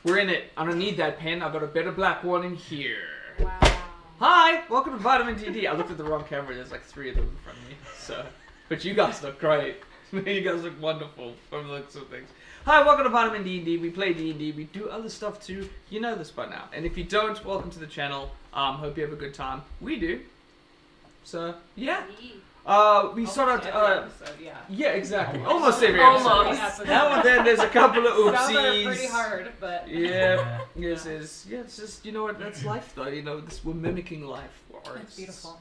We're in it. I don't need that pen. I've got a better black one in here. Wow. Hi, welcome to Vitamin DD. I looked at the wrong camera. There's like 3 of them in front of me. So, but you guys look great. You guys look wonderful from the looks of things. Hi, welcome to Vitamin D&D. We play D&D. We do other stuff too. You know this by now. And if you don't, welcome to the channel. Hope you have a good time. We do. So, yeah. We sort of, yeah, exactly. Almost every episode. Almost. Now and then there's a couple of oopsies. Some are pretty hard, but... Yeah, yes, it's just, you know what, that's life though, you know, we're mimicking life. We're artists. That's beautiful.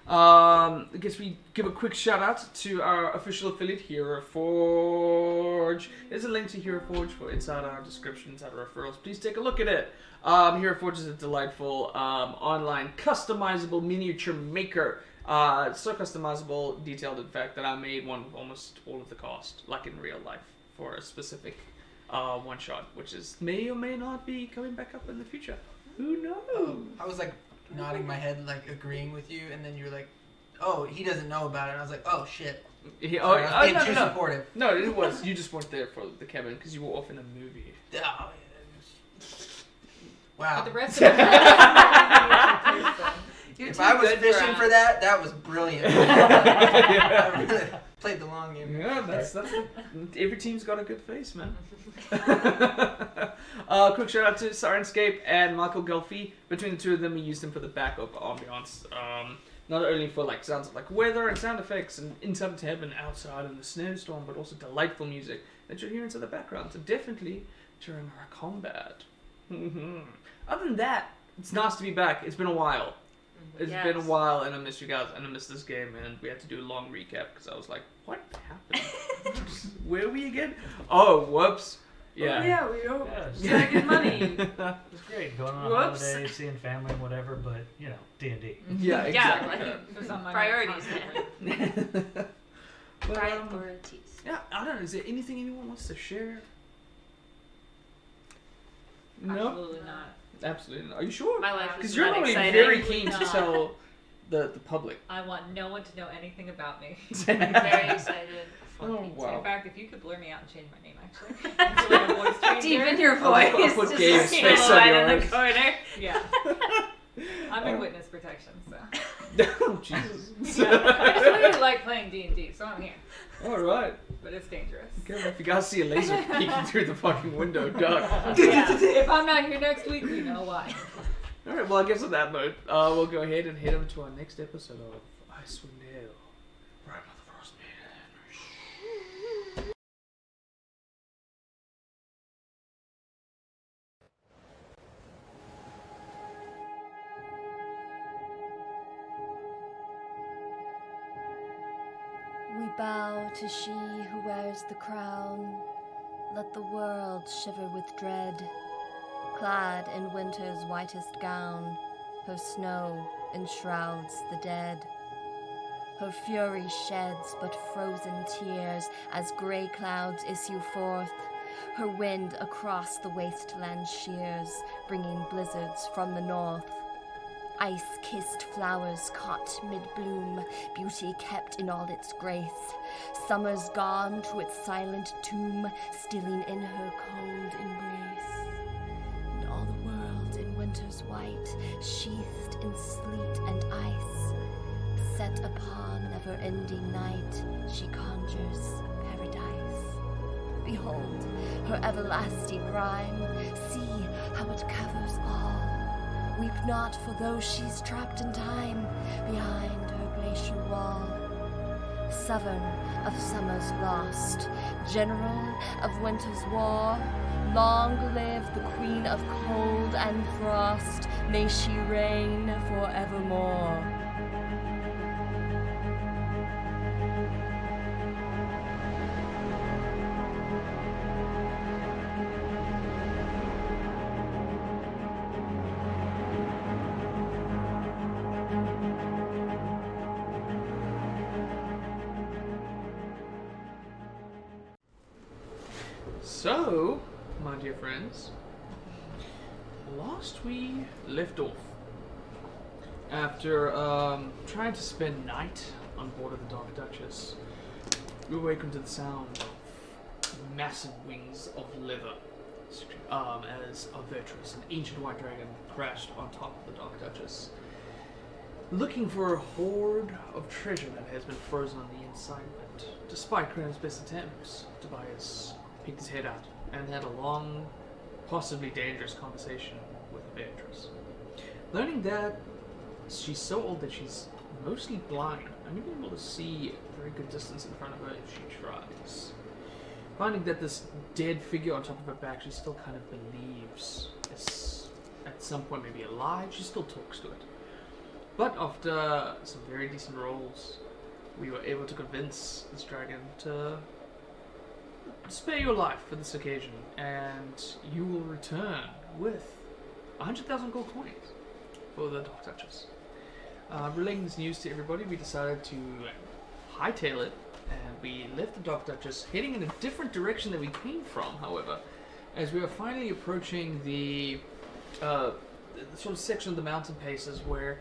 I guess we give a quick shout out to our official affiliate, Hero Forge. There's a link to Hero Forge inside our description, inside our referrals. Please take a look at it. Hero Forge is a delightful online customizable miniature maker. So customizable, detailed, in fact, that I made one with almost all of the cost, like in real life, for a specific one shot, which is may or may not be coming back up in the future. Who knows? I was like nodding my head, like agreeing with you, and then you were like, "Oh, he doesn't know about it." And I was like, "Oh shit." Sorry, I was being too supportive. No, it was. You just weren't there for the Kevin because you were off in a movie. Oh, yeah. Wow. But the rest of it... If I was fishing for that, that was brilliant. I really played the long game. Yeah, that's every team's got a good face, man. Quick shout out to Sirenscape and Michael Gelfie. Between the two of them, we used them for the backup ambiance. Not only for like sounds of like weather and sound effects and inside to heaven outside in the snowstorm, but also delightful music that you'll hear into the background. So definitely during our combat. Other than that, it's nice to be back. It's been a while. It's been a while, and I missed you guys, and I missed this game, and we had to do a long recap, because I was like, what happened? Where are we again? Oh, whoops. Yeah. Oh, yeah, we don't Yeah, get money. It was great going on Whoops. holidays, seeing family and whatever, but, you know, D&D. Yeah, exactly. It was on my Priorities, man. But, Priorities. yeah, I don't know. Is there anything anyone wants to share? No? Absolutely not. Absolutely not. Are you sure? My life is Because you're not normally exciting. very keen to No. tell the public. I want no one to know anything about me. I'm very excited. Oh, wow. In fact, if you could blur me out and change my name, actually. Into like a voice changer. Deepen your I'll voice. put just Gabe's a face on silhouette in yours. the corner. Yeah. I'm in witness protection, so. Oh, Jesus. Yeah. I just really like playing D&D, so I'm here. All right. But it's dangerous. Okay, if you guys see a laser peeking through the fucking window, duck. Yeah. If I'm not here next week, we know why. Alright, well, I guess on that note, we'll go ahead and head over to our next episode of Icewind Dale. Right by the Frost Man. We bow to she who wears the crown. Let the world shiver with dread. Clad in winter's whitest gown, her snow enshrouds the dead. Her fury sheds but frozen tears as grey clouds issue forth. Her wind across the wasteland shears, bringing blizzards from the north. Ice-kissed flowers caught mid-bloom, beauty kept in all its grace. Summer's gone to its silent tomb, stilling in her cold embrace. And all the world in winter's white, sheathed in sleet and ice. Set upon never-ending night, she conjures paradise. Behold her everlasting rhyme, see how it covers all. Weep not for those she's trapped in time, behind her glacier wall. Sovereign of summer's lost, general of winter's war, long live the queen of cold and frost, may she reign forevermore. So, my dear friends, last we left off, after trying to spend night on board of the Dark Duchess, we awakened to the sound of massive wings of leather as Arvetrus, an ancient white dragon, crashed on top of the Dark Duchess, looking for a hoard of treasure that has been frozen on the inside of it. Despite Crown's best attempts, Tobias peeked his head out and had a long, possibly dangerous conversation with Beatrice. Learning that she's so old that she's mostly blind, only being able to see a very good distance in front of her if she tries. Finding that this dead figure on top of her back, she still kind of believes is at some point maybe alive. She still talks to it. But after some very decent rolls, we were able to convince this dragon to spare your life for this occasion, and you will return with 100,000 gold coins for the Dark Duchess. Relaying this news to everybody, we decided to hightail it, and we left the Dark Duchess heading in a different direction than we came from, however, as we were finally approaching the sort of section of the mountain passes where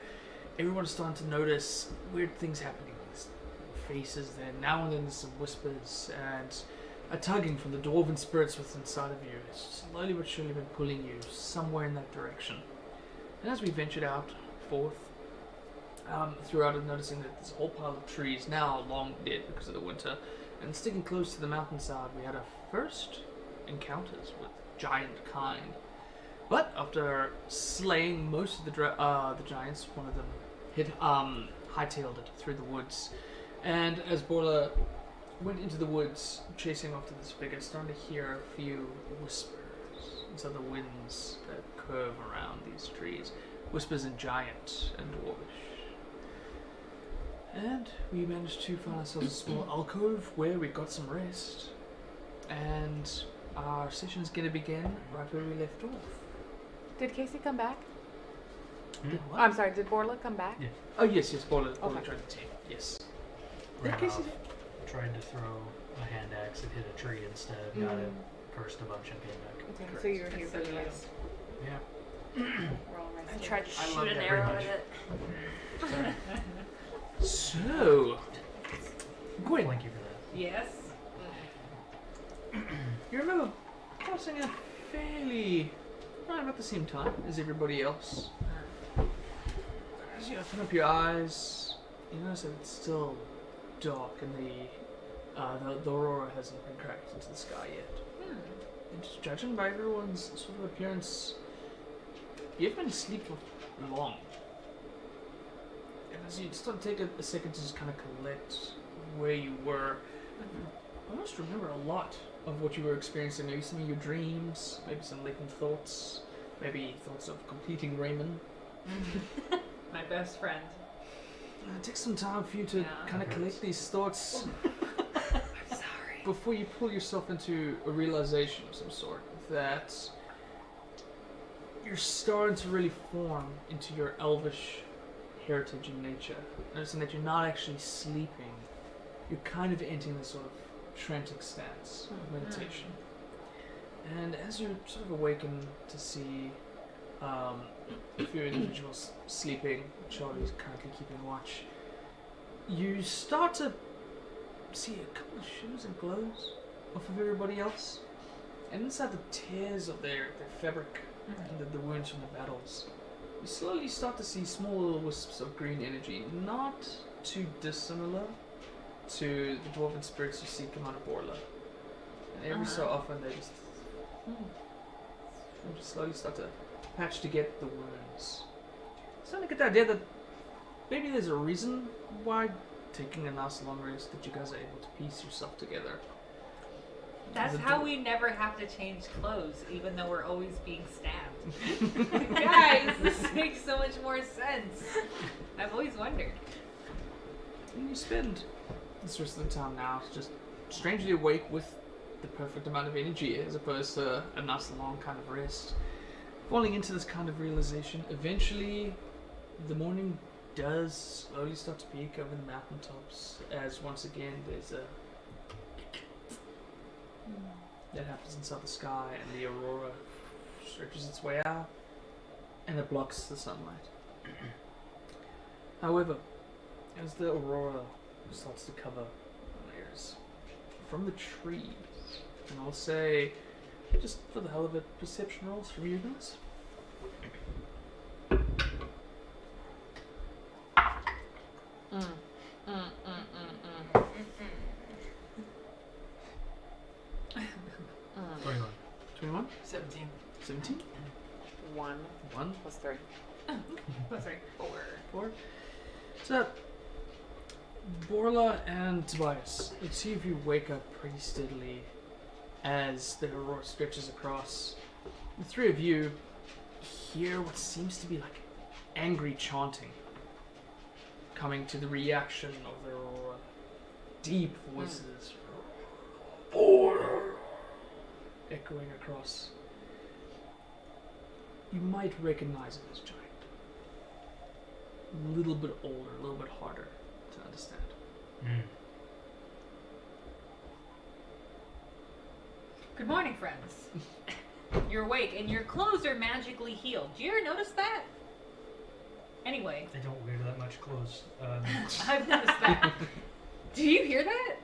everyone's starting to notice weird things happening. There's faces there, now and then there's some whispers, and a tugging from the dwarven spirits within inside of you. It's slowly but surely been pulling you somewhere in that direction. And as we ventured out forth, throughout and noticing that this whole pile of trees, now long dead because of the winter, and sticking close to the mountainside, we had our first encounters with giant kind. But after slaying most of the giants, one of them hightailed it through the woods. And as Borla went into the woods, chasing after this figure, starting to hear a few whispers inside the winds that curve around these trees. Whispers in giant and dwarvish. And we managed to find ourselves a small alcove where we got some rest. And our session is going to begin right where we left off. Did Casey come back? Did what? I'm sorry, did Borla come back? Yeah. Oh, yes, Borla Okay. joined the team. Yes. Ran Casey off, did- tried to throw a hand axe and hit a tree instead. Got it, cursed a bunch and came back. Okay, Correct. so you were here for So the you- rest. Yeah. We're all I rested. tried to I shoot love an that arrow very at much. it. So, Gwen, Thank you for that. Yes. you remember crossing a fairly right about the same time as everybody else. As you open up your eyes, you notice that it's still dark and the aurora hasn't been cracked into the sky yet. And just judging by everyone's sort of appearance, you've been asleep for long. And as you start to take a second to just kind of collect where you were, I almost remember a lot of what you were experiencing. Maybe some of your dreams, maybe some latent thoughts, maybe thoughts of completing Raymond. My best friend. It takes some time for you to Yeah. kind of collect these thoughts I'm sorry. before you pull yourself into a realization of some sort that you're starting to really form into your elvish heritage and nature. Noticing that you're not actually sleeping, you're kind of entering this sort of trantic stance of meditation. And as you sort of awaken to see a few individuals sleeping, Charlie's currently keeping watch, you start to see a couple of shimmers and glows off of everybody else. And inside the tears of their fabric and the wounds from the battles, you slowly start to see small little wisps of green energy, not too dissimilar to the dwarven spirits you see come out of Borla. And every so often they just slowly start to patch together the wounds. Starting to get the idea that maybe there's a reason why taking a nice long rest that you guys are able to piece yourself together. That's The how dwarf- we never have to change clothes, even though we're always being stabbed. Guys, this makes so much more sense. I've always wondered. And you spend this rest of the time now just strangely awake with the perfect amount of energy as opposed to a nice long kind of rest. Falling into this kind of realization, eventually the morning does slowly start to peak over the mountaintops as once again there's a that happens inside the sky and the aurora stretches its way out and it blocks the sunlight. However, as the aurora starts to cover layers from the trees, and I'll say Just for the hell of it, perception rolls from you guys. Mm. 21. 21? 17. 17? 1 1? plus 3. Oh, sorry. 4? So, Borla and Tobias, the two of you wake up pretty steadily as the roar stretches across. The three of you hear what seems to be like angry chanting coming to the reaction of the roar. Deep voices echoing across. You might recognize it as giant. A little bit older, a little bit harder to understand. Good morning, friends. You're awake and your clothes are magically healed. Do you ever notice that? Anyway. I don't wear that much clothes. I've noticed that. Do you hear that?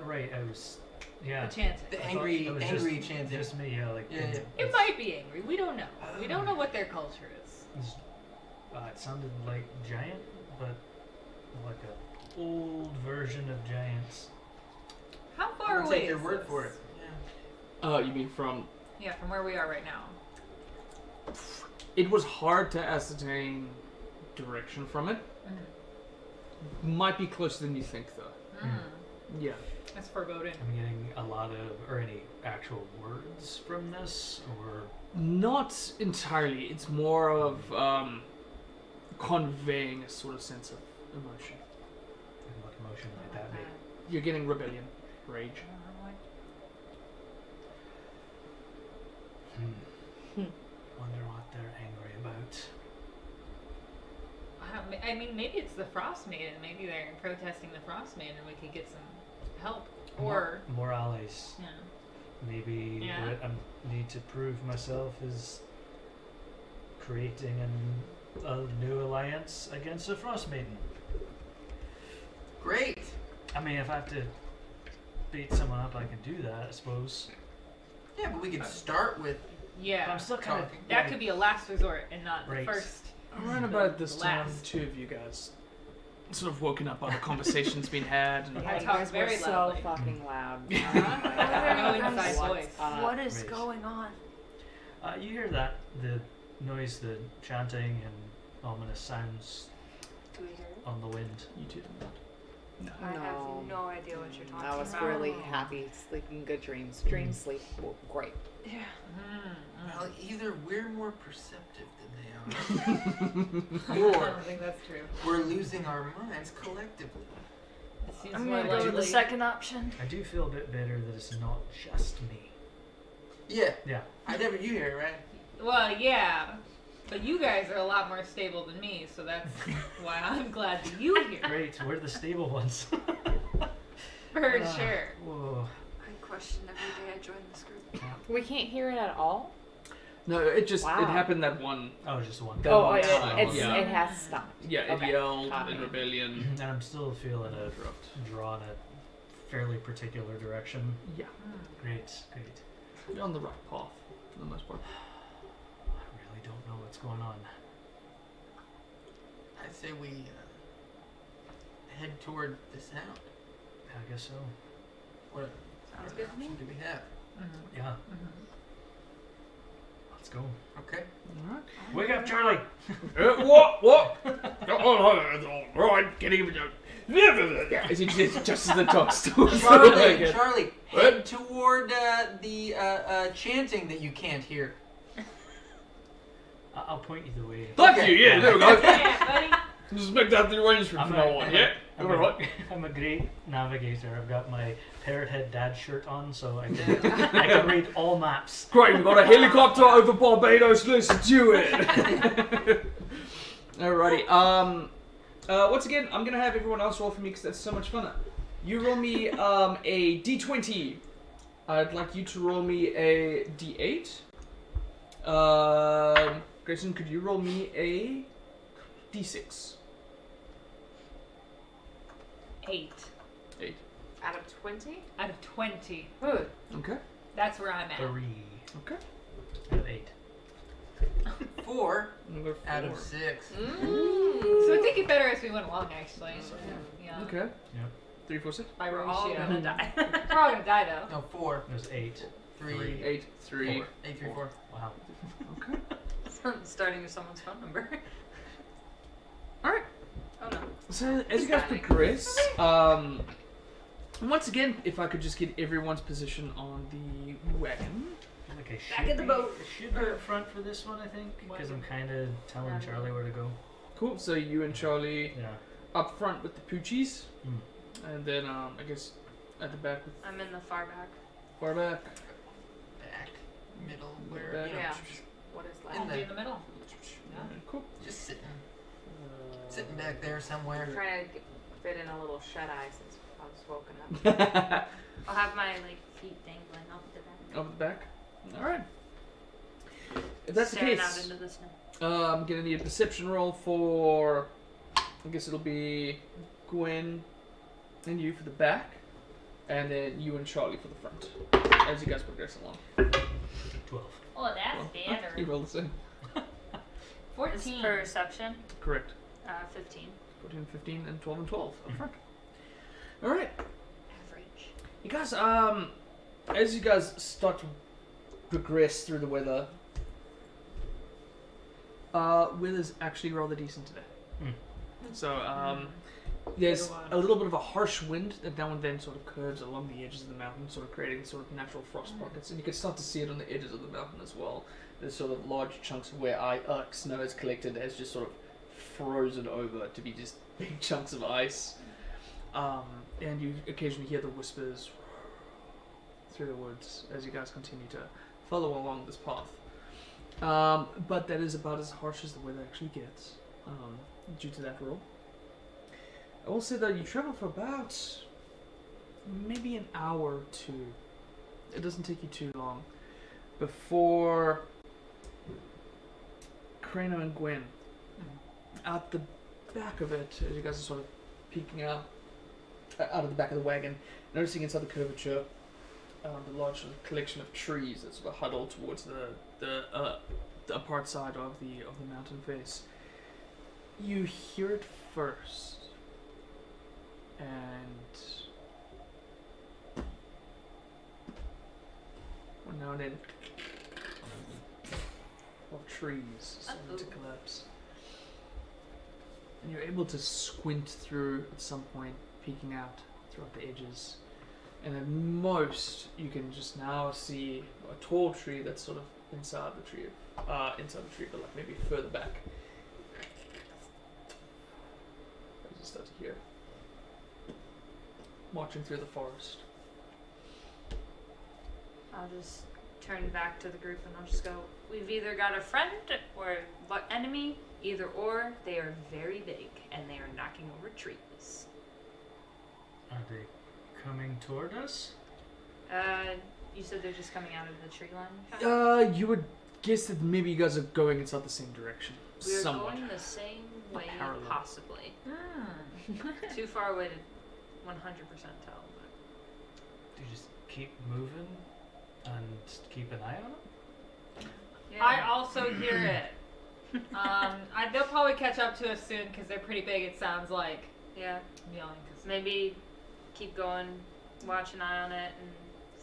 Right, I was... Yeah. The chanting. The I angry, thought it was angry just, chanting. Just me, yeah, like... Yeah, It it's- might be angry. We don't know. We don't know what their culture is. It sounded like giant, but like a old version of giants. How far I'll away take your is word this? for it. Yeah. You mean from... Yeah, from where we are right now. It was hard to ascertain direction from it. Might be closer than you think, though. Mm. Yeah. That's foreboding. I'm getting a lot of, or any actual words from this, or... Not entirely. It's more of conveying a sort of sense of emotion. And what emotion might that be? You're getting rebellion, rage. Wonder what they're angry about. I mean, maybe it's the Frost Maiden. Maybe they're protesting the Frost Maiden and we could get some help. Or, More allies. yeah. Maybe Yeah. what I need to prove myself is creating a new alliance against the Frost Maiden. Great. I mean, if I have to beat someone up, I can do that, I suppose. Yeah, but we could start with But Yeah. I'm still kind of... talking. That could be a last resort and not Right. the first. Around about this time, Last. two of you guys sort of woken up by the conversations being had. And I Yeah, you talk guys were very so loudly. fucking loud. No inside What's voice. up? What is Right. going on? You hear that, the noise, the chanting and ominous sounds Do we hear it? on the wind. You two did not. No. I No. have no idea what you're talking I was about. really happy, sleeping good dreams. Dream sleep, great. Yeah. well, either we're more perceptive than they I are, or don't think that's true. we're losing our minds collectively. It seems I'm more gonna go with the likely. second option. I do feel a bit bitter that it's not just me. Yeah, Yeah. I never you hear it, right? Well, yeah. But you guys are a lot more stable than me, so that's why I'm glad that you hear. Great, we're the stable ones. For sure. Whoa. I question every day I join this group. We can't hear it at all? No, it just Wow. it happened that one. Oh, just one. That Oh, one it, time, it's, yeah. it has stopped. Yeah, it Okay. yelled Copy. in rebellion. And I'm still feeling a draw in a fairly particular direction. Yeah, Great, great. you're on the right path for the most part. I really don't know what's going on. I'd say we head toward the sound. I guess so. What Sounds other good to me. option do we have? Yeah. Let's go. Okay. Alright. Wake up, Charlie! What? Right, get even. As he just as the talk starts. Charlie, head toward the chanting that you can't hear. I'll point you the way. Thank you. Yeah, there we go. Yeah, buddy. Just make that the arrangement from now on. Yeah, I'm you're right. I'm a great navigator. I've got my parrot head dad shirt on, so I can read all maps. Great, we've got a helicopter over Barbados. Let's do it. Alrighty. Once again, I'm gonna have everyone else roll for me because that's so much funner. You roll me a d20. I'd like you to roll me a d8. Grayson, could you roll me a d6? 8 8. Out of 20? out of 20. Good. Okay. That's where I'm at. 3. Okay. I have 8. 4 Number out of 4. 6. So it did get better as we went along, actually. Yeah. Okay. Yep. 3, 4, 6. By We're all ratio. gonna die. We're all gonna die though. No, 4. There's 8. 3. 8, 3. 4. 8, 3, 4. Wow. Okay. Starting with someone's phone number. Alright. Oh no. So as you guys Static. progress, once again, if I could just get everyone's position on the wagon. Like I Back in the boat. Should be up front for this one, I think, because I'm kind of telling Yeah. Charlie where to go. Cool. So you and Charlie Yeah. up front with the poochies, Mm. and then I guess at the back with I'm in the far back. far back. Back. Middle. Where? Back. You know, Yeah. What is In I'll that? be in the middle. Yeah. Cool. just sitting back there somewhere. I'm trying to fit in a little shut eye since I was woken up. I'll have my feet dangling off the back. Up the back. All right. If that's the Staring case, out into the snow. I'm gonna need a perception roll for. I guess it'll be Gwen and you for the back, and then you and Charlie for the front. As you guys progress along. 12. Oh, that's You better. roll the same. It's 14. perception. Correct. 15. 14, 15, and 12 and 12 up front. All right. Average. You guys, as you guys start to progress through the weather, weather's actually rather decent today. Mm. So, there's a little bit of a harsh wind that now and then sort of curves along the edges of the mountain, sort of creating sort of natural frost pockets, and you can start to see it on the edges of the mountain as well. There's sort of large chunks where snow is collected has just sort of frozen over to be just big chunks of ice. And you occasionally hear the whispers through the woods as you guys continue to follow along this path. But that is about as harsh as the weather actually gets, due to that rule. I will say that you travel for about maybe an hour or two. It doesn't take you too long before Crano and Gwen, out the back of it, as you guys are sort of peeking out of the back of the wagon, noticing inside the curvature, the large sort of collection of trees that sort of huddle towards the apart side of the mountain face. You hear it first, and now and then, of trees starting to collapse. And you're able to squint through at some point, peeking out throughout the edges. And at most, you can just now see a tall tree that's sort of inside the tree, but like maybe further back. As you start to hear marching through the forest. I'll just turn back to the group and I'll just go, we've either got a friend or enemy, either or. They are very big and they are knocking over trees. Are they coming toward us? You said they're just coming out of the tree line? You would guess that maybe you guys are going inside the same direction. We're Somewhat. going the same way, Parallel. possibly. Too far away to 100% tell. Do you just keep moving and keep an eye on them? Yeah. I also hear it. They'll probably catch up to us soon because they're pretty big. It sounds like. Yeah. Yelling. 'Cause Maybe keep going, watch an eye on it, and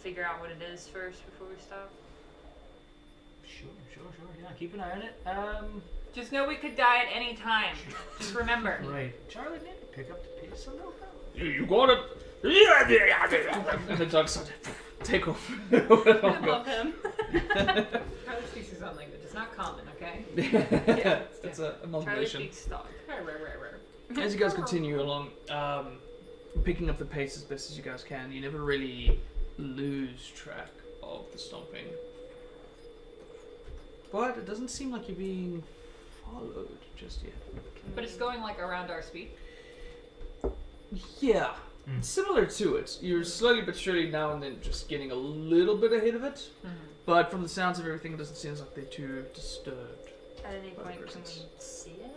figure out what it is first before we stop. Sure. Yeah, keep an eye on it. just know we could die at any time. Just remember. Right. Charlie, maybe pick up the pace a little bit. You got it. And the dogs start to take off. I love him. Charlie speaks his own language. It's not common, okay? It's a Charlie amalgamation. speaks dog. As you guys continue along, picking up the pace as best as you guys can, you never really lose track of the stomping. But it doesn't seem like you're being followed just yet. But it's going like around our speed. Yeah, similar to it. You're slowly but surely now and then just getting a little bit ahead of it. But from the sounds of everything, it doesn't seem like they're too disturbed. At any By the point, can presence. we see it?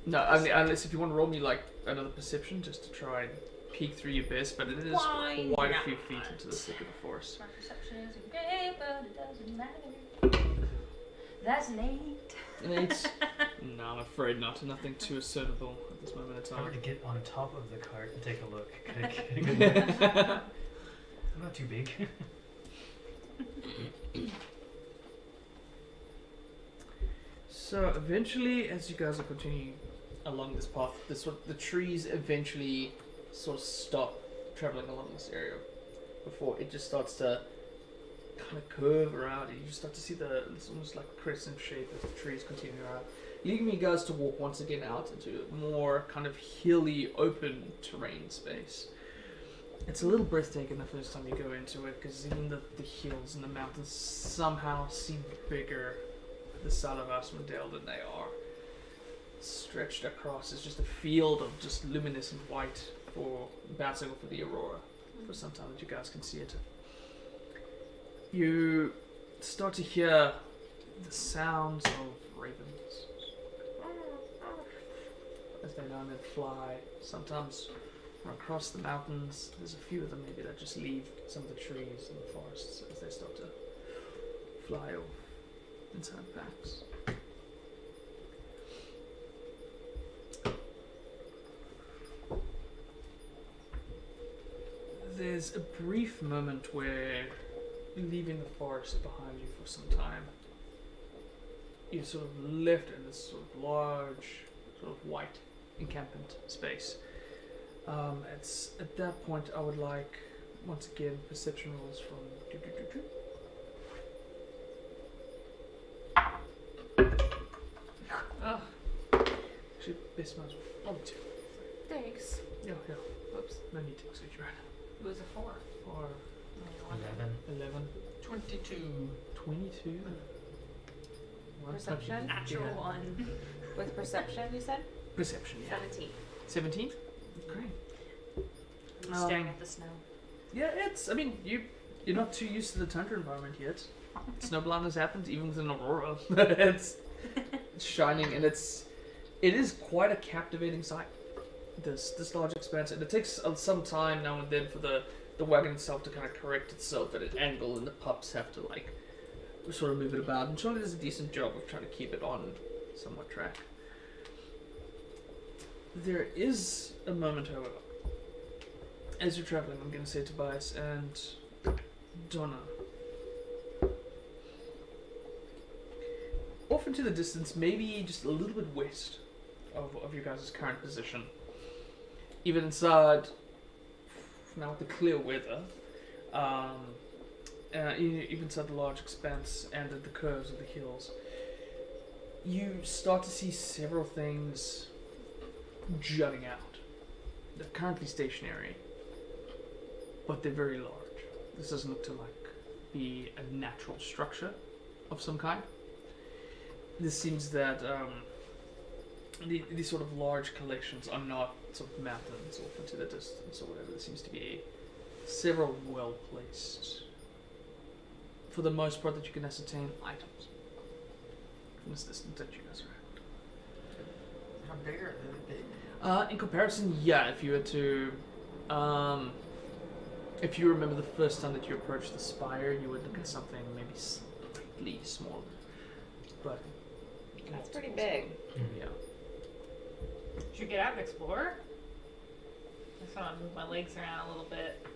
No, I mean, unless if you want to roll me like another perception just to try and peek through your best, but it is Why quite a not? few feet into the thick of the forest. My perception isn't great, but it doesn't matter. That's an 8. An 8? No, I'm afraid not. Nothing too assertable at this moment in If I were time. to get on top of the cart and take a look, could I get a good I'm not too big. So eventually, as you guys are continuing along this path, the trees eventually sort of stop traveling along this area before it just starts to kind of curve around, and you just start to see this almost like crescent shape as the trees continue around, leading you guys to walk once again out into a more kind of hilly, open terrain space. It's a little breathtaking the first time you go into it, because even the hills and the mountains somehow seem bigger the side of Asmodale than they are. Stretched across is just a field of just luminescent white for bouncing off of the aurora for some time that you guys can see it. You start to hear the sounds of ravens as they now and then fly, sometimes from across the mountains. There's a few of them maybe that just leave some of the trees and the forests as they start to fly off inside packs. There's a brief moment where, leaving the forest behind you for some time, you're sort of left in this sort of large, sort of white encampment space. It's at that point I would like, once again, perception rolls from Oh, actually best ones only 2. Thanks. Yeah. Whoops. No need to exclude your It was a 4. or 11. 11, 22. 22. Well, Perception? natural Yeah. 1. With perception, you said? Perception, yeah. 17. 17? Great. I'm staring at the snow. Yeah, I mean, you're not too used to the tundra environment yet. Snow blindness happens even with an aurora. it's shining, and it is quite a captivating sight. This large expanse, and it takes some time now and then for the wagon itself to kind of correct itself at an angle, and the pups have to like sort of move it about. And Charlie does a decent job of trying to keep it on somewhat track. There is a moment, however, as you're traveling, I'm going to say Tobias and Donna. Off into the distance, maybe just a little bit west of your guys' current position. Even inside, now with the clear weather, even inside the large expanse and at the curves of the hills, you start to see several things jutting out. They're currently stationary, but they're very large. This doesn't look to be a natural structure of some kind. This seems that these sort of large collections are not sort of mountains off into the distance or whatever. There seems to be several well placed, for the most part, that you can ascertain, items from this distance that you guys are at. How big are they? In comparison, yeah, if you were to, if you remember the first time that you approached the spire, you would look at something maybe slightly smaller, but That's pretty big. yeah. Should we get out and explore? I just want to move my legs around a little bit.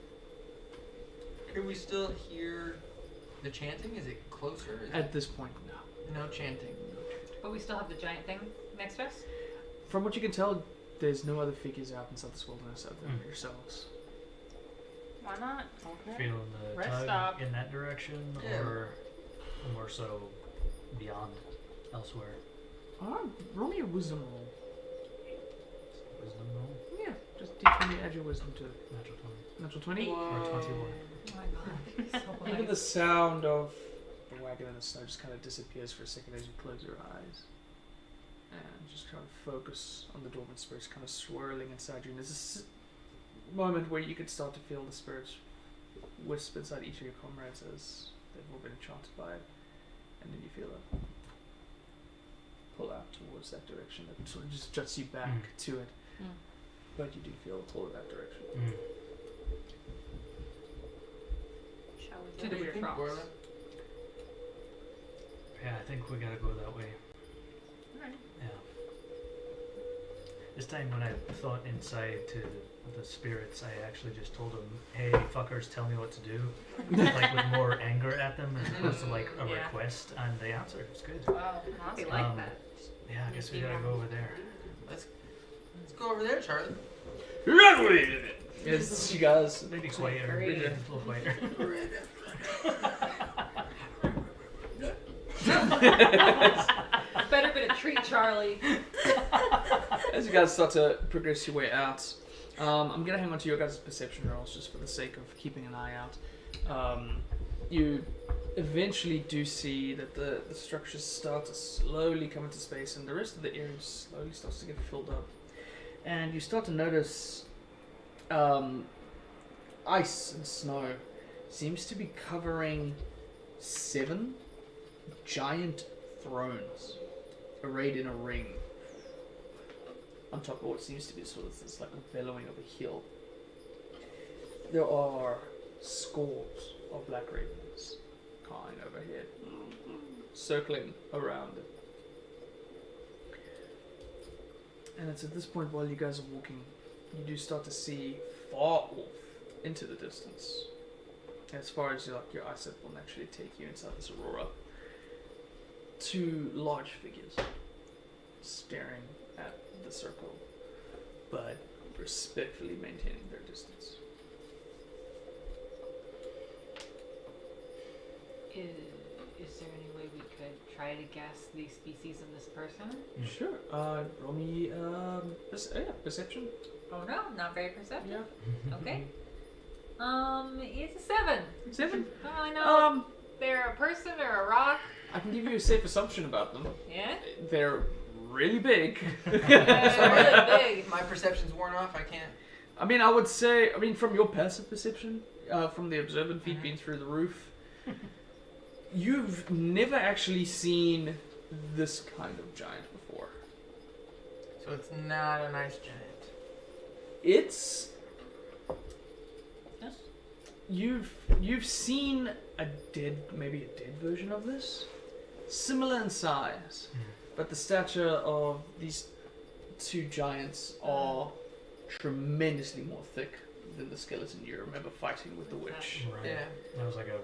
Can we still hear the chanting? Is it closer? Is At this point, no. no chanting. But we still have the giant thing next to us? From what you can tell, there's no other figures out inside this wilderness other than yourselves. Why not? Feeling the Rest tug stop. in that direction, Yeah. or more so beyond, elsewhere? Roll me a wisdom roll. Wisdom roll? Yeah, just teach me to add your wisdom to it. Natural 20. Natural 20? Or 21. Oh my god. So Even the sound of the wagon in the snow just kind of disappears for a second as you close your eyes. And just try to focus on the dormant spirits kind of swirling inside you. And there's this moment where you can start to feel the spirits whisper inside each of your comrades as they've all been enchanted by it. And then you feel it pull out towards that direction that sort of just juts you back to it. but you do feel toward that direction. Shall we To go? the weird frogs. Borla? Yeah, I think we gotta go that way. Alright. Yeah. This time when I thought inside to the spirits, I actually just told them, "Hey, fuckers, tell me what to do," like with more anger at them as opposed to like a Yeah. request, and they answered. It's good. Wow, they Awesome. like that. Yeah, I guess we gotta go over there. Let's go over there, Charlie. Run with it! Yes, you guys. Maybe quieter. Great. A little quieter. Better been a treat, Charlie. As you guys start to progress your way out, I'm gonna hang on to your guys' perception rolls just for the sake of keeping an eye out. You eventually do see that the structures start to slowly come into space, and the rest of the area slowly starts to get filled up. And you start to notice ice and snow seems to be covering 7 giant thrones arrayed in a ring on top of what seems to be sort of this like a bellowing of a hill. There are scores of black ravens cawing overhead, circling around it. And it's at this point, while you guys are walking, you do start to see far off into the distance. As far as your eyesight will naturally take you inside this aurora, 2 large figures staring at the circle, but respectfully maintaining their distance. Is there any way we could try to guess the species of this person? Sure. Roll me perception. Oh no, not very perceptive. Yeah. Okay. It's a 7. 7. I don't really know if they're a person or a rock. I can give you a safe assumption about them. Yeah? They're really big. They're really big. My perception's worn off. I can't. I mean, I would say, from your passive perception, from the observant feat being through the roof, you've never actually seen this kind of giant before. So it's not a nice giant. It's Yes. you've seen maybe a dead version of this, similar in size, but the stature of these 2 giants are tremendously more thick than the skeleton you remember fighting with the witch. Right. Yeah. That was like a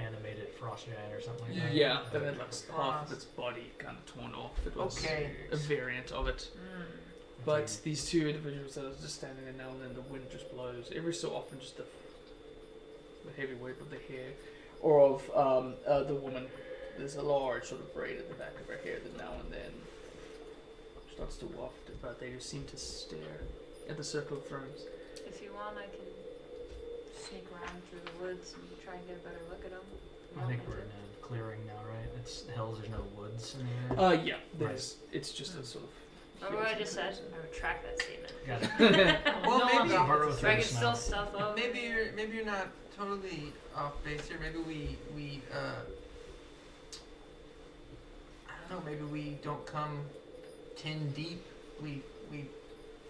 animated frost giant or something like that. Yeah, that had like half of its body kind of torn off. It was Okay. a variant of it. But these 2 individuals that are just standing there now and then, the wind just blows. Every so often, just the heavy weight of the hair. Or of the woman. There's a large sort of braid at the back of her hair that now and then starts to waft. But they just seem to stare at the circle of thrones. If you want, I can sneak around through the woods and try and get a better look at them. I think we're in a clearing now, right? It's hills, there's no woods in there. Yeah. It's just a sort of... Remember what I just said? I retract that statement. Got it. Well, No maybe longer. Burrow So through I the can snow. still stuff up. maybe you're not totally off base here. Maybe we I don't know. Maybe we don't come 10 deep. We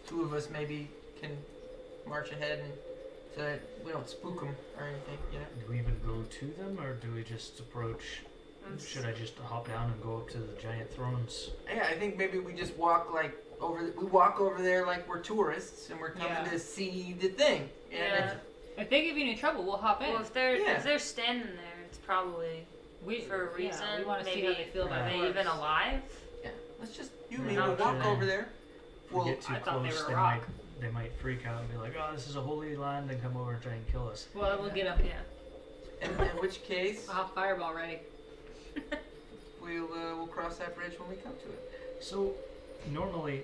2 of us maybe can march ahead and so that we don't spook them or anything. You know. Do we even go to them, or do we just approach? Should I just hop down and go up to the giant thrones? Yeah, I think maybe we just walk like we walk over there like we're tourists and we're coming to see the thing. And Yeah. If they give you any trouble, we'll hop in. Well, if they're Yeah. standing there, it's probably for a reason. Yeah, we want to see Maybe how they feel are about they it. even alive? yeah, let's just you Yeah, and me not we'll walk sure. over there. If we get too I thought they close, were they rock. might freak out and be like, "Oh, this is a holy land," and come over and try and kill us. Well, we'll get them. Yeah. In which case I'll have fireball ready. we'll cross that bridge when we come to it. So, normally,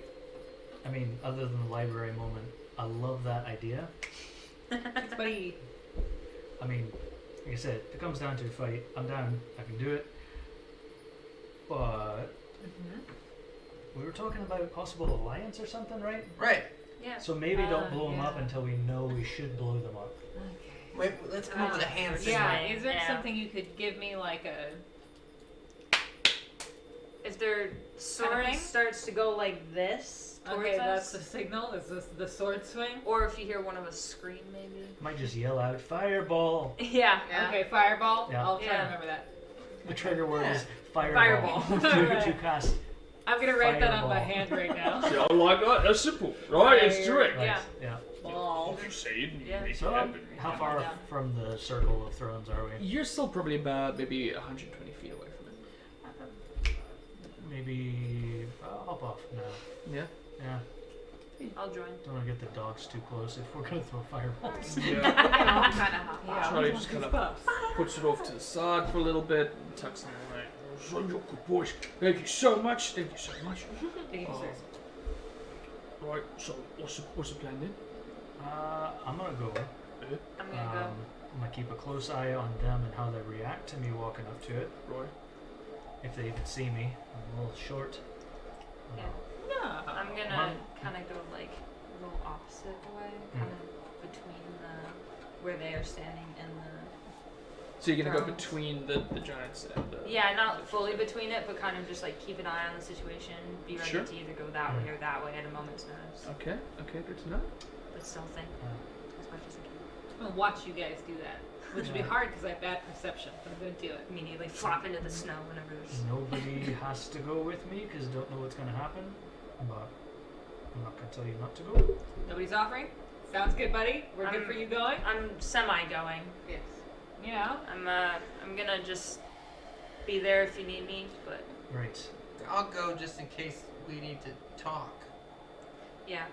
other than the library moment, I love that idea. Buddy. Like I said, if it comes down to a fight, I'm down. I can do it. But we were talking about a possible alliance or something, right? Right. Yeah. So maybe don't blow them up yeah. until we know we should blow them up. Okay. Wait, let's come up with a hand signal. Yeah, is there Yeah. something you could give me like a If their sword thing? starts to go like this, towards Okay, us. that's the signal. Is this the sword swing? Or if you hear one of us scream, maybe. Might just yell out fireball. Yeah. Yeah. Okay, fireball. Yeah. I'll try Yeah. to remember that. The trigger word Yeah. is fireball. Fireball. to cast. I'm gonna write that on my Fireball. hand right now. Yeah, I like that. That's simple. Right, it's direct. Right. Yeah. Yeah. Ball. You say it and you Yeah. make it So happen. how far Yeah. from the circle of thrones are we? You're still probably about maybe 120 feet away from it. Maybe I'll hop off now. Yeah. Yeah. I'll join. Don't want to get the dogs too close if we're gonna throw fireballs. Yeah. I'll kind of hop Yeah. out. Charlie just kind of Goosebumps. puts it off to the side for a little bit and tucks them away. So you're good boys. Thank you so much. Thank you so much. Thank you, Oh. sir. Right. So what's the plan then? I'm gonna go. I'm gonna go. I'm gonna keep a close eye on them and how they react to me walking up to it. Right. If they even see me, I'm a little short. Yeah. No. I'm gonna kind of go like a little opposite way, kind of between where they are standing and the. So you're gonna go Thrones. between the giants and the. Yeah, not fully between it, but kind of just like keep an eye on the situation. Be ready Sure. to either go that way or that way at a moment's notice. Okay. Okay. Good to know. But still think as much as I can. I'm gonna watch you guys do that, which would be Yeah. hard because I have bad perception. But I'm gonna do it. Immediately flop into the snow whenever there's. Nobody has to go with me because I don't know what's gonna happen. But I'm not gonna tell you not to go. Nobody's offering. Sounds good, buddy. We're good for you going. I'm semi-going. Yes. Yeah. I'm gonna just be there if you need me, but Right. I'll go just in case we need to talk. yeah,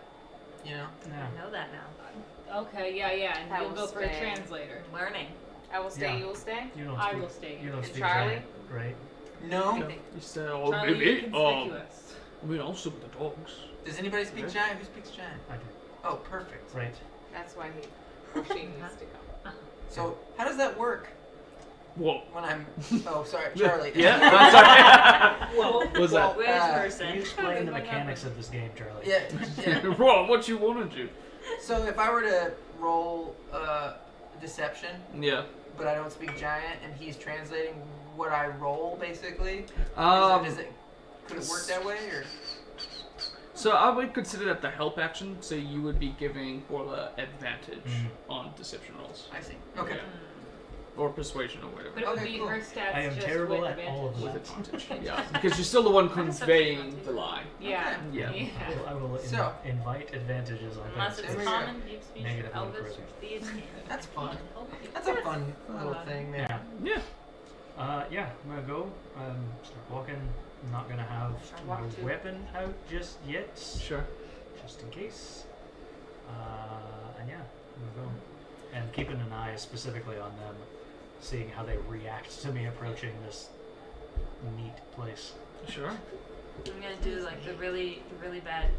You know. Yeah. I know that now. Okay. Yeah. And I you'll will go for a stay. translator. I'm learning. I will stay. Yeah. You will stay. You don't I speak. will stay. You don't And speak Charlie? giant, right? No. You say, oh, Charlie, you're maybe. conspicuous. I mean, also with the dogs. Does anybody speak Yeah. giant? Who speaks giant? I do. Oh, perfect. Right. That's why he or she needs to come. So how does that work Whoa. when I'm? Oh, sorry, Charlie. Yeah. I'm sorry. Whoa. What was that? Which Can you person? explain the mechanics of this game, Charlie? Yeah. Yeah. Rob, what you want to do? So if I were to roll deception, Yeah. but I don't speak giant, and he's translating what I roll, basically. Could it work that way, or? So I would consider that the help action. So you would be giving Borla advantage on deception rolls I see. Okay. or persuasion or whatever But it would Okay, be cool. her stats I am just terrible with at all of advantage. with that. advantage. Yeah, because you're still the one conveying the lie. Yeah. Yeah. I will So- invite advantages on Unless that. it's There we go. common, deep speech, Negative one Elvis, charisma. or thieves can. That's fun. Oh, That's a fun little thing, man. Yeah. Yeah. Yeah, I'm gonna go. Start walking. I'm not gonna have Start my walking too. weapon out just yet, Sure. just in case. And yeah, I'm gonna go. And keeping an eye specifically on them, seeing how they react to me approaching this neat place. Sure. I'm gonna do like the really bad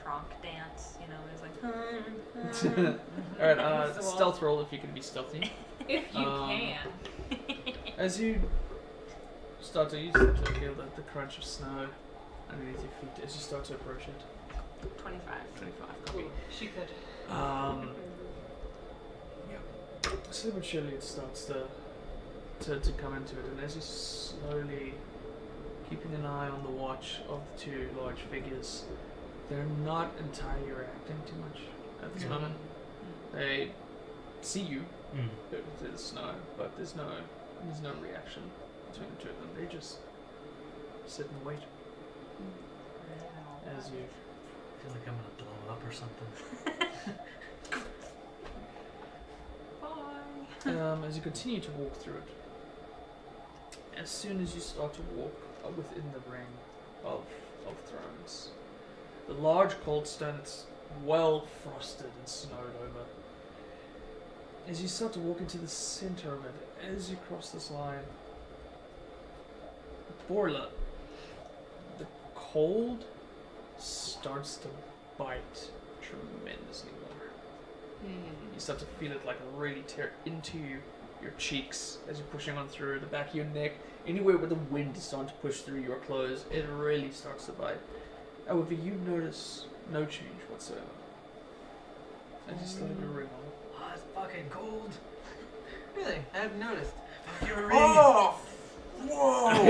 Kronk dance, you know, it's like. All right. Stealth roll if you can be stealthy. If you Um, can. As you start to feel the crunch of snow underneath your feet as you start to approach it. 25. 25. Copy. Ooh, she could. Yeah. Slowly but surely it starts to come into it, and as you slowly keeping an eye on the watch of the two large figures, they're not entirely reacting too much at this Yeah. moment. They see you Mm. through the snow, but there's no reaction between the two of them. They just sit and wait as you. I feel like I'm gonna blow up or something. As you continue to walk through it, as soon as you start to walk within the ring of thrones, the large cold stone that's well frosted and snowed over, as you start to walk into the center of it, as you cross this line, Borla, the cold starts to bite tremendously more. You start to feel it like really tear into your cheeks as you're pushing on through the back of your neck. Anywhere where the wind is starting to push through your clothes, it really starts to bite. However, you notice no change whatsoever. As you slowly ring on. Oh, it's fucking cold. Really? I hadn't noticed. Give a ring. Oh! Whoa!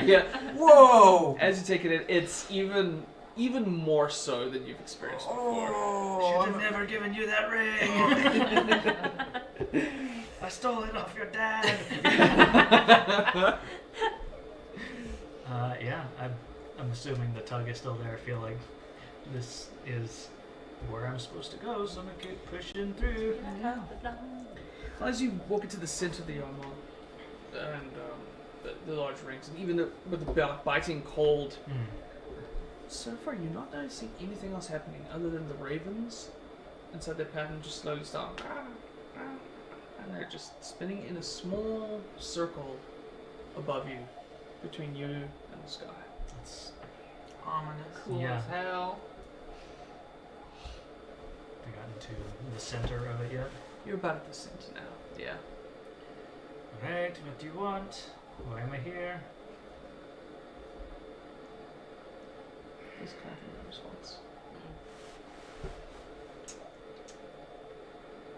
Yeah. Whoa! As you take it in, it's even even more so than you've experienced before. Should have never given you that ring. I stole it off your dad. Yeah, I'm assuming the tug is still there. I feel like this is where I'm supposed to go, so I'm gonna keep pushing through. Yeah. As you walk into the center of the Jarlmoot and the large rings, and even with the biting cold, so far you're not noticing anything else happening other than the ravens inside their pattern just slowly start, and they're just spinning in a small circle above you, between you and the sky. That's Ominous. Cool Yeah. as hell. I got into the center of it yet. You're about at the center now. Yeah. Alright, what do you want? Why am I here? This kind of a response.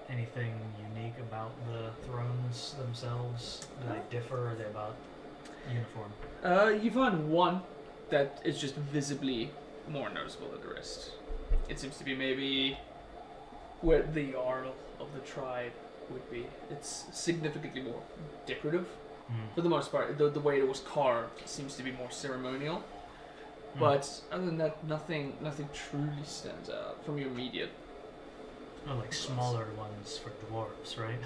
Anything unique about the thrones themselves? Do they differ, or are they about uniform? You find one that is just visibly more noticeable than the rest. It seems to be maybe where the Jarl of the tribe would be. It's significantly more decorative. For the most part, the way it was carved seems to be more ceremonial. But other than that, nothing truly stands out from your immediate. Oh, like smaller ones for dwarves, right?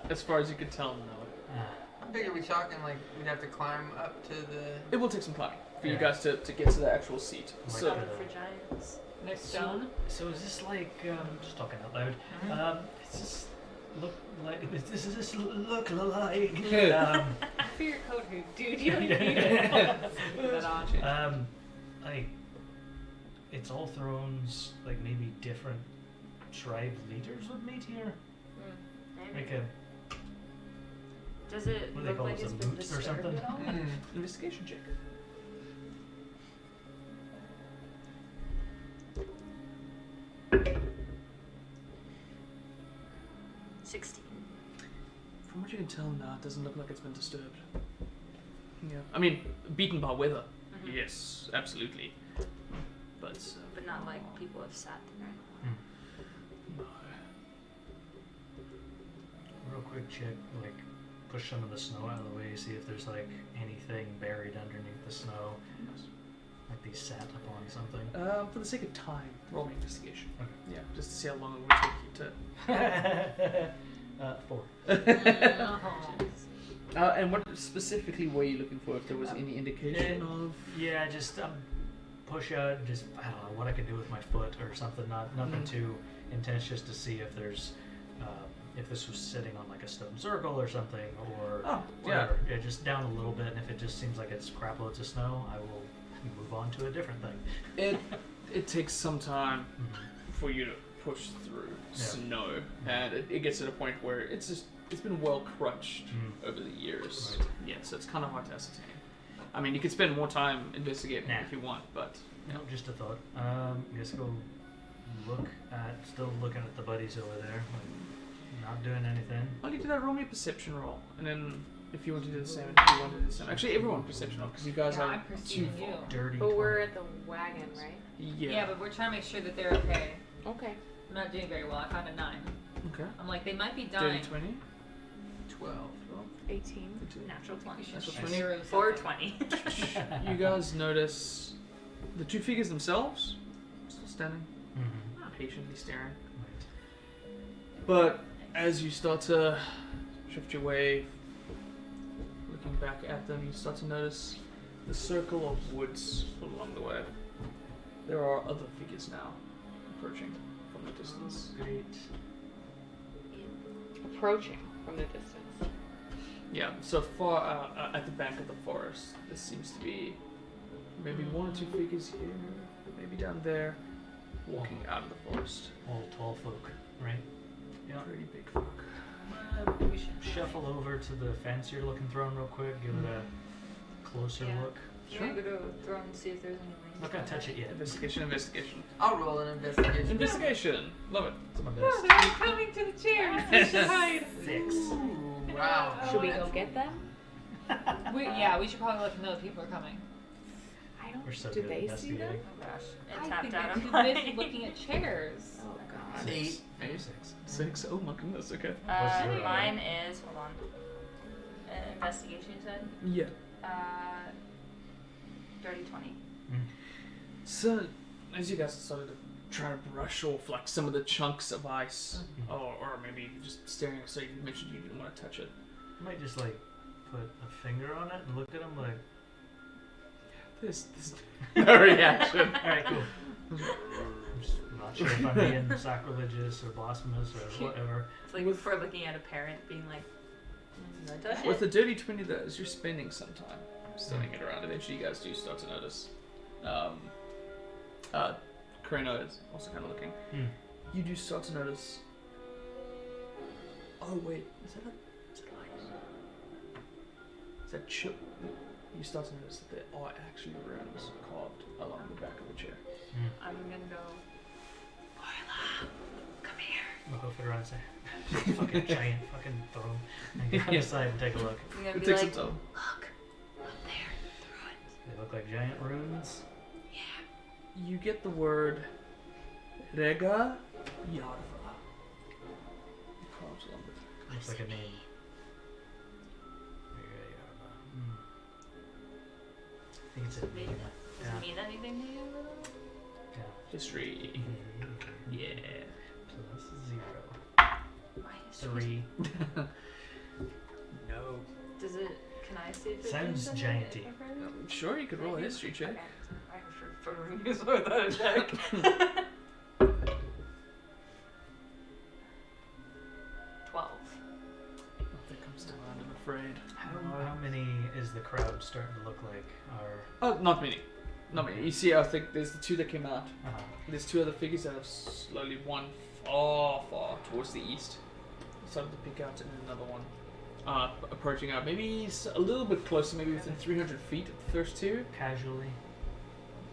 As far as you can tell, no. How big are we talking? Like, we'd have to climb up to the... It will take some time for you Yeah. guys to get to the actual seat. Like So the- For giants. Next stone. So is this like just talking out loud? Does this look like does this look like For your coat hoop, dude. You don't need it. Put that on. like it's all thrones, like maybe different tribe leaders would meet here. Like a Does it what do they look call like it, it's a been moot or disturbed something? at all? investigation check. 16. From what you can tell now, it doesn't look like it's been disturbed. Yeah. I mean, beaten by weather. Yes, absolutely. But But not like people have sat there. no. Real quick check, like push some of the snow out of the way, see if there's like anything buried underneath the snow. Like these sat upon something. For the sake of time, roll me investigation. Okay. Yeah, just to see how long it would take you to. 4. And what specifically were you looking for? If there was any indication of? Yeah, just push out, just I don't know what I could do with my foot or something. Nothing too intense, just to see if there's if this was sitting on like a stone circle or something, or whatever. Yeah, just down a little bit, and if it just seems like it's crap loads of snow, I will move on to a different thing. It takes some time for you to push through snow, and it gets to the point where it's been well crunched over the years. Right. Yeah, so it's kind of hard to ascertain. I mean, you could spend more time investigating if you want, but No, just a thought. Guess go still looking at the buddies over there, like not doing anything. I'll give you that. Roll me a perception roll, and then if you want to do the same, if you want to do the same. Actually, everyone perception roll because you guys Yeah, are I'm too perceiving you. far. Dirty. But we're 20. at the wagon, right? Yeah, but we're trying to make sure that they're okay. Okay. I'm not doing very well. I found a 9. Okay. I'm like, they might be Dirty dying. 20. 12. 18. Natural I think we 20. should That's just what mirror Or something. 20. You guys notice the two figures themselves still standing, patiently staring. Right. But as you start to shift your way, looking back at them, you start to notice the circle of woods along the way. There are other figures now approaching from the distance. Great. Approaching from the distance. Yeah, so far at the back of the forest, there seems to be maybe one or two figures here, maybe down there, walking out of the forest. All tall folk, right? Yeah. Pretty big folk. We should shuffle over to the fancier looking throne real quick, give it a closer Yeah. look. Sure. Go to a throne and see if there's any rings. Not gonna touch it yet. Investigation. I'll roll an investigation. Investigation. Love it. It's my Oh, best. they're coming to the chairs. They should hide. 6. Ooh, wow. Should we go get them? We should probably let them know that people are coming. I I don't. We're so Do good at they see them? investigating. Oh gosh, I it tapped think out I'm of too my. busy looking at chairs. Oh god. 8. 6. 6. Oh my goodness. Okay. What's your- Mine is hold on. Investigation, you said. Yeah. Dirty 20. So, as you guys started to try to brush off like some of the chunks of ice, or maybe just staring, so you mentioned you didn't want to touch it. I might just like put a finger on it and look at him like. This no reaction. Alright, cool. I'm just not sure if I'm being sacrilegious or blasphemous or whatever. It's like before looking at a parent being like, "Did I touch With it?" the dirty 20, though, as you're spending some time studying it around, eventually you guys do start to notice. Karina is also kind of looking. You do start to notice. Oh wait, is that ice? Is that chip? You start to notice that there are actually runes carved along the back of the chair. I'm gonna go. Borla, come here. I'll go for around and say, fucking giant fucking throne. And get inside and take a look. I'm gonna It be takes like, some time. look, up there, the ruins. They look like giant runes. Yeah. You get the word Rega Yarva. Carved along the back. Looks like a name. I think it's a name. Does it mean anything to you? Yeah. History. Yeah. Plus 0. My history. 3. No. Does it? Can I see if it Sounds means anything giant-y. different? Sure, you could roll a history check. Okay. I for use without a check. 12. Nothing comes to mind, I'm afraid. How many is the crowd starting to look like? Are Oh, not many. Not many. You see, I think there's the 2 that came out. There's 2 other figures that have slowly one far towards the east. Started to pick out, and then another one approaching out. Maybe a little bit closer, maybe within 300 feet of the first 2. casually?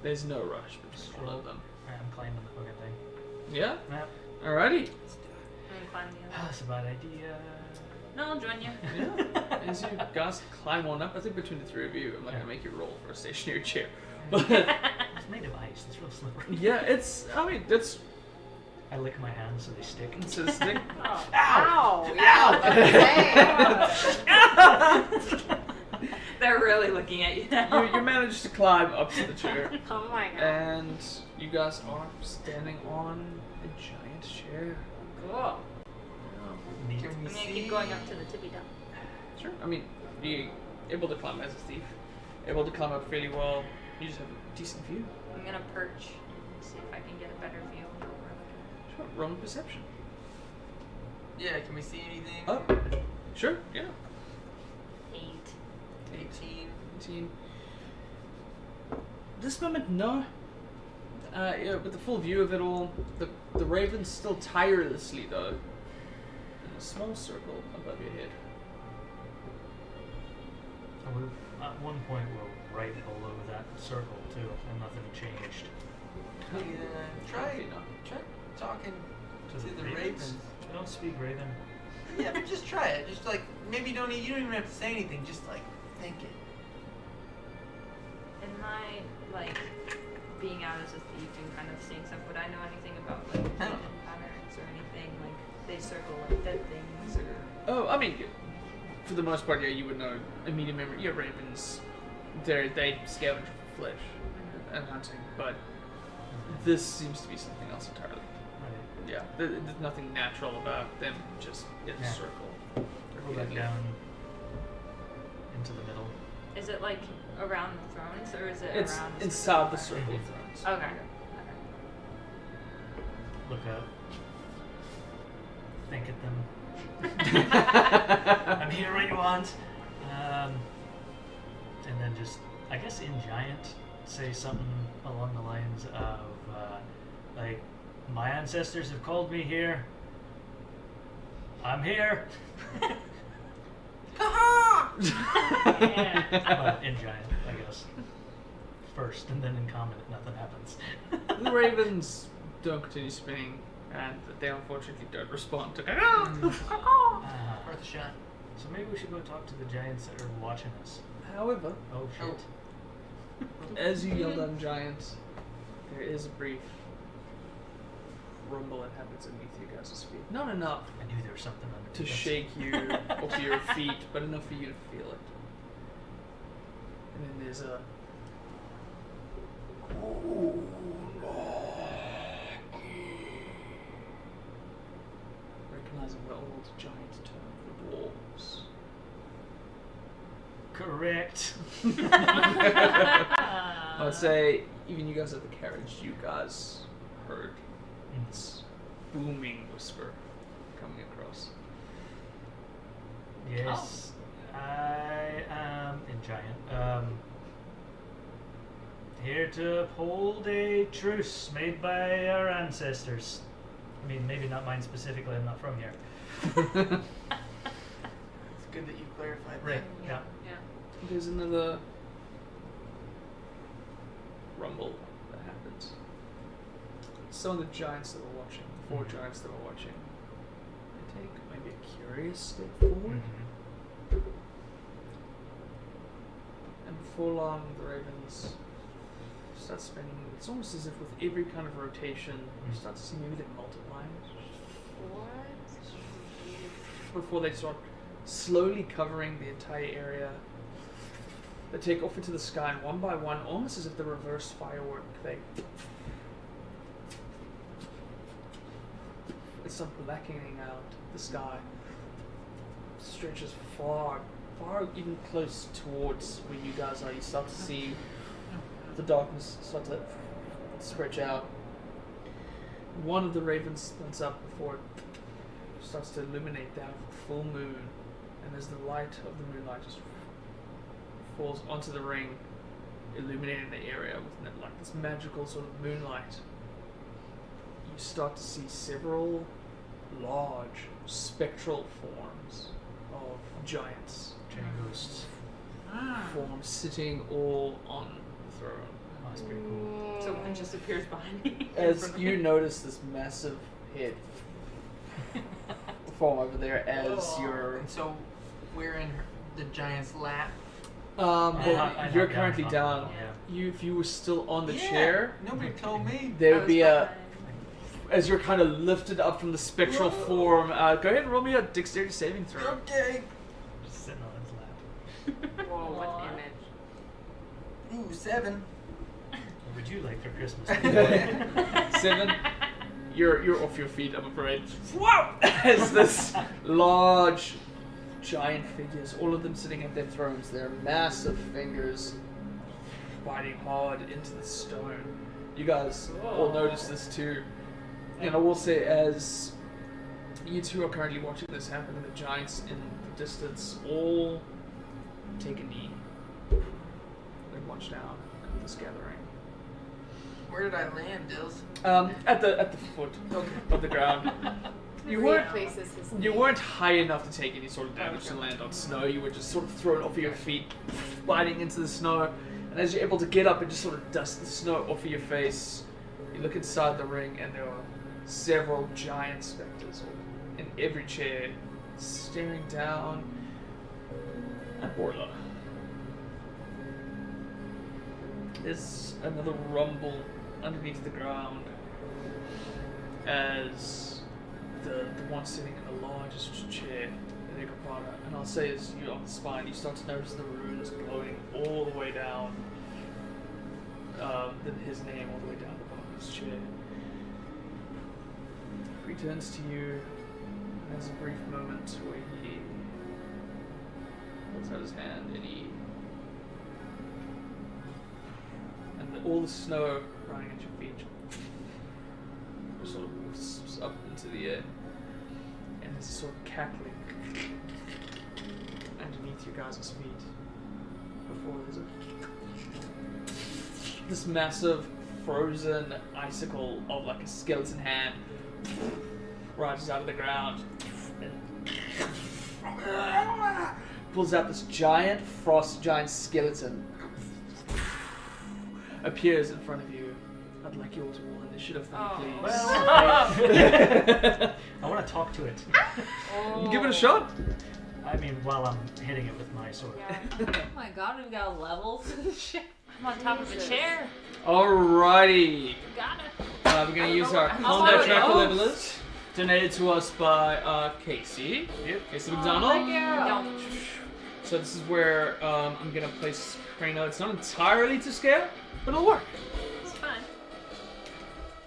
There's no rush between all of them. Alright, I'm climbing the fucking thing. Yeah? Yep. Alrighty. I'm gonna climb the other. That's a bad idea. No, I'll join you. Yeah. As you guys climb on up, I think between the 3 of you, I'm not Yeah. gonna make you roll for a stationary chair. But It's made of ice. It's real slippery. yeah, that's I lick my hands so they stick. it's a stick. Oh. Ow! Yeah. They're really looking at you now. You managed to climb up to the chair, Oh my god. and you guys are standing on a giant chair. Cool. Neat. Can we I'm gonna see? keep going up to the tippy top. Sure. I mean, you're able to climb as a thief. Able to climb up fairly well. You just have a decent view. I'm gonna perch and see if I can get a better view of what we're looking at. Sure. Roll perception. Yeah, can we see anything? Oh. Sure. Yeah. 8. 18. 18. This moment, no. Yeah, with the full view of it all, the raven's still tirelessly though, in a small circle above your head. At one point we're right below that circle too, and nothing changed. Try talking to the ravens. I don't speak Raven. Yeah, but just try it. Just like maybe you don't even have to say anything. Just like think it. In my like being out as a thief and kind of seeing stuff, would I know anything about like hidden patterns or anything? Like they circle like dead things or Oh, I mean, for the most part, yeah, you would know immediate memory. Yeah, ravens, they scavenge for flesh and hunting, but this seems to be something else entirely. Right. Yeah, there's nothing natural about them, just in a Yeah. circle. Pull that down into the middle. is it like around the thrones or is it It's around the inside the specific circle part? of thrones. Okay. Look up. Think at them. I'm here when you want. And then just, I guess in giant, say something along the lines of, like, my ancestors have called me here. I'm here. Yeah. But in giant, I guess. First, and then in common if nothing happens. The ravens don't continue spinning, and they unfortunately don't respond to. Worth a shot. So maybe we should go talk to the giants that are watching us. However, Oh shit. As you yell down giant, there is a brief rumble that happens underneath you guys' feet. Not enough I knew there was something under to shake you off your feet, but enough for you to feel it. And then there's a recognizing the old giant term for dwarves. Correct. I would say, even you guys at the carriage, you guys heard this booming whisper coming across. Yes, I am in giant. Here to uphold a truce made by our ancestors. I mean, maybe not mine specifically. I'm not from here. It's good that you clarified Right. Yeah. There's another rumble that happens. Some of the giants that were watching, the 4 giants that were watching, they take maybe a curious step forward. And before long, the ravens start spinning. It's almost as if with every kind of rotation, you start to see maybe they're multiplying. Before they start slowly covering the entire area. They take off into the sky, and one by one, almost as if the reverse firework, they start blackening out the sky. Stretches far, even close towards where you guys are. You start to see the darkness start to stretch out. One of the ravens splits up before it starts to illuminate down with full moon, and as the light of the moonlight just falls onto the ring, illuminating the area with like this magical sort of moonlight, you start to see several large spectral forms of giants, Ghosts. forms sitting all on the throne. Oh, that's pretty cool. So one just appears behind me. As you notice this massive head form over there as you're And so we're in the giant's lap. well, you're currently on down. yeah. If you were still on the Yeah, chair, Nobody told me. there I would was be behind. as you're kind of lifted up from the spectral Whoa. form. Go ahead and roll me a dexterity saving throw. Okay. Just sitting on his lap. Whoa, what Aw. image. Ooh, 7. What would you like for Christmas? 7. You're off your feet, I'm afraid. Whoa! As this large, giant figures, all of them sitting at their thrones, their massive fingers biting hard into the stone. You guys all notice this too. And I will say, as you two are currently watching this happen, and the giants in the distance all take a knee. They watch down at this gathering. Where did I land, Dills? At the foot of the ground. You weren't Replaces his you name. weren't high enough to take any sort of damage to land on snow. You were just sort of thrown off of your feet, biting into the snow. And as you're able to get up and just sort of dust the snow off of your face, you look inside the ring, and there are several giant specters in every chair, staring down at Borla. There's another rumble underneath the ground as the one sitting in the largest chair, the Necropata, and I'll say as you're on the spine, you start to notice the runes glowing all the way down, then his name all the way down the bottom of his chair. He turns to you and has a brief moment where he holds out his hand and all the snow running at your feet sort of wisps up into the air, and there's a sort of cackling underneath you guys' feet before there's this massive frozen icicle of like a skeleton hand rises out of the ground and pulls out this giant skeleton, appears in front of you. I'd like you all to roll initiative for me, please. Well, I want to talk to it. Give it a shot. I mean, while I'm hitting it with my sword. Oh my god, we've got levels and shit. I'm on top of a chair. Alrighty. Gotta. We're gonna use our I'll combat follow tracker those. levelers. Donated to us by Casey. Yep. Casey Oh, McDonald. thank you. Don't. So this is where I'm gonna place Crano. It's not entirely to scale, but it'll work. It's fine.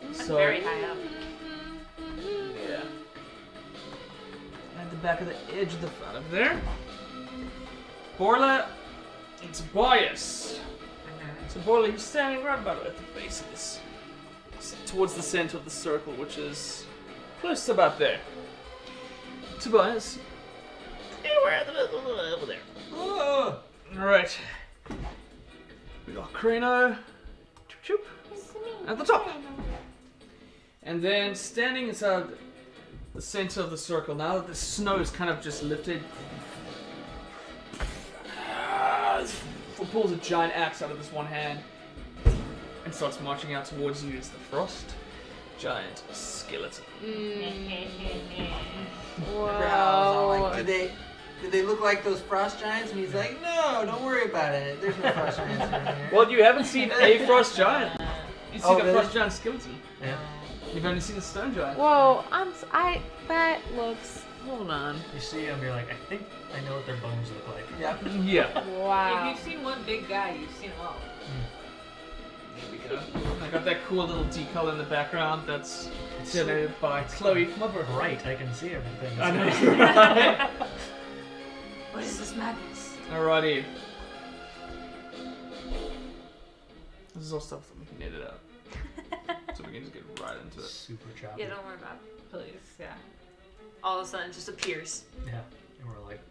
I'm So very high up. yeah. At the back of the edge of the front of there. Borla and Tobias. So Borla, you're standing right about at the base of this. Towards the center of the circle, which is close to about there. Tobias. We're at the over there. Oh. Alright. We got Crano. Choop, choop. At the top. And then standing inside the center of the circle, now that the snow is kind of just lifted, pulls a giant axe out of this one hand and starts marching out towards you as the frost giant skeleton. Remember how I was all Whoa. like, do they look like those frost giants? And he's like, no, don't worry about it. There's no frost giants in here. Well, you haven't seen a frost giant. You've seen Oh, a really? frost giant skeleton. Yeah. You've only seen a stone giant. Whoa, that looks. Hold on. You see them, you're like, I think I know what their bones look like. Yeah. Yeah. If Wow. you've seen one big guy, you've seen them all. There we go. I got that cool little decal in the background that's generated by Chloe from Upper. Bright, I can see everything. I know. What is this madness? Alrighty. This is all stuff that we can edit out. So we can just get right into it. Super choppy. Yeah, don't worry about it. Please, yeah. All of a sudden, it just appears. Yeah. And we're like,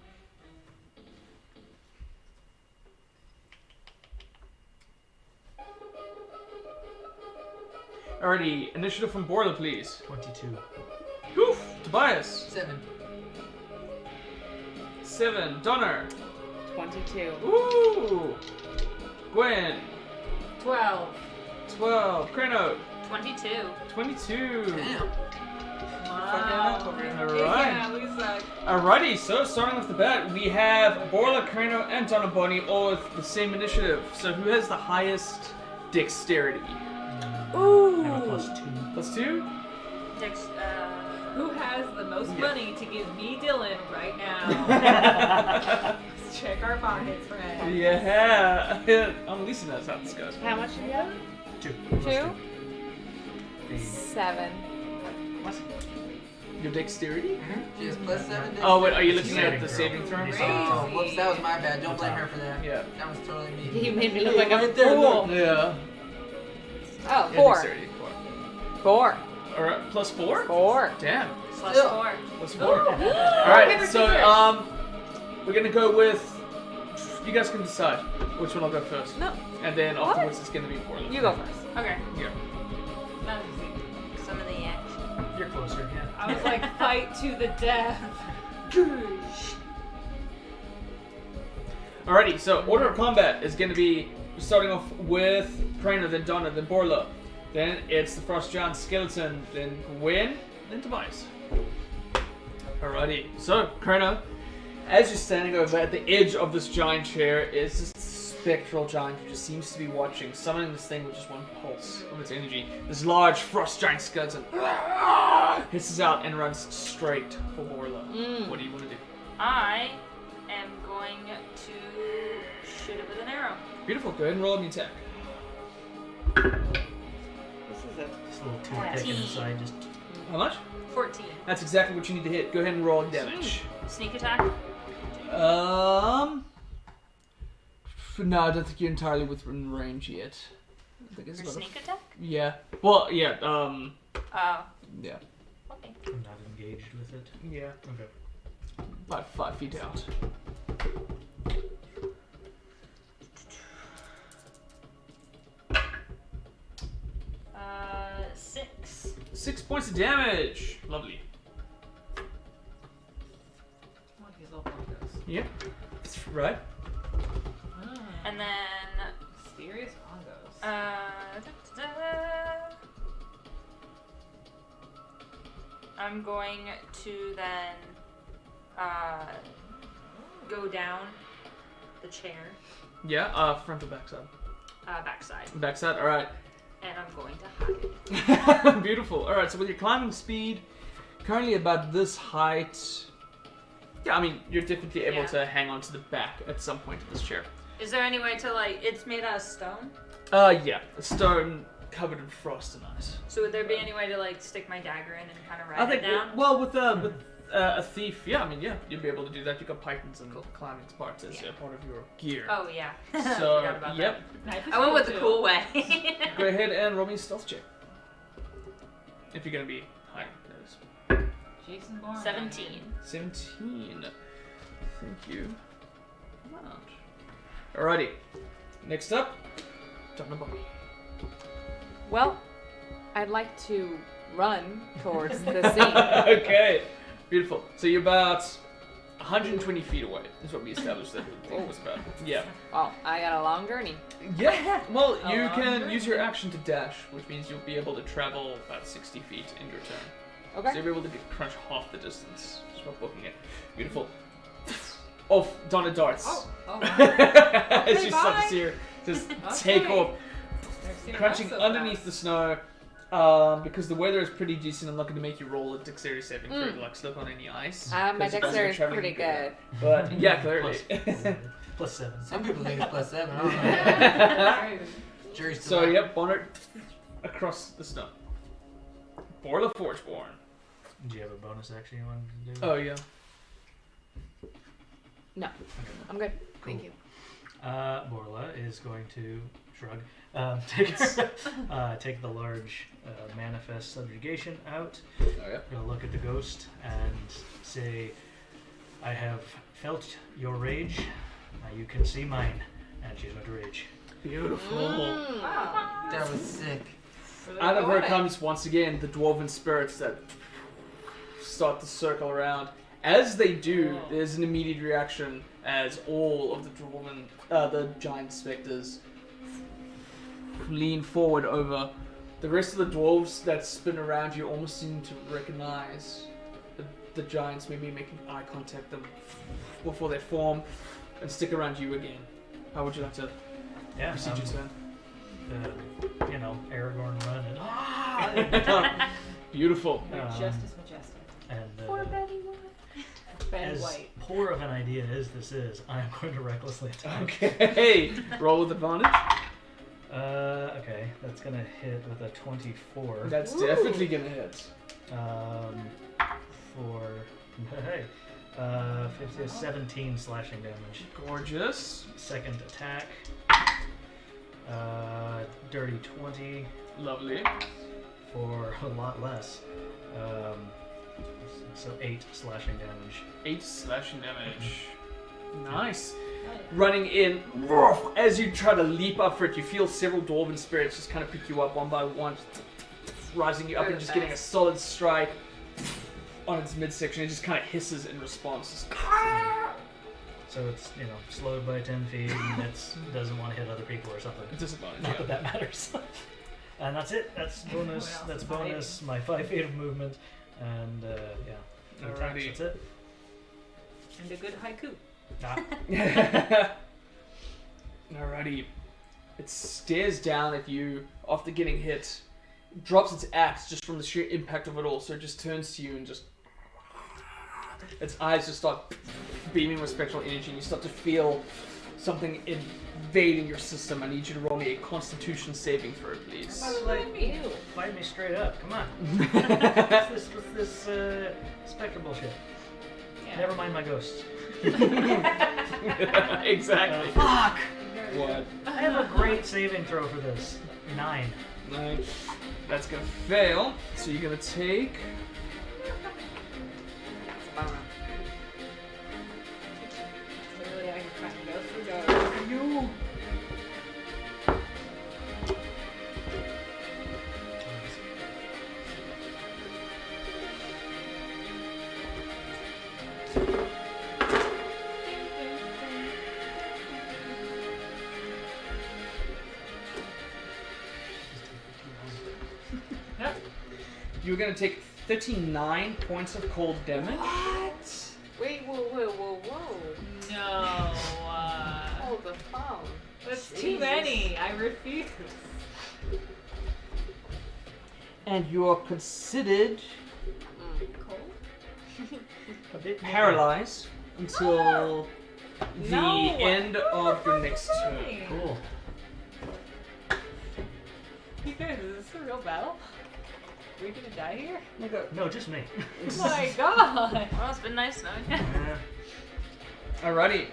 Alrighty, initiative from Borla, please. 22. Oof! Tobias. 7. 7. Donner. 22. Ooh! Gwen. 12. 12. Crano. 22. 22. Damn. Wow. Alright. Yeah, we suck. Alrighty, so starting off the bat, we have Borla, Crano, and Donaboni all with the same initiative. So who has the highest dexterity? Ooh. I have a +2. +2? Dex, Who has the most money to give me Dylan right now? Let's check our pockets, friend. Yeah. Annalisa knows how this goes. How much do you have? 2. 2? Hey, 7. What? Your dexterity? She has +7. Oh, wait, are you looking Saving at the throw. saving throw? Crazy. Oh, whoops, that was my bad. Don't blame her for that. Yeah. That was totally me. You made me look like a right there, fool. Yeah. Oh, Yeah, 4. dexterity. 4. Alright, +4? 4. Damn. +4. +4. Alright, so, we're gonna go with. You guys can decide which one I'll go first. No, And then What? afterwards it's gonna be Borla. you go first. Okay. Yeah. That was easy. Some of the action. You're closer, yeah. I was like, fight to the death. Alrighty, so order of combat is gonna be starting off with Prana, then Donna, then Borla. Then it's the Frost Giant Skeleton, then Gwen, then Tobias. Alrighty, so Krona, as you're standing over at the edge of this giant chair is this spectral giant who just seems to be watching, summoning this thing with just one pulse of its energy. This large Frost Giant Skeleton hisses out and runs straight for Borla. What do you want to do? I am going to shoot it with an arrow. Beautiful, go ahead and roll me attack. This is a Just a little toothpick 14. inside, just How much? 14. That's exactly what you need to hit. Go ahead and roll damage. Sneak attack. No, I don't think you're entirely within range yet. I think it's For about sneak attack? yeah. Well, yeah. Oh. Yeah. Okay. I'm not engaged with it. Yeah. Okay. About 5 feet out. Uh, 6. 6 points of damage. Lovely. One of these little bongos. Yep. Right. And then, Mysterious bongos. I'm going to then go down the chair. Yeah. Front or back side. Backside. Backside. All right. And I'm going to hide. Beautiful. All right. So with your climbing speed, currently about this height. Yeah, I mean you're definitely able to hang on to the back at some point of this chair. Is there any way to it's made out of stone? Yeah, stone covered in frost and ice. So would there be any way to stick my dagger in and kind of write it down? Well, with a thief, yeah, I mean, yeah, you'd be able to do that. You've got pythons and climbing parts as part of your gear. Oh yeah. So, Forgot about yep. that. I went with the cool way. Go ahead and roll me a stealth check. If you're gonna be hiding, that is. Jason Bourne. 17. 17. Thank you. Come on. Alrighty. Next up, John and Bobby. Well, I'd like to run towards the scene. Okay. Beautiful. So you're about 120 feet away, is what we established that the thing was about. Yeah. Well, I got a long journey. Yeah. Well, you can use your action to dash, which means you'll be able to travel about 60 feet in your turn. Okay. So you'll be able to crunch half the distance just by booking it. Beautiful. Off Donna darts. Oh. As you start to bye. see her just Okay. take off, Never seen crunching that so underneath fast. the snow. Because the weather is pretty decent, I'm not going to make you roll a dexterity saving throw to slip on any ice. My 'cause you guys are dexterity is traveling pretty together. good. But yeah, clearly. Plus 7. Some people think it's +7. I don't know. Jury's still So out. yep, Bonner across the snow. Borla Forgeborn. Do you have a bonus action you wanted to do? Oh yeah. No, I'm good. Thank you. Borla is going to shrug. Take the large manifest subjugation out. Oh yeah. Gonna look at the ghost and say, "I have felt your rage. Now you can see mine." And she's going to rage. Beautiful. Wow. That was sick. Out of her comes once again the dwarven spirits that start to circle around. As they do, there's an immediate reaction as all of the dwarven, the giant specters lean forward over. The rest of the dwarves that spin around you almost seem to recognize the giants, maybe making eye contact them before they form and stick around you again. How would you like to proceed your turn? Aragorn run and Beautiful. Justice Majestic. and Poor Betty White. Betty as White. poor of an idea as this is, I am going to recklessly attack. Okay. Roll with advantage. Okay, that's gonna hit with a 24. That's definitely gonna hit. For 17 slashing damage. Gorgeous. Second attack. Dirty 20 Lovely. for a lot less. So 8 slashing damage. 8 slashing damage. Nice. Running in, as you try to leap up for it, you feel several dwarven spirits just kind of pick you up one by one, rising you up and just getting a solid strike on its midsection. It just kind of hisses in response. So it's, slowed by 10 feet and it doesn't want to hit other people or something. Disadvantage. Not that that matters. And that's it. That's bonus. That's bonus. My 5 feet of movement. And, yeah. No attacks, Alrighty. that's it. And a good haiku. Alrighty. It stares down at you after getting hit, drops its axe just from the sheer impact of it all, so it just turns to you and just... Its eyes just start beaming with spectral energy and you start to feel something invading your system. I need you to roll me a constitution saving throw, please. Fight me straight up. Come on. What's this spectre bullshit? Yeah. Never mind my ghosts. Exactly. Fuck! What? I have a great saving throw for this. 9. 9. That's gonna fail, so you're gonna take... Clearly, I can try and go through those. You... You're gonna take 39 points of cold damage. What? Wait, whoa. No. Hold the phone. That's too many. I refuse. And you are considered A bit paralyzed until the No. end of your next turn. Fine. Cool. You guys, is this a real battle? Are we gonna die here? No, just me. Oh my god! Well, it's been nice knowing you. Yeah. Alrighty.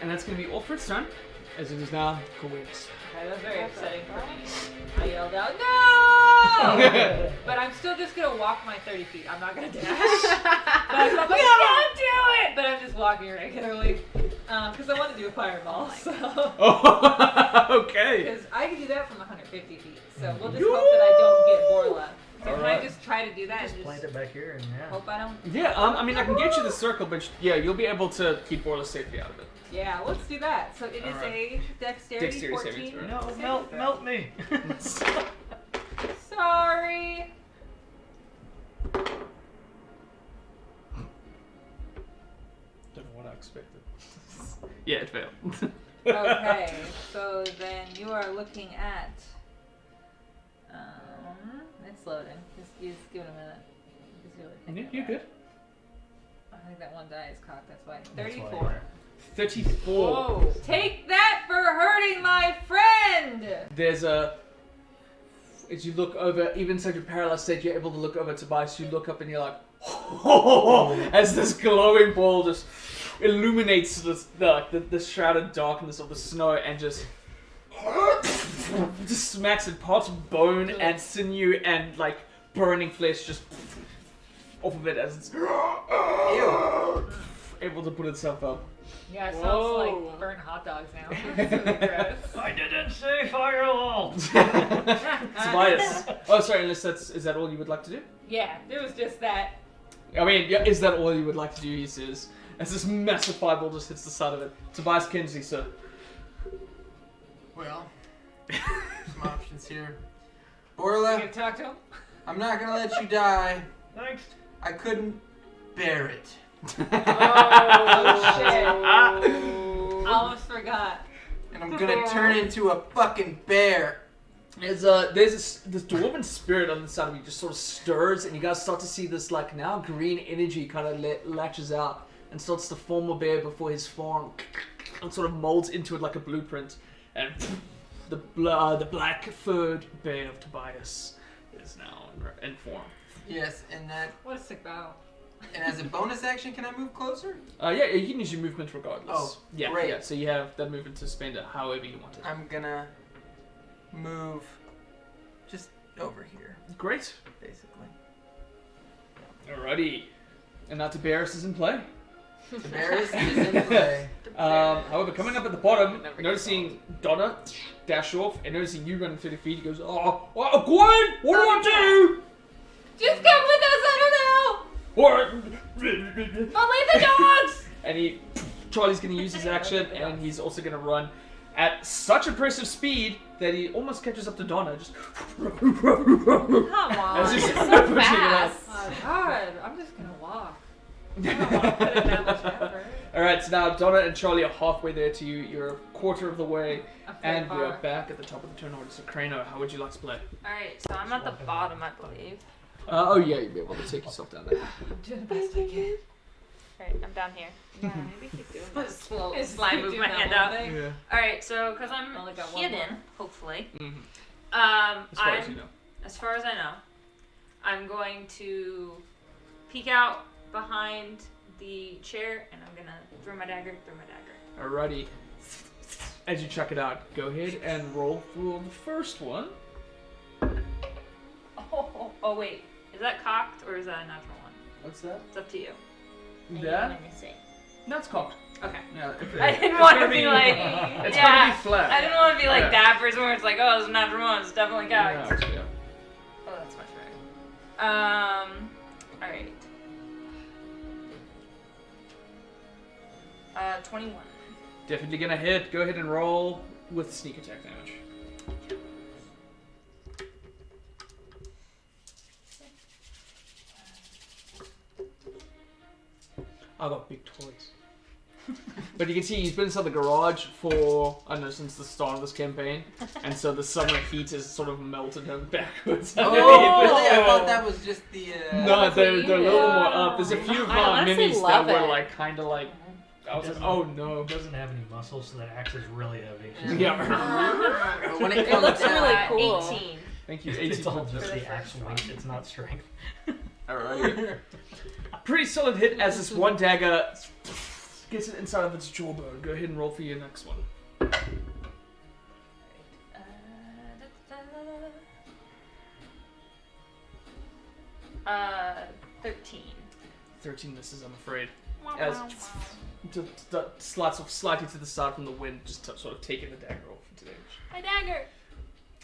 And that's going to be all for its turn, as it is now Kawhi's. Okay, that's very upsetting for me. I yelled out, no! But I'm still just gonna walk my 30 feet. I'm not gonna dash. But I'm like, don't do it! But I'm just walking regularly. Because I want to do a fireball. So. Oh, okay. Because I can do that from 150 feet. So we'll just hope that I don't get Borla. So can I Alright. just try to do that? Just and plant it back here and yeah. hope I don't. Yeah, I mean, I can get you the circle, but yeah, you'll be able to keep Borla safely out of it. Yeah, let's do that. So it is Alright. a dexterity Dexterity saving 14. throw. No, saving melt throw. me. Sorry. Don't know what I expected. Yeah, it failed. Okay, so then you are looking at. It's loading. Just give it a minute. Just really Yeah, thinking you're about good. it. I think that one die is cocked. That's why. That's why, 34. yeah. 34. Whoa! Take that for hurting my friend. There's a. As you look over, even inside your paralyzed state, you're able to look over Tobias. You look up and you're like, as this glowing ball just illuminates the shrouded darkness of the snow and just smacks at parts of bone and sinew and like burning flesh just off of it as it's able to put itself up. Yeah, it sounds Whoa. like burnt hot dogs now. It's really gross. I didn't say firewall. Tobias. Oh, sorry. Unless is that all you would like to do? Yeah, it was just that. I mean, yeah, is that all you would like to do? He says, as this massive fireball just hits the side of it. Tobias Kinsey, sir. Well, some options here. You Borla, gonna talk to him? I'm not gonna let you die. Thanks. I couldn't bear it. Oh shit! I almost forgot. And I'm gonna turn into a fucking bear. There's this dwarven spirit on the side of you just sort of stirs, and you guys start to see this like now green energy kind of latches out and starts to form a bear before his form, and sort of molds into it like a blueprint, and the black furred bear of Tobias is now in form. Yes, and that. What a sick battle. And as a bonus action, can I move closer? Yeah, you can use your movement regardless. Oh, yeah, great. yeah. So you have that movement to spend it however you want it. I'm gonna move just over here, Great. basically. Alrighty. And now Tiberius is in play. The bear is in play. However, coming up at the bottom, noticing Donna dash off and noticing you running 30 feet, he goes, Gwen, what do I do? Just come with us. I What? don't know. But leave the dogs. And Charlie's going to use his action, and he's also going to run at such impressive speed that he almost catches up to Donna. Just Come on. As he's It's so pushing it fast. Oh God, I'm just gonna walk. I don't want to put in that much effort. Alright, so now Donna and Charlie are halfway there to you. You're a quarter of the way, I'm very and we far. are back at the top of the turn order. So, Crano, how would you like to play? Alright, so I'm at the bottom, I believe. Oh, yeah, you'll be able to take yourself down there. I'm doing the best I can. Alright, I'm down here. Yeah, maybe keep doing But this. slow. Just slide, move my hand out. Yeah. Alright, so because I'm Only got one hidden, more. hopefully, Mm-hmm. As far as you know. as far as I know, I'm going to peek out behind the chair and I'm gonna throw my dagger. Alrighty. As you check it out, go ahead and roll for the first one. Oh wait, is that cocked or is that a natural one? What's that? It's up to you. That? That's cocked. Okay. Yeah, I didn't want to gonna be like, It's yeah. gonna be flat. I didn't want to be like Yeah. that person where it's like, oh, it's a natural one. It's definitely cocked. Yeah. Oh, that's much better. Alright. 21. Definitely gonna hit. Go ahead and roll with sneak attack damage. I got big toys. But you can see he's been inside the garage for, I don't know, since the start of this campaign. And so the summer heat has sort of melted him backwards. Oh, underneath really? the I thought soil. that was just the. No, they're a little more up. There's a few of I my honestly minis that love were it. like, kind of like, I was like, oh no. It doesn't have any muscles, so that axe is really heavy. Yeah. But when it It comes looks down, really cool. 18. Thank you, It's 18 all points. just the axe weight, it's not strength. Alright. Pretty solid hit as this one dagger gets it inside of its jawbone. Go ahead and roll for your next one. 13. 13 misses, I'm afraid. As slides off slightly to the side from the wind, just sort of taking the dagger off into damage. My dagger.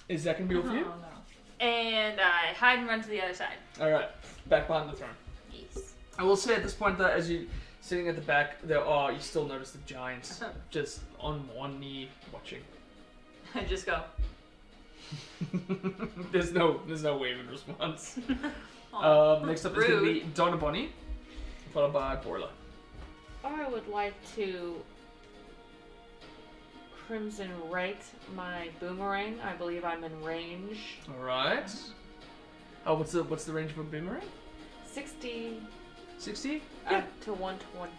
Is that going to be all for you? Oh, no. And I hide and run to the other side. Alright, back behind the throne. Yes. I will say at this point that as you're sitting at the back, you still notice the giants just on one knee watching. I just go. There's no waving response. Next up is going to be Donna Bonnie, followed by Borla. I would like to Crimson Right my boomerang. I believe I'm in range. Alright. Oh, what's the range of a boomerang? 60 60? to 120.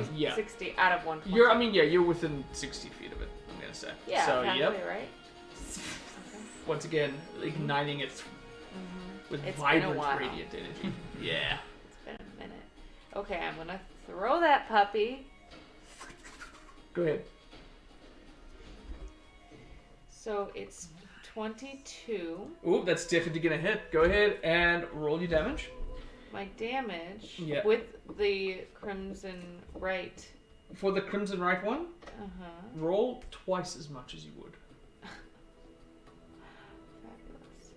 60, yeah. 60 out of 120. You're within 60 feet of it, I'm gonna say. Yeah, So, halfway, yep. right? Once again, igniting it with It's been a vibrant while. radiant energy. Yeah. It's been a minute. Okay, I'm gonna throw that puppy. Go ahead. So it's 22. Ooh, that's definitely gonna hit. Go ahead and roll your damage. My damage Yeah. with the Crimson Right. For the Crimson Right one, roll twice as much as you would. Fabulous.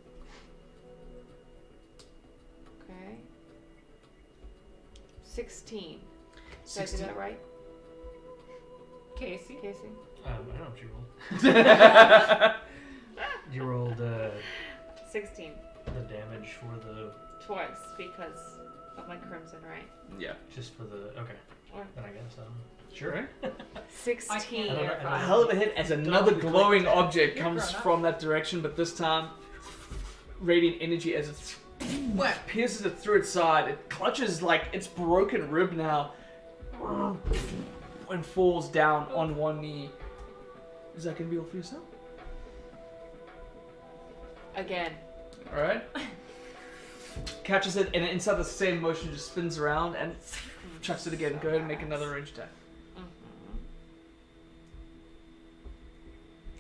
Okay. 16. Did I do that right, Casey. Casey? I don't know what you rolled. You rolled 16. the damage for the Twice because of my Crimson Right. Yeah. just for the okay. Or Then I guess sure. Right? 16. I don't know. A hell of a hit as another Don't be glowing quick. object You're comes grown up. from that direction, but this time radiant energy as it What? pierces it through its side. It clutches like its broken rib now and falls down on one knee. Is that going to be all for yourself? Again. Alright. Catches it and inside the same motion just spins around and chucks it again. Go ahead and make another range attack.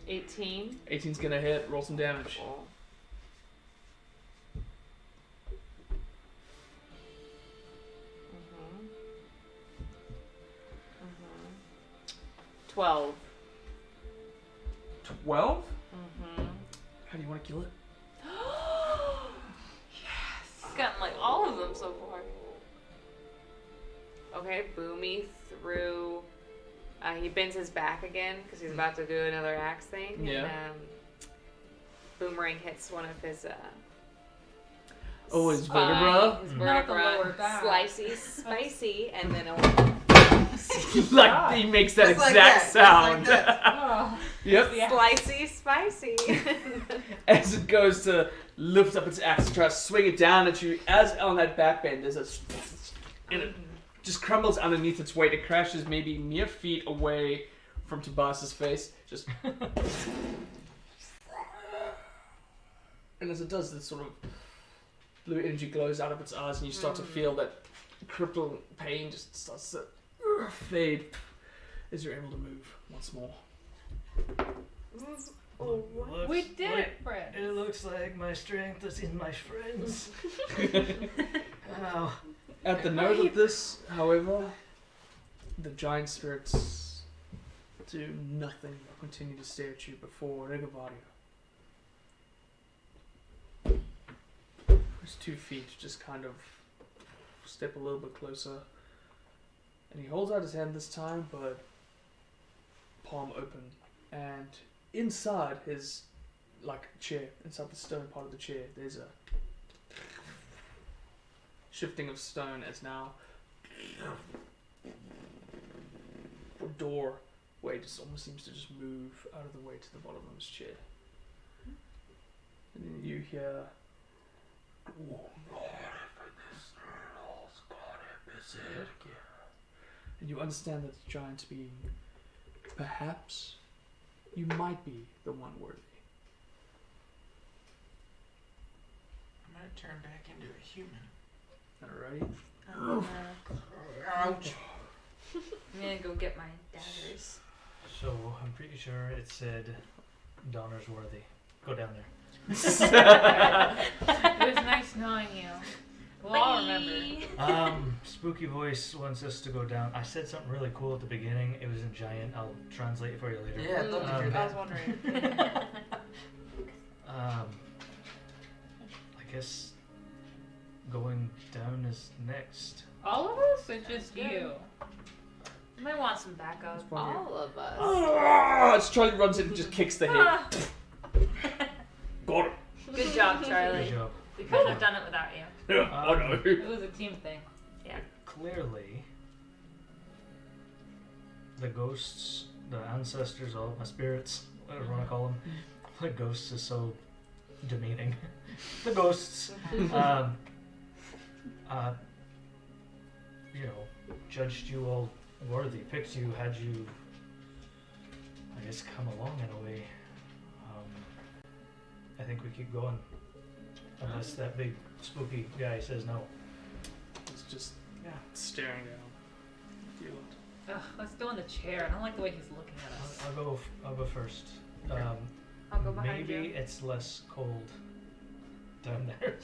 18. 18's going to hit. Roll some damage. 12. 12? How do you want to kill it? I've gotten like all of them so far. Okay, Boomy through. He bends his back again because he's about to do another axe thing. Yeah. And Boomerang hits one of his. Oh, his spine, vertebra? His Not the vertebra. lower back. Slicey, spicy, and then Like he makes that Just like exact that, just like sound. Oh. Yep. Yeah. slicey, spicy. As it goes to lift up its axe to try to swing it down at you, as on that back bend, there's a and it just crumbles underneath its weight. It crashes maybe mere feet away from Tobias's face. Just and as it does, this sort of blue energy glows out of its eyes, and you start to feel that crippling pain just starts to fade as you're able to move once more. We did it, Fred. It looks like my strength is in my friends. Ow. At the note of this, however, the giant spirits do nothing but continue to stare at you before Regavario. His 2 feet just kind of step a little bit closer. And he holds out his hand this time, but palm open. And inside his chair, inside the stone part of the chair, there's a shifting of stone as now door where it just almost seems to just move out of the way to the bottom of his chair. And then you hear, and you understand that the giant being, perhaps you might be the one worthy. I might turn back into a human. Alrighty. Ouch. I'm gonna go get my daggers. So I'm pretty sure it said Donner's worthy. Go down there. It was nice knowing you. We'll all remember. Spooky voice wants us to go down. I said something really cool at the beginning. It was in giant. I'll translate it for you later. Yeah, I'd love to hear I that. was wondering. I guess going down is next. All of us, or just you? You might want some backup. That's one of you. All of us. As Charlie runs in and just kicks the head. Ah. Got it. Good job, Charlie. Good job. We couldn't have done it without you. Oh no. It was a team thing. Clearly, the ghosts, the ancestors, all my spirits, whatever you want to call them, the ghosts is so demeaning. The ghosts, judged you all worthy, picked you, had you, I guess, come along in a way. I think we keep going, unless that big spooky guy says no. It's just staring down. You lot. Ugh, let's go in the chair. I don't like the way he's looking at us. I'll go first. I'll go behind maybe you. it's less cold down there,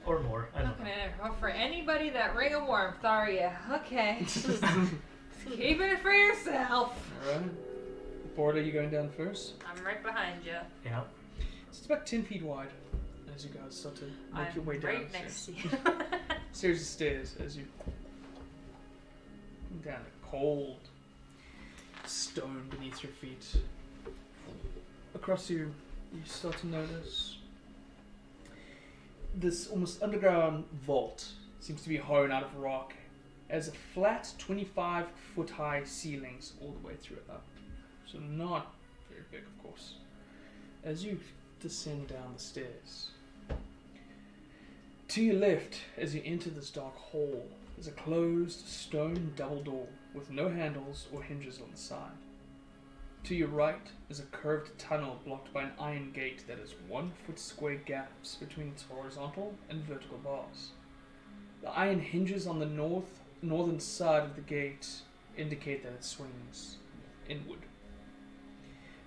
or more. I Not don't know. gonna offer anybody that ring of warmth, are you? Okay. Keeping it for yourself. Alright. Borla, you going down first? I'm right behind you. Yeah. It's about 10 feet wide as you guys start to make your way I'm down. right next to you. Series of stairs as you come down a cold stone beneath your feet. Across you start to notice this almost underground vault seems to be hewn out of rock, as a flat 25-foot high ceilings all the way through it up. So not very big, of course. As you descend down the stairs, to your left, as you enter this dark hall, is a closed stone double door with no handles or hinges on the side. To your right is a curved tunnel blocked by an iron gate that has 1 foot square gaps between its horizontal and vertical bars. The iron hinges on the northern side of the gate indicate that it swings inward.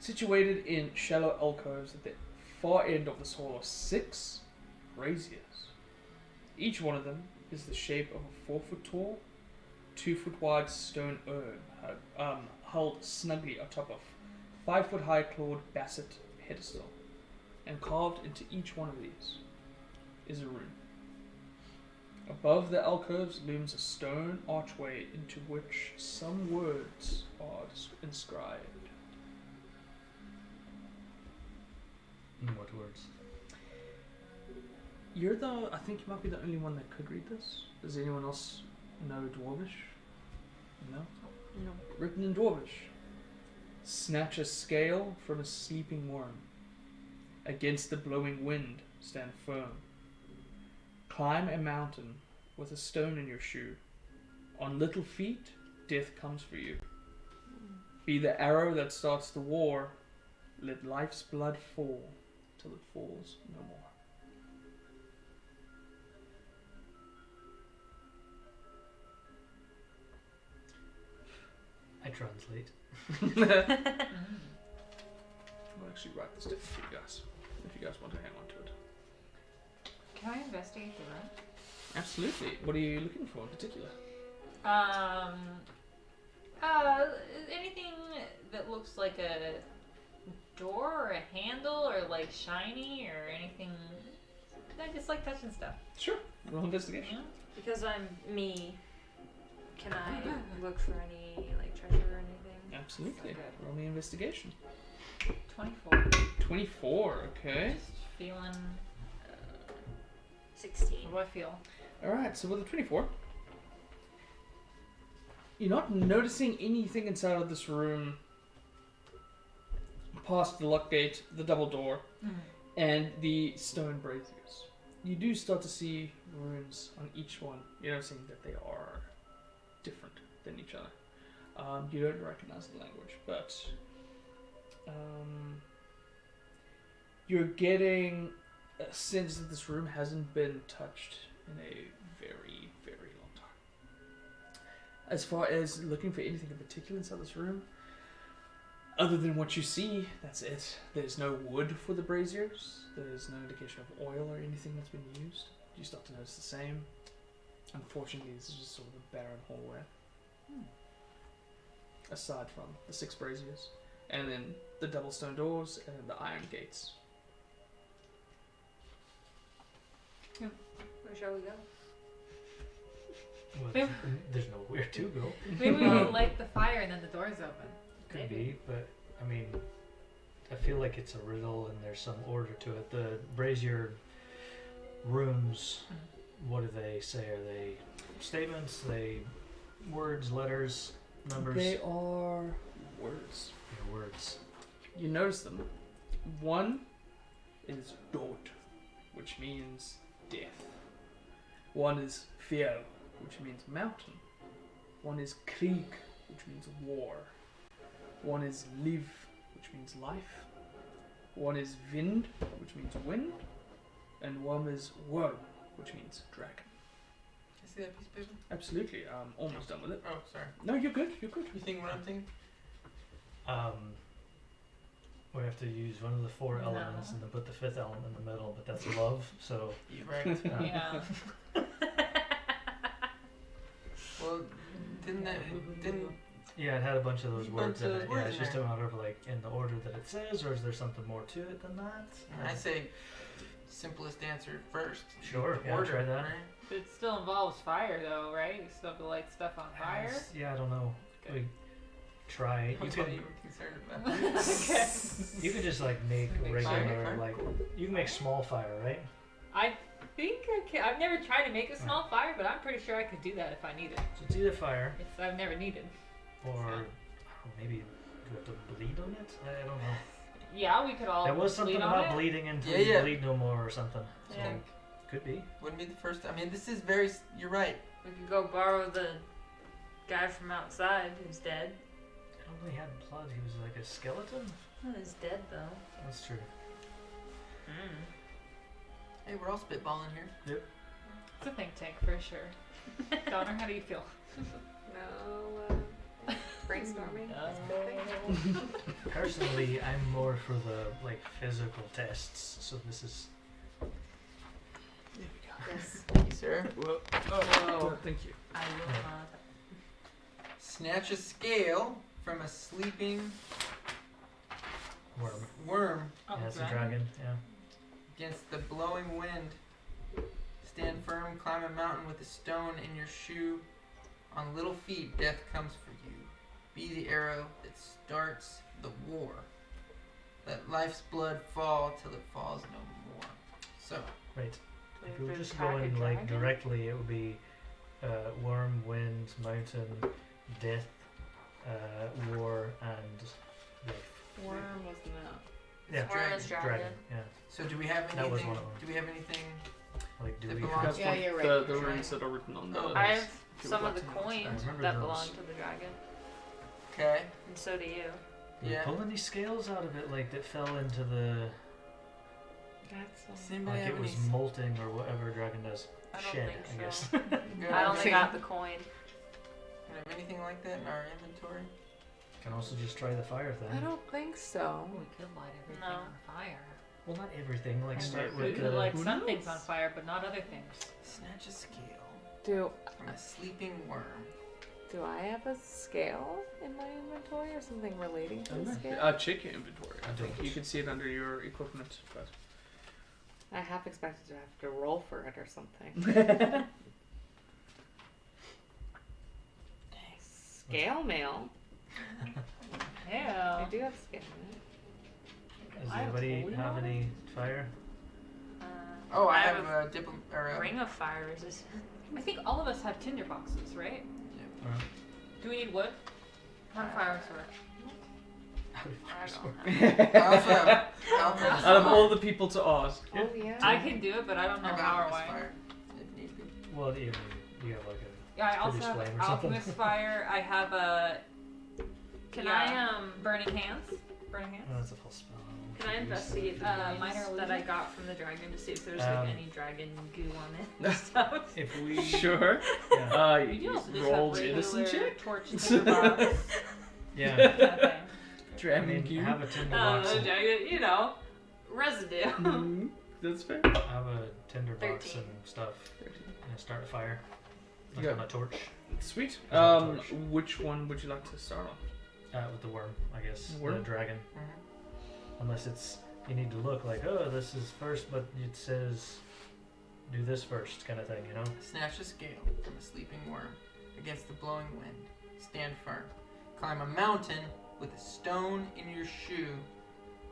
Situated in shallow alcoves at the far end of this hall are 6 braziers. Each one of them is the shape of a 4 foot tall, 2 foot wide stone urn, held snugly atop a 5 foot high clawed basset pedestal, and carved into each one of these is a rune. Above the alcoves looms a stone archway into which some words are inscribed. What words? I think you might be the only one that could read this. Does anyone else know Dwarvish? No? No. Written in Dwarvish. Snatch a scale from a sleeping worm. Against the blowing wind, stand firm. Climb a mountain with a stone in your shoe. On little feet, death comes for you. Be the arrow that starts the war. Let life's blood fall till it falls no more. I translate. I'll actually write this down for you guys, if you guys want to hang on to it. Can I investigate the room? Absolutely. What are you looking for in particular? Anything that looks like a door or a handle or like shiny or anything. I just like touching stuff. Sure. Roll investigation. Because I'm me, can I look for any like treasure or anything? Absolutely. Okay. Roll me investigation. 24. 24. Okay. Just feeling. 16. What do I feel? All right. So with a 24, You're not noticing anything inside of this room past the lock gate, the double door, and the stone braziers. You do start to see runes on each one. You're noticing that they are different than each other. You don't recognize the language, but you're getting a sense that this room hasn't been touched in a very, very long time. As far as looking for anything in particular inside this room, other than what you see, that's it. There's no wood for the braziers. There's no indication of oil or anything that's been used. You start to notice the same. Unfortunately, this is just sort of a barren hallway. Aside from the 6 braziers, and then the double stone doors, and then the iron gates. Where shall we go? Well, there's nowhere to go. Maybe we light the fire and then the door's open. Could be, but I mean, I feel like it's a riddle and there's some order to it. The brazier runes, what do they say? Are they statements? Are they words, letters, numbers? They are words. They're words. You notice them. One is Dort, which means death. One is Fjell, which means mountain. One is Krieg, which means war. One is Liv, which means life. One is Vind, which means wind. And one is Worm, which means dragon. Can I see that piece of paper? Absolutely. I'm almost done with it. Oh, sorry. No, you're good. You're good. You think what I'm thinking? We have to use one of the 4 No. elements and then put the 5th element in the middle, but that's love, so... You're right. Yeah. Well, didn't Yeah, it had a bunch of those Bunch words in of it. words Yeah, it's in just a there. matter of like in the order that it says, or is there something more to it than that? I say simplest answer first. Sure, yeah, Order, try that. right? But it still involves fire, though, right? You still have to light stuff on fire. Yeah, I don't know. Okay. We try. That's You what can you were concerned about. Okay. you can just like make Make regular fire? like you can make small fire, right? I think I can. I've never tried to make a small fire, but I'm pretty sure I could do that if I needed. So it's either fire It's I've never needed. or I don't know, maybe you have to bleed on it. I don't know. Yeah, we could all. There was something bleed on about it. bleeding until Yeah, you yeah. bleed no more or something. So Yeah. could be. Wouldn't be the first. I mean, this is very. You're right. We could go borrow the guy from outside who's dead. I don't think he had blood. He was like a skeleton. Oh, he's dead though. That's true. Hey, we're all spitballing here. It's a think tank for sure. Donner, how do you feel? No, brainstorming. Personally, I'm more for the like physical tests. So this is There we go. Yes. Thank you, sir. Oh, thank you. I will not. Snatch a scale from a sleeping worm. worm Oh, Yeah, it's a dragon. dragon. Yeah. against the blowing wind. Stand firm, climb a mountain with a stone in your shoe. On little feet, death comes for you. Be the arrow that starts the war. Let life's blood fall till it falls no more. So, Right. If we were Wait for just attack a going like dragon? directly, it would be worm, wind, mountain, death, war, and life. Worm wasn't out. Yeah, Worm is dragon. Yeah. so do we have That was anything? one of them. Do we have anything? Like, do That we belongs- have? You Yeah, guys you're want right. the Right. runes that are written on the. Oh. I have if you some would of the like to know. coins remember that those. belong to the dragon, Okay. and so do you. Did Yeah. we pull any scales out of it, like that fell into the, That's Does anybody like have it was any? molting or whatever a dragon does? I don't Shed, think I so. guess. Good. I only got the coin. Do we have anything like that in our inventory? Can also just try the fire thing. I don't think so. We could light everything No. on fire. Well, not everything. Like And start We with could light who some knows? things on fire, but not other things. Snatch a scale Do from a sleeping worm. I have a scale in my inventory or something relating to the scale? Check your inventory. I think Don't. you can see it under your equipment, but I half expected to have to roll for it or something. Scale mail. I Yeah. do have scale mail. Does I have anybody holy have water. any fire? Oh, I I have have a or Ring of fire resistance. I think all of us have tinder boxes, right? Or Do we need wood? I'm fire sword. I don't I also have alchemist. Out of all the people to ask. know. Oh yeah. I can do it, but I don't I know have how or alchemist why. fire, if need be. Well, you have like a. Yeah, I also British have flame or something. alchemist fire. I have a. Can Yeah. Burning hands. Burning hands. Oh, that's a full spell. I investigate the minor minor that illusion? I got from the dragon to see if there's Um, like any dragon goo on it and stuff? If we. Sure. Yeah. You You also just rolled have innocent regular check? torch tinderbox. Yeah. Okay. I Dragon mean, cube. have a tinderbox. You know, residue. Mhm. That's fair. Have a tinderbox 13. and stuff. And start a fire. Like Yeah. on a torch. Sweet. that a torch? Which one would you like to start on? With the worm, I guess. Worm? The dragon. Mhm. Unless it's. You need to look like, oh, this is first, but it says. Do this first, kind of thing, you know? Snatch a scale from a sleeping worm against the blowing wind. Stand firm. Climb a mountain with a stone in your shoe.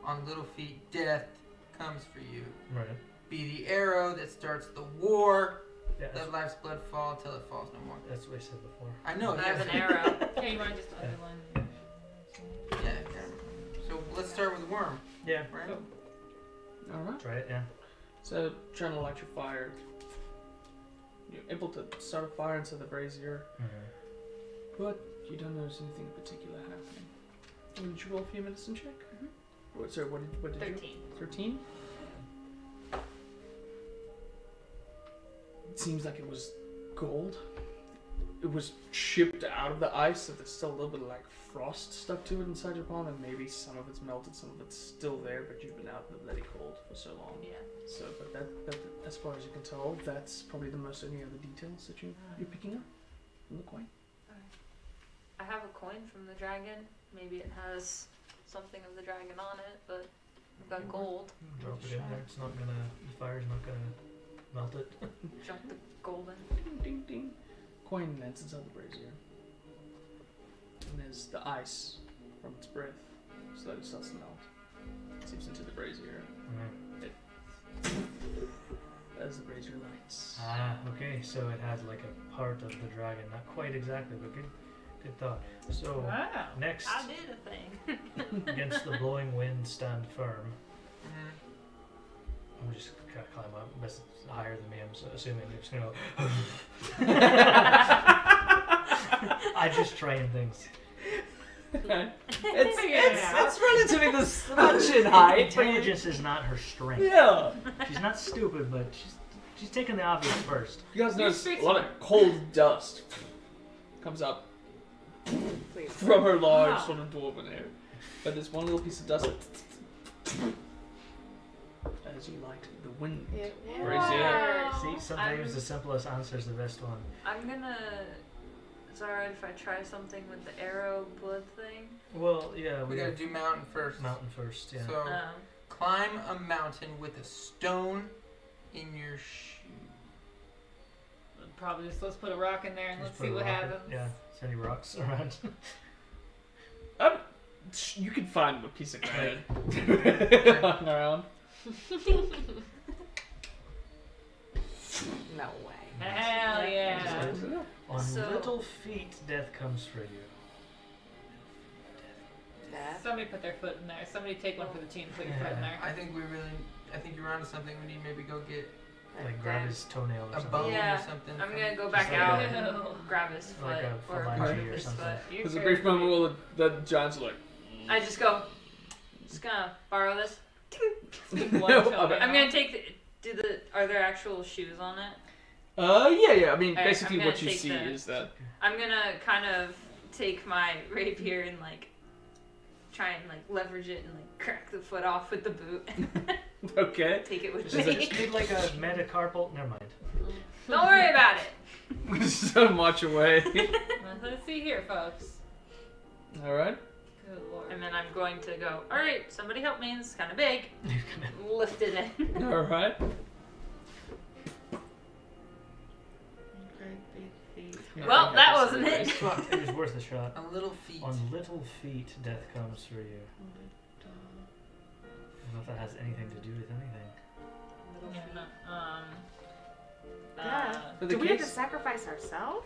On little feet, death comes for you. Right. Be the arrow that starts the war. Yeah, Let life's blood fall till it falls no more. that's what I said before. I know. I have yes. an arrow. Yeah, you want to just underline? Yeah. So let's start with worm, Yeah. right? Alright. Try it, yeah. So, trying to light your fire. You're able to start a fire inside the brazier, but you don't notice anything in particular happening. Did you roll for your medicine check? Sorry, what did you? 13. 13? It seems like it was gold. It was chipped out of the ice, so there's still a little bit of like frost stuck to it inside your palm, and maybe some of it's melted, some of it's still there, but you've been out in the bloody cold for so long. Yeah. So, but that as far as you can tell, that's probably the most any other details that you're picking up from the coin. I have a coin from the dragon. Maybe it has something of the dragon on it, but I've got gold. Drop it in there. It's not gonna. The fire's not gonna melt it. Jump the gold in. Ding ding ding. Coin lands inside the brazier. And there's the ice from its breath slowly starts to melt. Seeps into the brazier as the brazier lights. Ah, okay. So it had like a part of the dragon, not quite exactly, but good thought. So Wow. next, I did a thing. against the blowing wind, stand firm. Mhm. I'm just gonna climb up. That's higher than me. I'm assuming you're just gonna go. I just train things. It's relatively this much in height. Intelligence is not her strength. Yeah. She's not stupid, but she's taking the obvious first. You guys notice street a lot of cold dust comes up Please. from her large Wow. sort of dwarven hair. But there's one little piece of dust as you light the wind. Brazier. See, sometimes the simplest answer is the best one. I'm gonna. Is it alright if I try something with the arrow blood thing? Well, yeah, We gotta do mountain first. mountain first. Yeah. So climb a mountain with a stone in your shoe. Probably just let's put a rock in there and Just let's put see a what rock in- happens. Yeah. Is there any rocks around? You can find a piece of granite lying around. No way. Hell yeah. On So- little feet, death comes for you. Death. Somebody put their foot in there. Somebody take one for the team. Put your foot in there. I think you're onto something. We need maybe go get Like grab his toenail or a something. bone Yeah, or something. I'm from- gonna go back like out a- and grab his foot like a or phalange grip or his something. foot. You're There's a crazy. brief moment where the giants are like, I just go. Just gonna borrow this. One toenail. I'm gonna take are there actual shoes on it? yeah. I mean, Alright, basically I'm what gonna you take see the- is that I'm gonna kind of take my rapier and like try and like leverage it and like crack the foot off with the boot. okay. Take it with Just me. need like a metacarpal. Never mind. Don't worry about it. So much away. Let's see here, folks. All right. Good lord. And then I'm going to go. All right, somebody help me. It's kind of big. Lift it in. All right. Well, that wasn't it. It was worth a shot. A little feet. On little feet, death comes for you. I don't know if that has anything to do with anything. Yeah, no, Yeah. For Do the we have to case, sacrifice ourselves?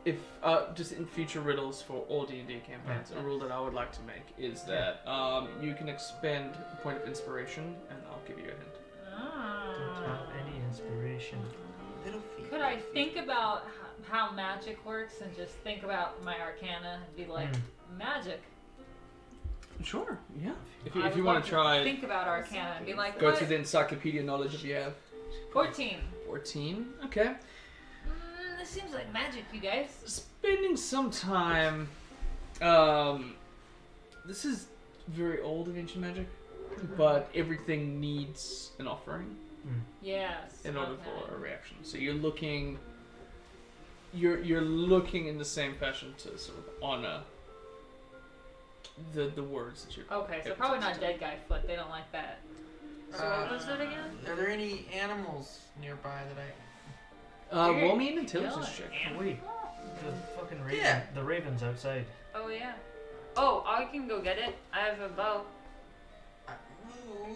If just in future riddles for all D&D campaigns, a rule that I would like to make is that you can expend a point of inspiration, and I'll give you a hint. Don't have any inspiration. Little feet. Could I think about how magic works and just think about my arcana and be like, magic? Sure, yeah. If I you would want love to try, think about arcana and be like, go what? to the encyclopedia knowledge that you have. 14. 14, okay. This seems like magic, you guys. Spending some time. This is very old in ancient magic, but everything needs an offering Yes. in order okay. for a reaction. So you're looking. You're looking in the same fashion to sort of honor the words that you. Okay, so probably not dead guy foot. They don't like that. So what was it again? Are there any animals nearby that I? Roll me an intelligence check. Wait, the fucking raven. Yeah. The raven's outside. Oh yeah. Oh, I can go get it. I have a bow.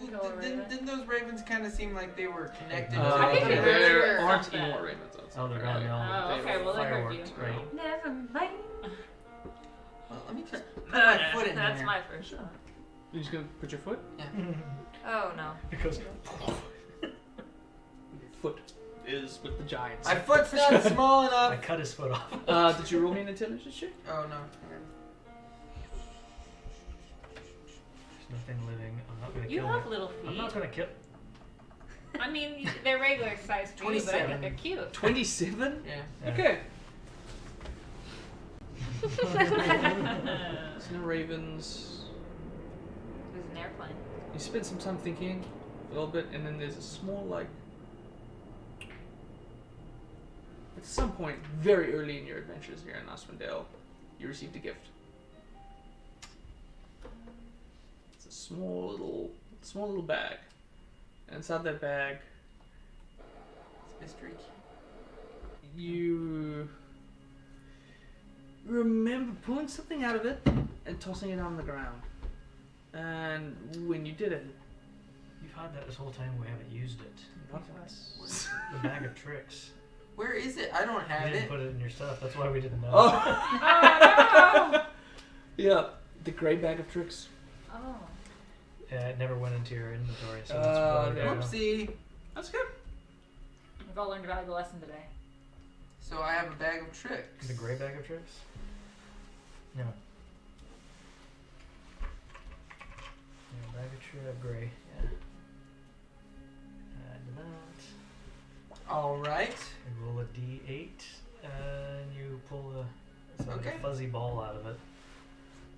Kill a raven. Didn't those ravens kind of seem like they were connected? I think to they're There or aren't something. any more ravens outside. Oh, they're gone now. Oh, okay, well, they heard you. Fireworked, right? Never mind. Well, let me just put my foot in That's there. my first shot. You're just gonna put your foot. Oh no. Because Foot is with the giants. My foot's not small I enough. cut his foot off. Did you roll me an intelligence check? Oh no. There's nothing living. I'm not gonna You kill have it. little I'm feet. not gonna kill. I mean, they're regular size for you, but I think 27. they're cute. 27. Yeah. Yeah. Okay. So no ravens. There's an airplane. You spend some time thinking a little bit, and then there's a small at some point, very early in your adventures here in Icewind you received a gift. It's a small little bag, and inside that bag, It's mystery. you remember pulling something out of it and tossing it on the ground. And when you did it, You've had that this whole time. We haven't used it. not once. The bag of tricks. Where is it? I don't You have didn't it. put it in your stuff. That's why we didn't know. Oh. Yeah, the grey bag of tricks. Oh. Yeah, it never went into your inventory, so Oh, that's probably no. gonna- Whoopsie. That's good. We've all learned a valuable lesson today. So I have a bag of tricks. The gray bag of tricks? No. Yeah, bag of tricks. Gray. Yeah. Add that. All right. You roll a d8, and you pull a Okay. fuzzy ball out of it.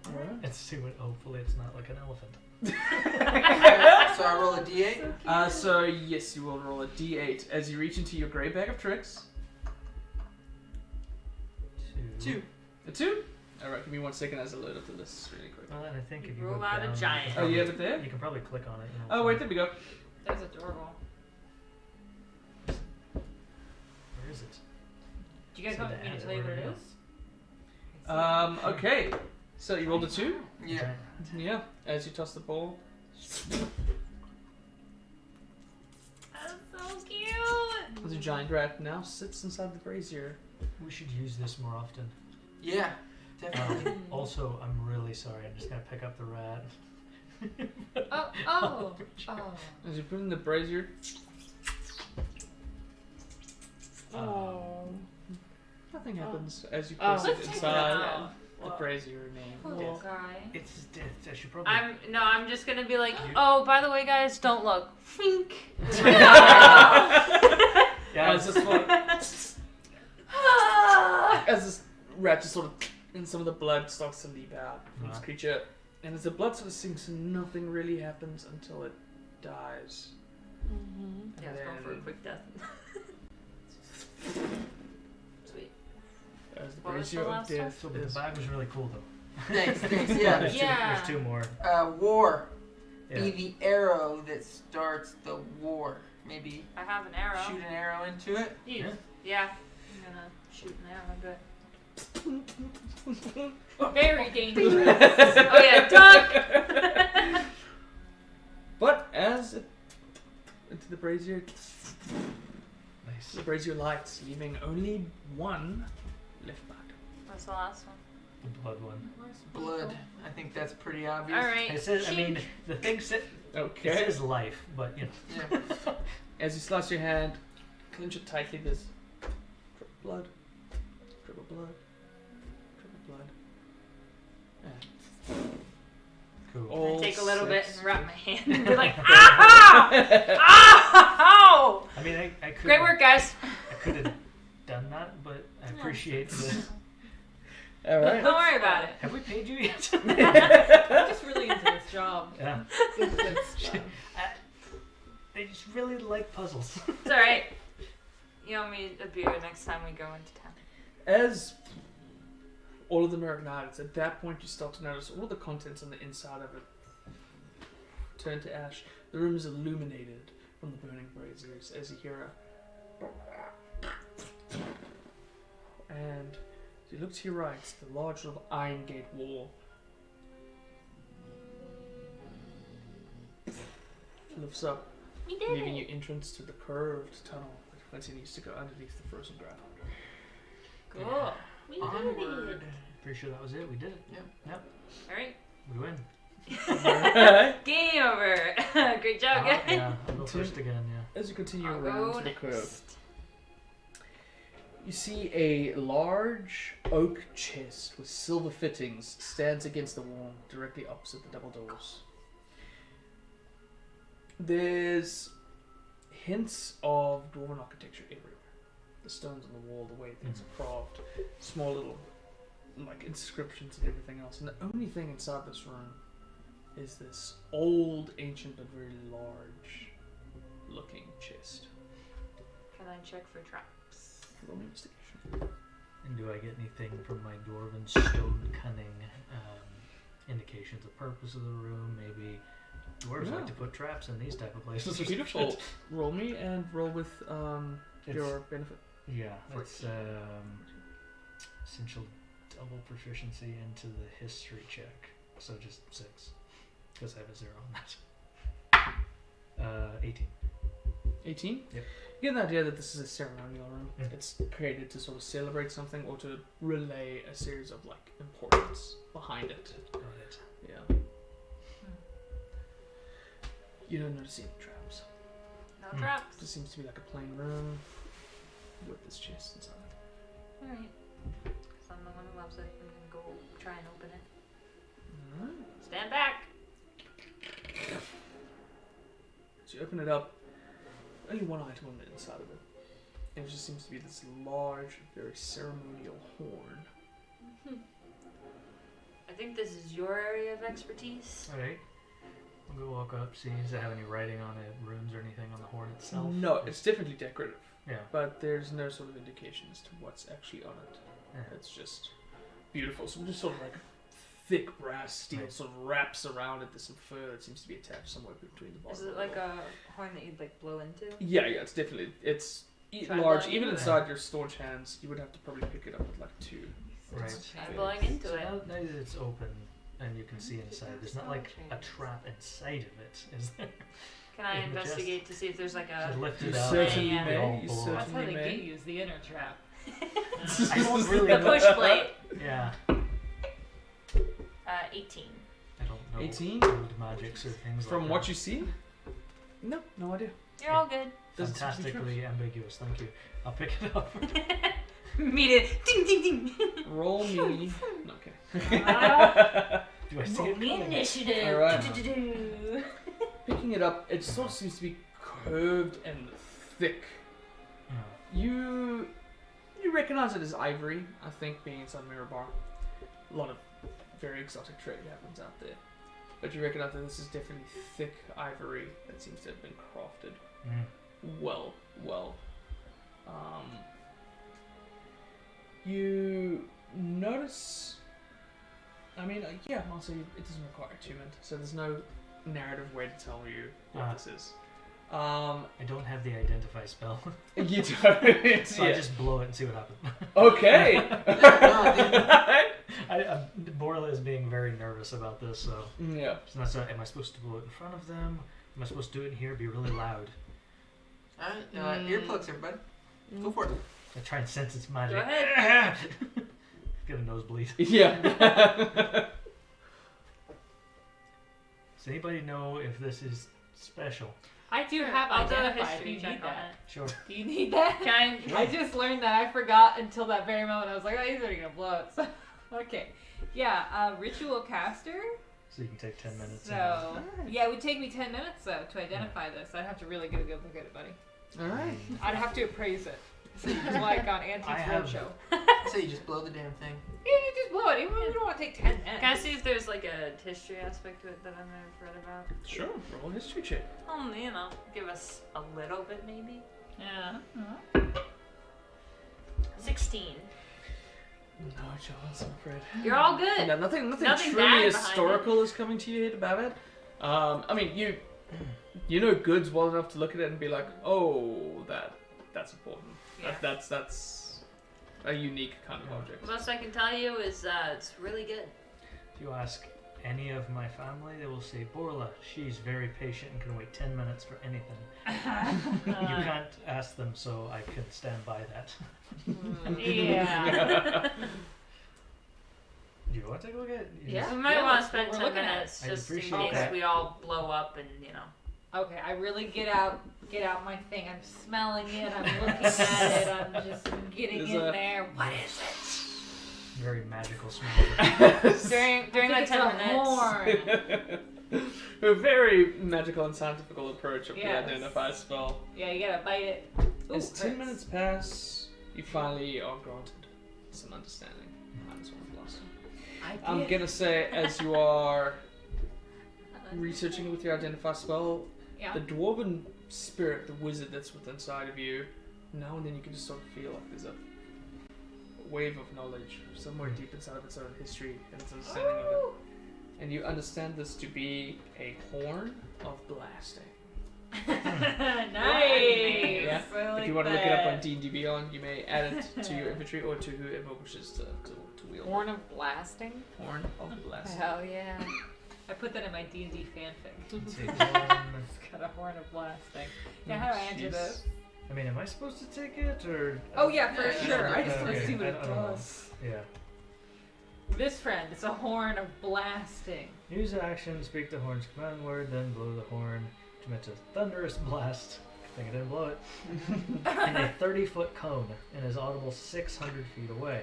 Alright. And see what. Hopefully, it's not like an elephant. So I roll a d8. So yes, you will roll a d8 as you reach into your grey bag of tricks. 2. A 2? Alright, give me 1 second as I load up the list really quick. Well, and I think if you Roll go out a down, giant. Oh, you have it there? You can probably click on it. and Oh it'll wait, come- there we go. That's adorable. Where is it? Do you guys So want the me to ad tell you what it already is? Okay. So you rolled a 2? Yeah. Yeah. As you toss the ball. That's so cute. The giant rat now sits inside the brazier. We should use this more often. Yeah. Definitely. Also, I'm really sorry. I'm just gonna pick up the rat. Oh. As you put it in the brazier. Oh. Nothing happens as you place Let's it take it inside out. the brazier named Poor Death. guy. It's I should probably. I'm just gonna be like, oh, by the way, guys, don't look. Fink. Yeah, As this one, as this rat just sort of, and some of the blood starts to leap out from this Right. creature, and as the blood sort of sinks, nothing really happens until it dies. And Yeah, it's going for a then, quick death. Sweet. as the What was brazier the of last death So, but is the bag was really cool though. Thanks. Yeah. There's, Yeah. there's 2 more. War. Yeah. Be the arrow that starts the war. Maybe I have an arrow. shoot an arrow into it. Yeah. I'm gonna shoot an arrow into it. Very dangerous. Oh yeah, duck. But as it, into the brazier, My Nice. The brazier lights, leaving only one left back. What's the last one? The blood one. Blood. I think that's pretty obvious. Alright. It says, I mean, the thing says, it Okay. says life, but you know. Yeah. As you slice your hand, clench it tightly, there's triple blood, triple blood, triple blood. And Cool. all I take a little bit six and wrap of- my hand and be like, ow! Ow! I mean, I could. Great work, guys. I could have done that, but I appreciate the. All right. Don't worry about it. Have we paid you yet? I'm just really into this job. Yeah. This is good stuff. They just really like puzzles. It's alright. You owe me a beer next time we go into town. As all of them are ignited, at that point you start to notice all the contents on the inside of it turn to ash. The room is illuminated from the burning braziers as you hear and as you look to your right, the large little iron gate wall lifts up, We did leaving it. you entrance to the curved tunnel that continues to go underneath the frozen ground. Cool. We did Onward. it. Pretty sure that was it. We did it. Yep. Alright. We win. Game over. Great job, guys. Yeah, I'll go first again, yeah. As you continue I'll around go to the curve, next. you see a large oak chest with silver fittings stands against the wall directly opposite the double doors. There's hints of dwarven architecture everywhere. The stones on the wall, the way things are carved, small little like inscriptions and everything else. And the only thing inside this room is this old, ancient, but very large looking chest. Can I check for traps? Roll me investigation. And do I get anything from my dwarven stone cunning indications of purpose of the room? Maybe dwarves Yeah. like to put traps in these type of places. or some Beautiful. shit. Roll me and roll with your benefit. Yeah, it's essential double proficiency into the history check. So just 6. Because I have a 0 on that. 18. 18? Yep. You get the idea that this is a ceremonial room. Mm. It's created to sort of celebrate something or to relay a series of like importance behind it. Got it. Yeah. You don't notice any traps. No traps. It just seems to be like a plain room with this chest inside. Alright. Because I'm the one who loves it. I'm gonna go try and open it. Alright. Stand back. So you open it up. Only one item on the inside of it. And it just seems to be this large, very ceremonial horn. I think this is your area of expertise. Alright. We'll go walk up, see. Does it have any writing on it, runes or anything on the horn itself? No, it's definitely decorative. Yeah. But there's no sort of indication as to what's actually on it. Yeah. It's just beautiful. So just sort of like thick brass steel Right. sort of wraps around it. There's some fur that seems to be attached somewhere between the bottom. Is it like a horn that you'd like blow into? Yeah, it's definitely Try large. blowing Even into it. inside your storage hands, you would have to probably pick it up with like 2. Right. I'm blowing into So it. now that it's open and you can see inside, there's not like a trap inside of it, is there? Can I in the chest. investigate to see if there's like Just a... lift You it up. certainly Yeah. they all may. You blow up. That's how certainly they may. do use the inner trap. I don't really the know. push plate? Yeah. 18. I don't know. 18? Old magics or things From like what that. you see? No, no idea. You're all good. Doesn't seem to be true. Fantastically ambiguous, thank you. I'll pick it up. Meet it. Ding, ding, ding. Roll me. No, okay. Do I see Roll it me coming? initiative. Alright. Do-do-do-do. Picking it up, it sort of seems to be curved and thick. Oh. You recognize it as ivory, I think, being inside Mirabar. A lot of very exotic trade happens out there. But you recognize that this is definitely thick ivory that seems to have been crafted well. You notice, I mean, yeah, honestly, it doesn't require attunement, so there's no narrative way to tell you what this is. I don't have the identify spell. You don't. So I just blow it and see what happens. Okay. Borla is being very nervous about this, so Yeah. it's not so, am I supposed to blow it in front of them? Am I supposed to do it in here? Be really loud. Alright, earplugs, everybody. Go for it. I try and sense its magic. Go ahead. Get a nosebleed. Yeah. Does anybody know if this is special? I do have I'll do a identify if history you check need on that. Sure. Do you need that? it. Can I just learned that. I forgot until that very moment. I was like, oh, he's already gonna blow it. So, okay. Yeah, ritual caster. So you can take 10 minutes. So, yeah, it would take me 10 minutes, though, to identify this. I'd have to really get a good look at it, buddy. Alright. I'd have to appraise it. Like on Antiques have- Roadshow. So you just blow the damn thing. Yeah, you just blow it. We don't want to take 10 minutes. I see if there's like a history aspect to it that I've never read about? Sure, roll a history check. You know, give us a little bit maybe. Yeah. 16. No chance, I'm afraid. You're all good. No, nothing Nothing truly bad behind historical is coming to you here about it. I mean, you know goods well enough to look at it and be like, oh, that's important. Yeah. That's a unique kind of object. The most I can tell you is it's really good. If you ask any of my family, they will say, Borla, she's very patient and can wait 10 minutes for anything. You can't ask them, so I can stand by that. Yeah. Do you want to take a look at it? You Yeah. just- We might Yeah, want that's to spend what 10 we're looking at. minutes I'd just in case appreciate that. we all blow up and, you know. Okay, I really get out my thing. I'm smelling it. I'm looking at it. I'm just getting Is in that- there. What is Very magical smell. During I that think 10 it's a minutes. horn. A very magical and scientific approach of Yes. the identify spell. Yeah, you gotta bite it. Ooh, As 10 hurts. minutes pass, you finally are granted some understanding behind this one blast. I'm did. gonna say, as you are researching it with your identify spell, Yeah. the dwarven spirit, the wizard that's within inside of you, now and then you can just sort of feel like there's a wave of knowledge somewhere deep inside of its own history and its understanding of it. And you understand this to be a horn of blasting. Nice. Yeah. I like If you want to look it up on that. D&D Beyond, you may add it to your inventory or to whoever wishes to wield it. Horn of blasting. Horn of blasting. Hell yeah. I put that in my D&D fanfic. Let's see, one- It's got a horn of blasting. Yeah, how do I answer Jeez. this? I mean, am I supposed to take it or? Oh yeah, for Yeah, sure. I yeah, just want to okay. see what I it don't know. does. Yeah. This friend, it's a horn of blasting. Use the action, speak the horn's command word, then blow the horn to emit a thunderous blast. I think I didn't blow it. In a 30-foot cone and is audible 600 feet away.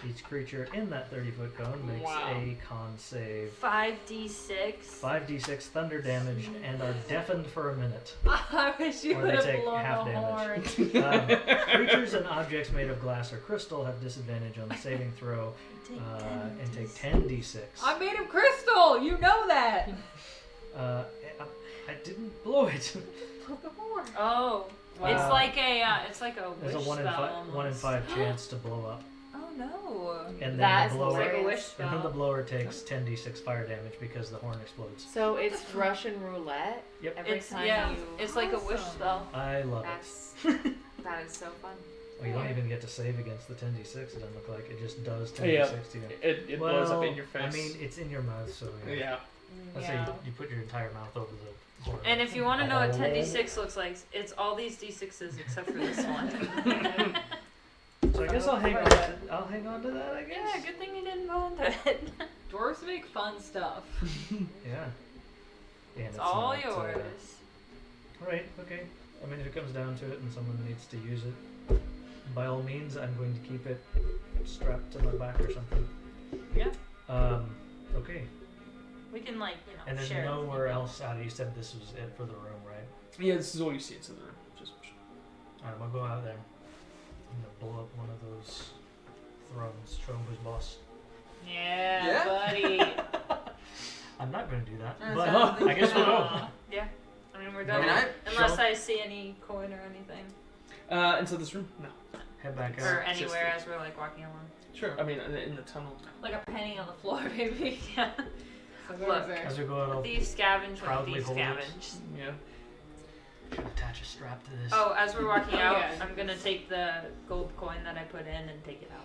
Each creature in that 30-foot cone makes Wow. a con save. 5d6. 5d6 thunder damage and are deafened for a minute. I wish you Or would they have take blown half the horn. damage. Creatures and objects made of glass or crystal have disadvantage on the saving throw and take 10d6. I'm made of crystal. You know that. I didn't blow it. Blow the horn. Oh. Wow. It's like a There's wish a 1 in spell 5 almost. chance to blow up. Oh no. And then That's the blower, It's like a wish and then the spell. blower takes 10d6 fire damage because the horn explodes. So it's Russian roulette. Yep. Every It's time yeah. you. It's like a wish Awesome. spell. I love That's that is so fun. it. Well, you don't even get to save against the 10d6. It doesn't look like it just does 10d6 Yeah. to you. It blows up in your face. I mean, it's in your mouth, so yeah. Let's say you put your entire mouth over the horn. And if you want to know what 10d6 looks like, it's all these d6s except for this one. So I guess I'll hang on. I'll hang on to that. I guess. Yeah, good thing you didn't go into it. Dwarves make fun stuff. Yeah. And It's all not, yours. Right. Okay. I mean, if it comes down to it, and someone needs to use it, by all means, I'm going to keep it strapped to my back or something. Yeah. Okay. We can And there's share. it with nowhere people. else out. You said this was it for the room, right? Yeah, this is all you see inside the room. Just Alright, I'll go out there. I'm gonna blow up one of those thrones. Show him who's boss. Yeah, buddy. I'm not gonna do that, Yeah, but sounds like I guess we'll go. Aw. Yeah. I mean, we're done. No. Unless Show- I see any coin or anything. inside this room? No. Head back Or out. anywhere as we're walking along. Sure. I mean, in the tunnel. Like a penny on the floor, baby. Yeah. So Look. there's there. As we go out, I'll Thieves scavenge when proudly thieves hold it. scavenge. Yeah. attach a strap to this. Oh, as we're walking Oh, out, yeah. I'm gonna take the gold coin that I put in and take it out.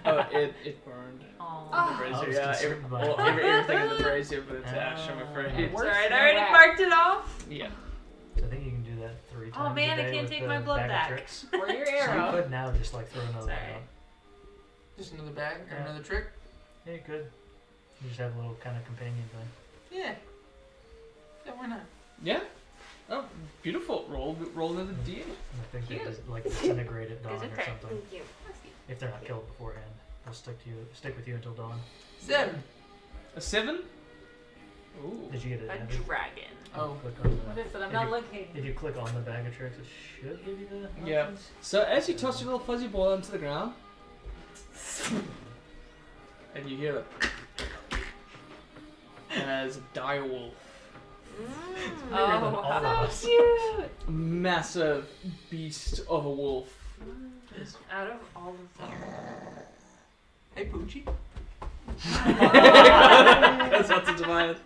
Oh, it burned. Oh. The I brazier, was yeah. concerned by Well, it. everything in the brazier, but it's ash, I'm afraid. Worse Sorry, I than already that. marked it off. Yeah. So I think you can do that 3 3 Oh, times man, a I day can't with take the my blood bag of back. tricks. Or your So you arrow. could now just like throw another one Sorry. out. Just another bag or Yeah. another trick? Yeah, you could. You just have a little kind of companion thing. Yeah. Yeah, why not? Yeah. Oh, beautiful. Roll another D8. And I think they Cute. just like disintegrate at dawn or Is it fair? something. Thank you. If they're not killed beforehand, they'll stick with you until dawn. 7. A 7. Ooh. Did you get it? A Abby? dragon. Oh. Click on What the, is it? I'm If not you- looking. if you click on the bag of tricks, it should give you the Yeah. options. So as you toss your little fuzzy ball onto the ground, and you hear it as a direwolf, Bigger than Oh, all of us. so cute. massive beast of a wolf. Out of all of them. Hey, Poochie. That's not to divide it.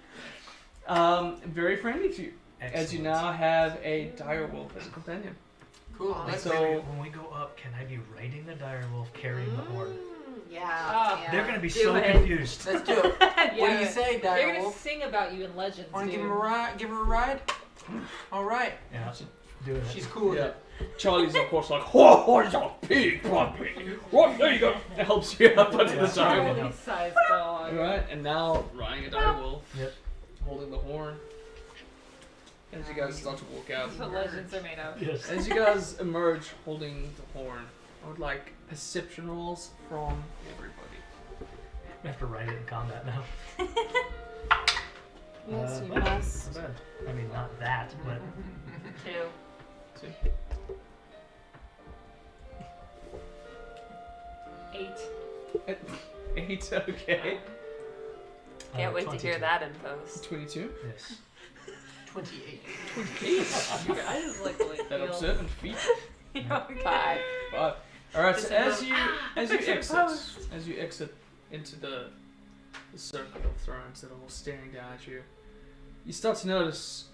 Very friendly to you, as you Excellent. now have a direwolf as a companion. Cool. Awesome. That's So- great. When we go up, can I be riding the direwolf carrying the horn? Yeah. Oh. They're gonna be Do so it. confused. Let's do it. Yeah. What do you say, They're gonna Direwolf? sing about you in legends, Want to dude. give him a ride? Give her a ride? All right. Yeah, doing it. She's cool with Yeah. it. Charlie's of course like, oh, it's a pig puppy. Right, there you go. It helps you up onto the Yeah. direwolf. Charlie sized dog. Alright, and now riding a direwolf, Yep. holding the horn. As you guys start to walk out. That's what legends are made of. Yes. As you guys emerge holding the horn, I would like perception rolls from everybody. I have to ride it in combat now. Yes, you Not must. bad. I mean, not that, but 2. 2. 8. 8, okay. Can't wait to 22. hear that in post. 22. Yes. 28. 28. You guys like the way it That feels. observant feet. Five. But alright, so Just as you picture exit into the circle of thrones that are all staring down at you, you start to notice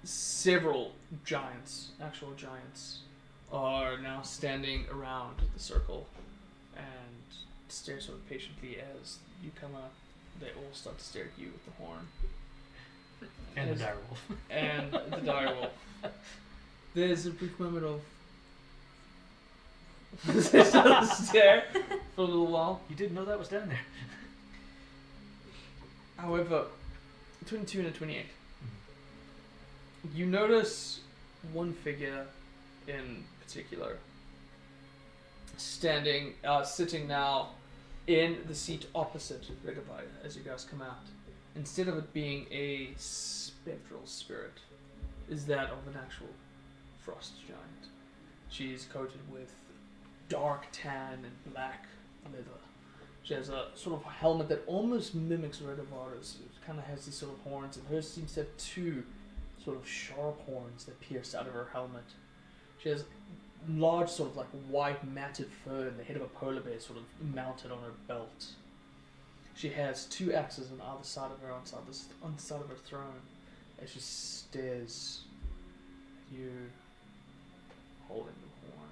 several giants, actual giants, are now standing around the circle and stare sort of patiently as you come up. They all start to stare at you with the horn. And the Yes. direwolf. And the direwolf. There's a brief moment of stare for a little while. You didn't know that was down there. However, 22 and a 28. You notice one figure in particular sitting now in the seat opposite Rigabite as you guys come out. Instead of it being a spectral spirit, is that of an actual frost giant. She's coated with dark tan and black leather. She has a sort of helmet that almost mimics Redovar's. It kind of has these sort of horns, and hers seems to have two sort of sharp horns that pierce out of her helmet. She has large sort of like white matted fur and the head of a polar bear sort of mounted on her belt. She has two axes on either side of her on the side of her throne as she stares at you holding the horn.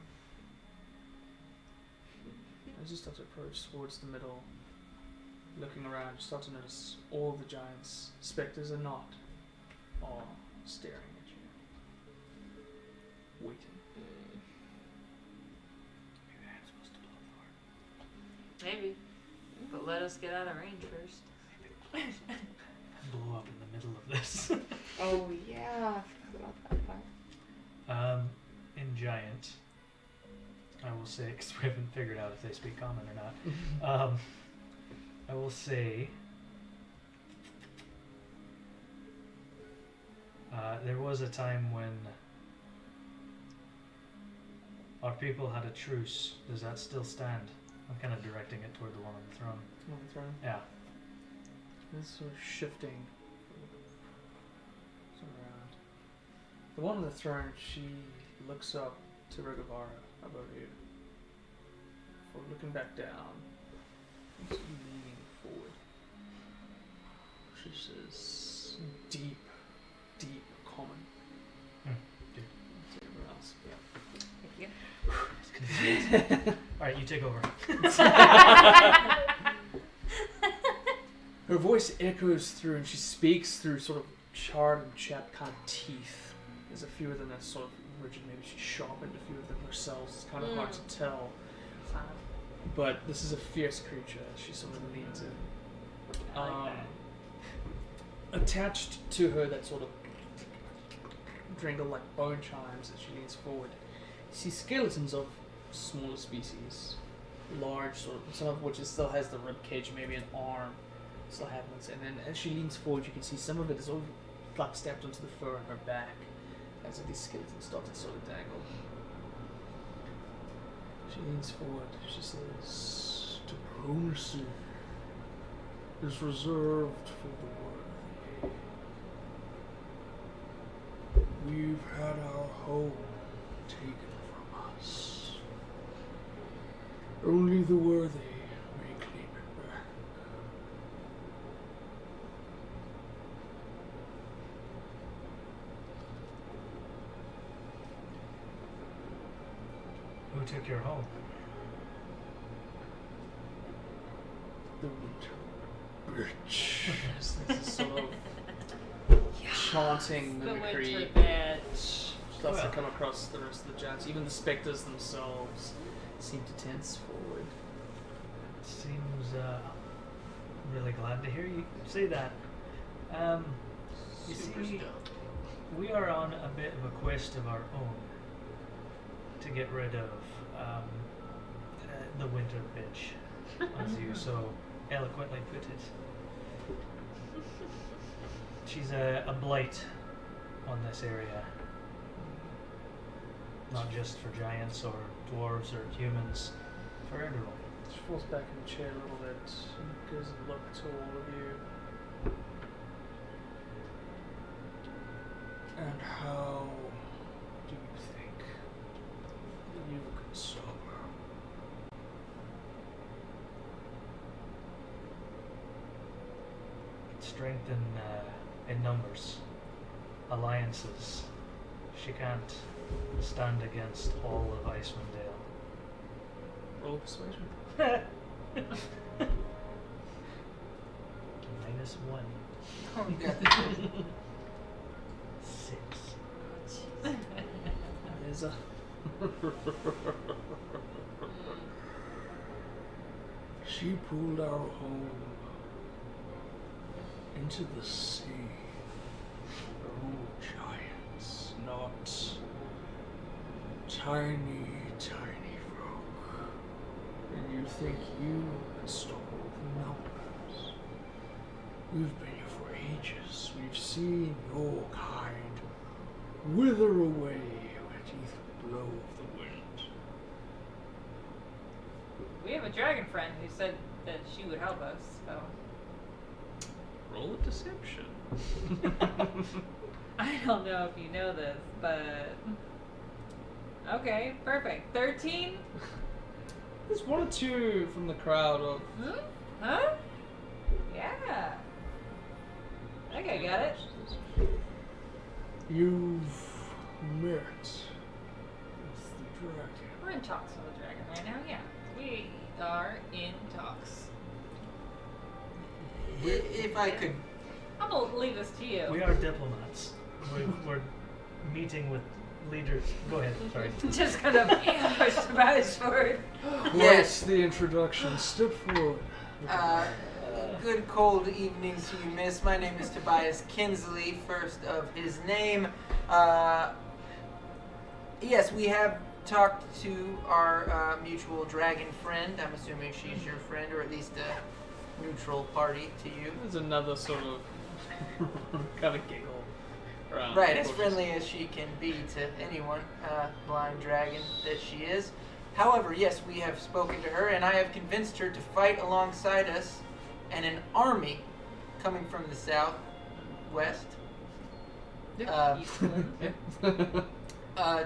As you start to approach towards the middle, looking around, you start to notice all the giants, spectres and not, are staring at you. Waiting. Maybe I'm supposed to blow the horn. Maybe. But let us get out of range first. Blow up in the middle of this. Oh yeah, I forgot about that part. In giant, I will say, because we haven't figured out if they speak common or not. I will say there was a time when our people had a truce. Does that still stand? I'm kind of directing it toward the one on the throne. On the throne. Yeah. This is sort of shifting around. The one on the throne, she looks up to Rigavara above you. Before looking back down, and sort of leaning forward. She says, deep, deep common. Good. To everyone else. Yeah. Thank you. Alright, you take over. Her voice echoes through and she speaks through sort of charred and chapped kind of teeth There's a few of them that sort of rigid. Maybe she sharpened a few of them herself. It's kind of hard to tell. But this is a fierce creature. She sort of leans in. I like Attached to her, that sort of dringle like bone chimes as she leans forward. You see skeletons of smaller species, large, sort of, some of which still has the rib cage, maybe an arm, still have one. And then as she leans forward, you can see some of it is all like stabbed onto the fur on her back, as if these skeletons start to sort of dangle. She leans forward. She says, "Diplomacy is reserved for the worthy. We've had our home taken from us. Only the worthy may claim it back." Who took your home? The winter bitch. This is sort of chanting The mimicry. winter bitch. Starts to come across the rest of the giants. Even the specters themselves seem to tense forward. Seems really glad to hear you say that. You Super see, stoked. we are on a bit of a quest of our own to get rid of the winter bitch, as you so eloquently put it. She's a blight on this area. Not just for giants or dwarves or humans, for everyone. She falls back in the chair a little bit and goes and looks to all of you. And how do you think you can stop her? Strength in numbers, alliances. She can't stand against all of Icewind Dale. Roll persuasion. -1. Oh, you got this. 6. There's a. She pulled our home into the sea. Oh, giants, not tiny, tiny folk. And you think you can stop all the numbers? We've been here for ages. We've seen your kind wither away at each blow of the wind. We have a dragon friend who said that she would help us, so. Roll a deception. I don't know if you know this, but. Okay, perfect. 13? There's one or two from the crowd of. Huh? Yeah. I think I got it. You've met with the dragon. We're in talks with the dragon right now, yeah. We are in talks. If I could, I'm gonna leave this to you. We are diplomats. We're meeting with leaders. Go ahead. Sorry. Just gonna push Tobias forward. Yes. Quite the introduction. Step forward. good cold evening to you, miss. My name is Tobias Kinsley, first of his name. Yes, we have talked to our mutual dragon friend. I'm assuming she's your friend, or at least a neutral party to you. There's another sort of kind of giggle around. Right, as friendly as she can be to anyone, blind dragon that she is. However, yes, we have spoken to her, and I have convinced her to fight alongside us and an army coming from the southwest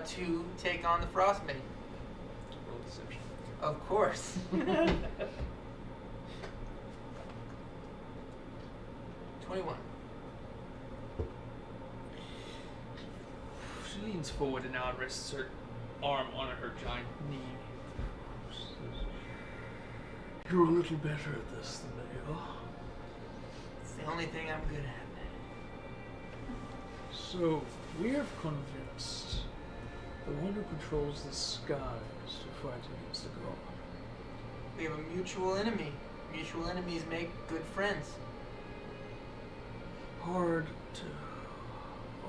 to take on the Frostmaiden. Roll deception. Of course. 21. She leans forward and now rests her arm on her giant knee. You're a little better at this than they are. It's the only thing I'm good at. So, we have convinced the one who controls the skies to fight against the god. We have a mutual enemy. Mutual enemies make good friends. Hard to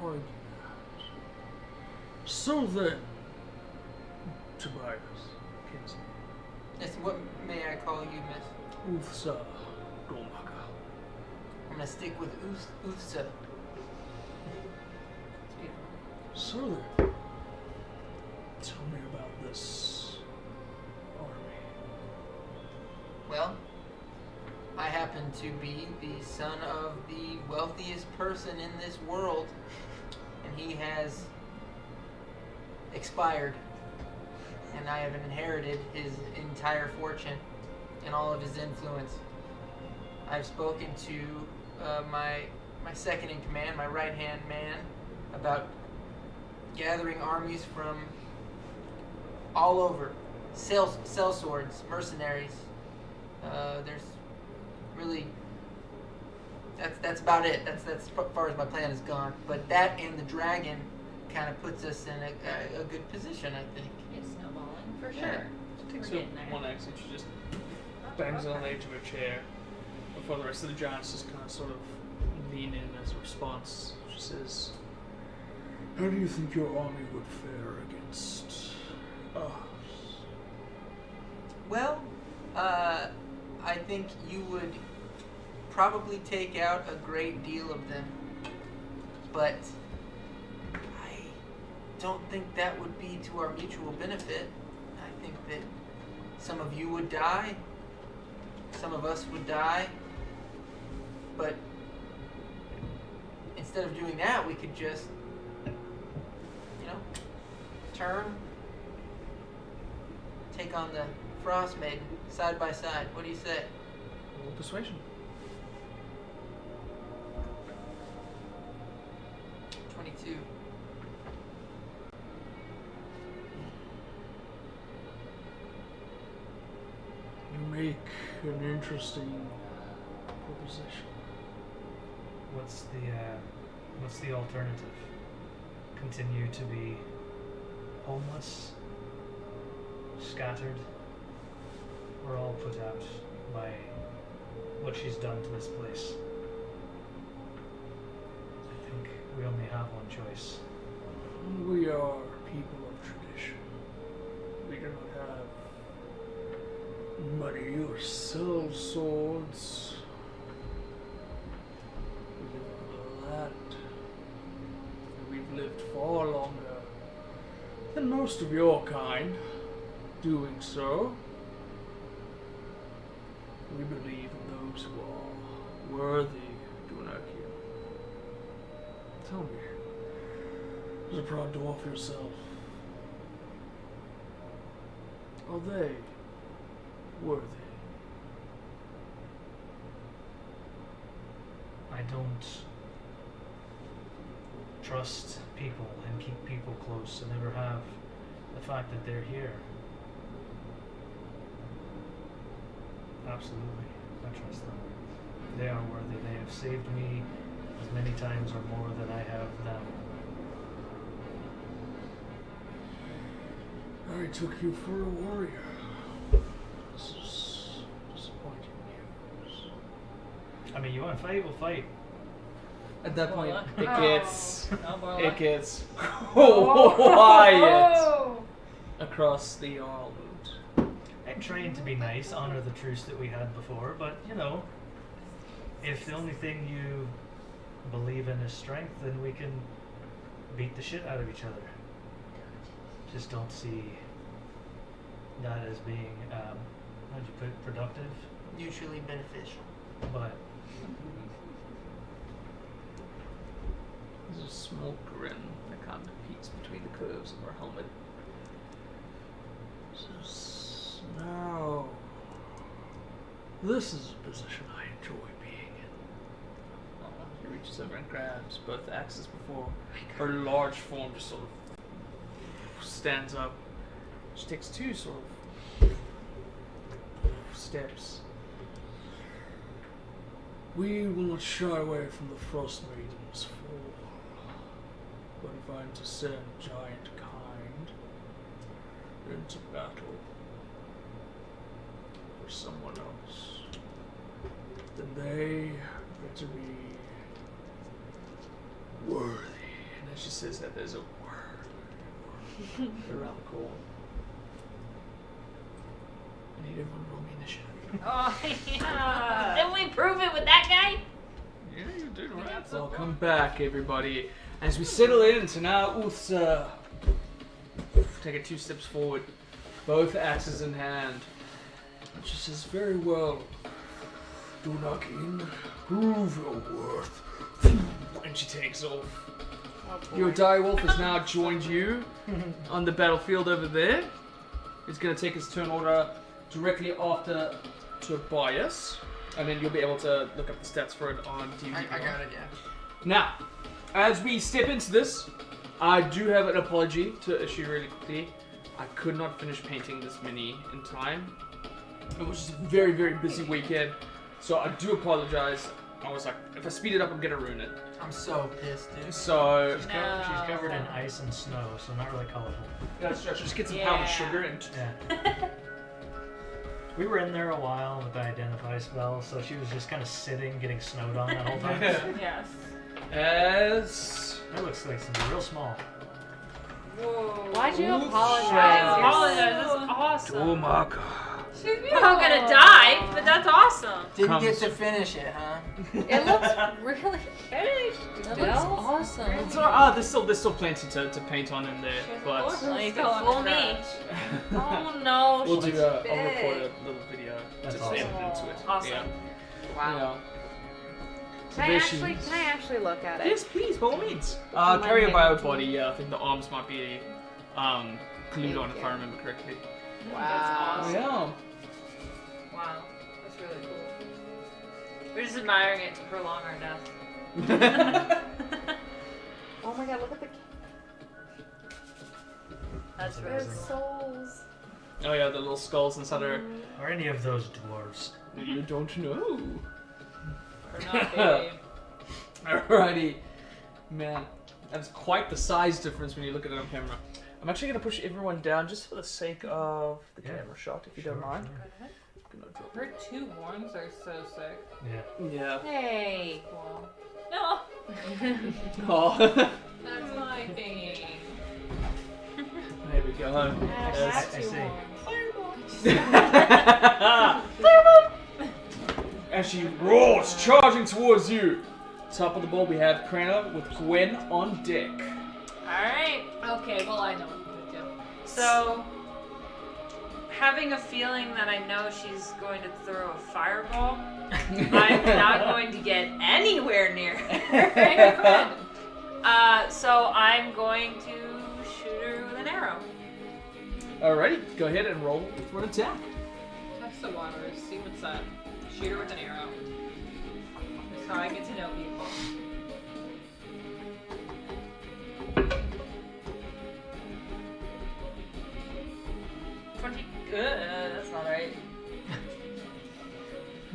argue that. So then, Tobias, Kinsey, Yes, what may I call you, miss? Ufsa Gormaka. I'm gonna stick with Ufsa. It's beautiful. So then, tell me about this army. Well, I happen to be the son of the wealthiest person in this world, and he has expired, and I have inherited his entire fortune and all of his influence. I've spoken to my second in command, my right-hand man, about gathering armies from all over, sellswords, mercenaries. There's really that's about it. That's as far as my plan has gone. But that and the dragon kind of puts us in a good position, I think. It's snowballing for Yeah. sure. Takes We're getting there. one exit, she just bangs it on the edge of her chair before the rest of the giants just kind of sort of lean in as a response. She says, "How do you think your army would fare against us?" Well, I think you would probably take out a great deal of them, but I don't think that would be to our mutual benefit. I think that some of you would die, some of us would die, but instead of doing that, we could just, turn, take on the Frost Maiden side by side. What do you say? Roll persuasion. 22. You make an interesting proposition. What's the alternative? Continue to be homeless, scattered, or all put out by what she's done to this place? I think we only have one choice. We are people of tradition. We do not have money or sell swords. We live on the land. And we've lived far longer than most of your kind. Doing so, we believe in those who are worthy to honor you. Tell me, as a proud dwarf yourself, are they worthy? I don't trust people and keep people close. I never have. The fact that they're here. Absolutely. I trust them. They are worthy. They have saved me as many times or more than I have them. I took you for a warrior. This is disappointing news. I mean, you want to fight? We'll fight. At that point, Borla. it gets Oh, Borla. it gets quiet Oh. across the Jarlmoot. I'm trained to be nice, honor the truce that we had before, but, if the only thing you believe in is strength, then we can beat the shit out of each other. Just don't see that as being, how'd you put it, productive? Mutually beneficial. But There's a small grin that kind of peeks between the curves of her helmet. Now, this is a position I enjoy being in. She reaches over and grabs both the axes before her large form just sort of stands up. She takes two sort of steps. We will not shy away from the Frost Maidens for But if I'm to send giant kind into battle for someone else, then they better be worthy. And as she says that, there's a word around the corner. I need everyone to roll me initiative. Oh, yeah. Didn't we prove it with that guy? Yeah, you did right. Welcome back, everybody. As we settle into now, Uthsa, take it 2 steps forward, both axes in hand. She says, very well. Do not in, prove your worth. And she takes off. Your direwolf has now joined you on the battlefield over there. He's going to take his turn order directly after Tobias, and then you'll be able to look up the stats for it on DVD. I got it, yeah. Now, as we step into this, I do have an apology to issue really quickly. I could not finish painting this mini in time. It was just a very, very busy weekend, so I do apologize. I was like, if I speed it up, I'm gonna ruin it. I'm so pissed, dude. So, She's covered in ice and snow, so not really colorful. just get some powdered sugar and Yeah. We were in there a while with the identify spell, so she was just kind of sitting, getting snowed on that whole time. Yes. as That looks like something real small. Whoa. Why'd you Oof. apologize? I You're apologize. This is awesome. Tomaka. She's We're beautiful. all gonna die, but that's awesome. Didn't get Comes. to finish it, huh? It looks really finished. That looks Well, awesome. It's all, there's still plenty to paint on in there, but Well, you Still can on fool the me. scratch. Oh no, we'll she's do. I'll big. record a little video That's just awesome. edit into it. Awesome. Yeah. Wow. So Can there I she actually, is. can I actually look at it? Yes, please, by all means. my Carry a hand. bio body. Yeah, I think the arms might be glued on, if Thank I you. remember correctly. Wow. awesome. Yeah. Wow. That's really cool. We're just admiring it to prolong our death. Oh my god, look at the That's really there's cool. souls. Oh yeah, the little skulls inside her. Are any of those dwarves? You don't know. Or not, baby. Alrighty, man, that's quite the size difference when you look at it on camera. I'm actually gonna push everyone down just for the sake of the Yeah. camera shot, if you Sure, don't mind. sure. Gonna drop Her 2 horns are so sick. Yeah. Yeah. Hey. Cool. No, Oh, that's my thing. there we go. I Yes. have I 2 see. horns. As she roars, charging towards you. Top of the board, we have Krana with Gwen on deck. Alright, Okay, well I know what to do. so having a feeling that I know she's going to throw a fireball, I'm not going to get anywhere near her. So I'm going to shoot her with an arrow. Alrighty, go ahead and roll for an attack. Test the waters, see what's up. Shoot her with an arrow. That's how I get to know people. That's not right.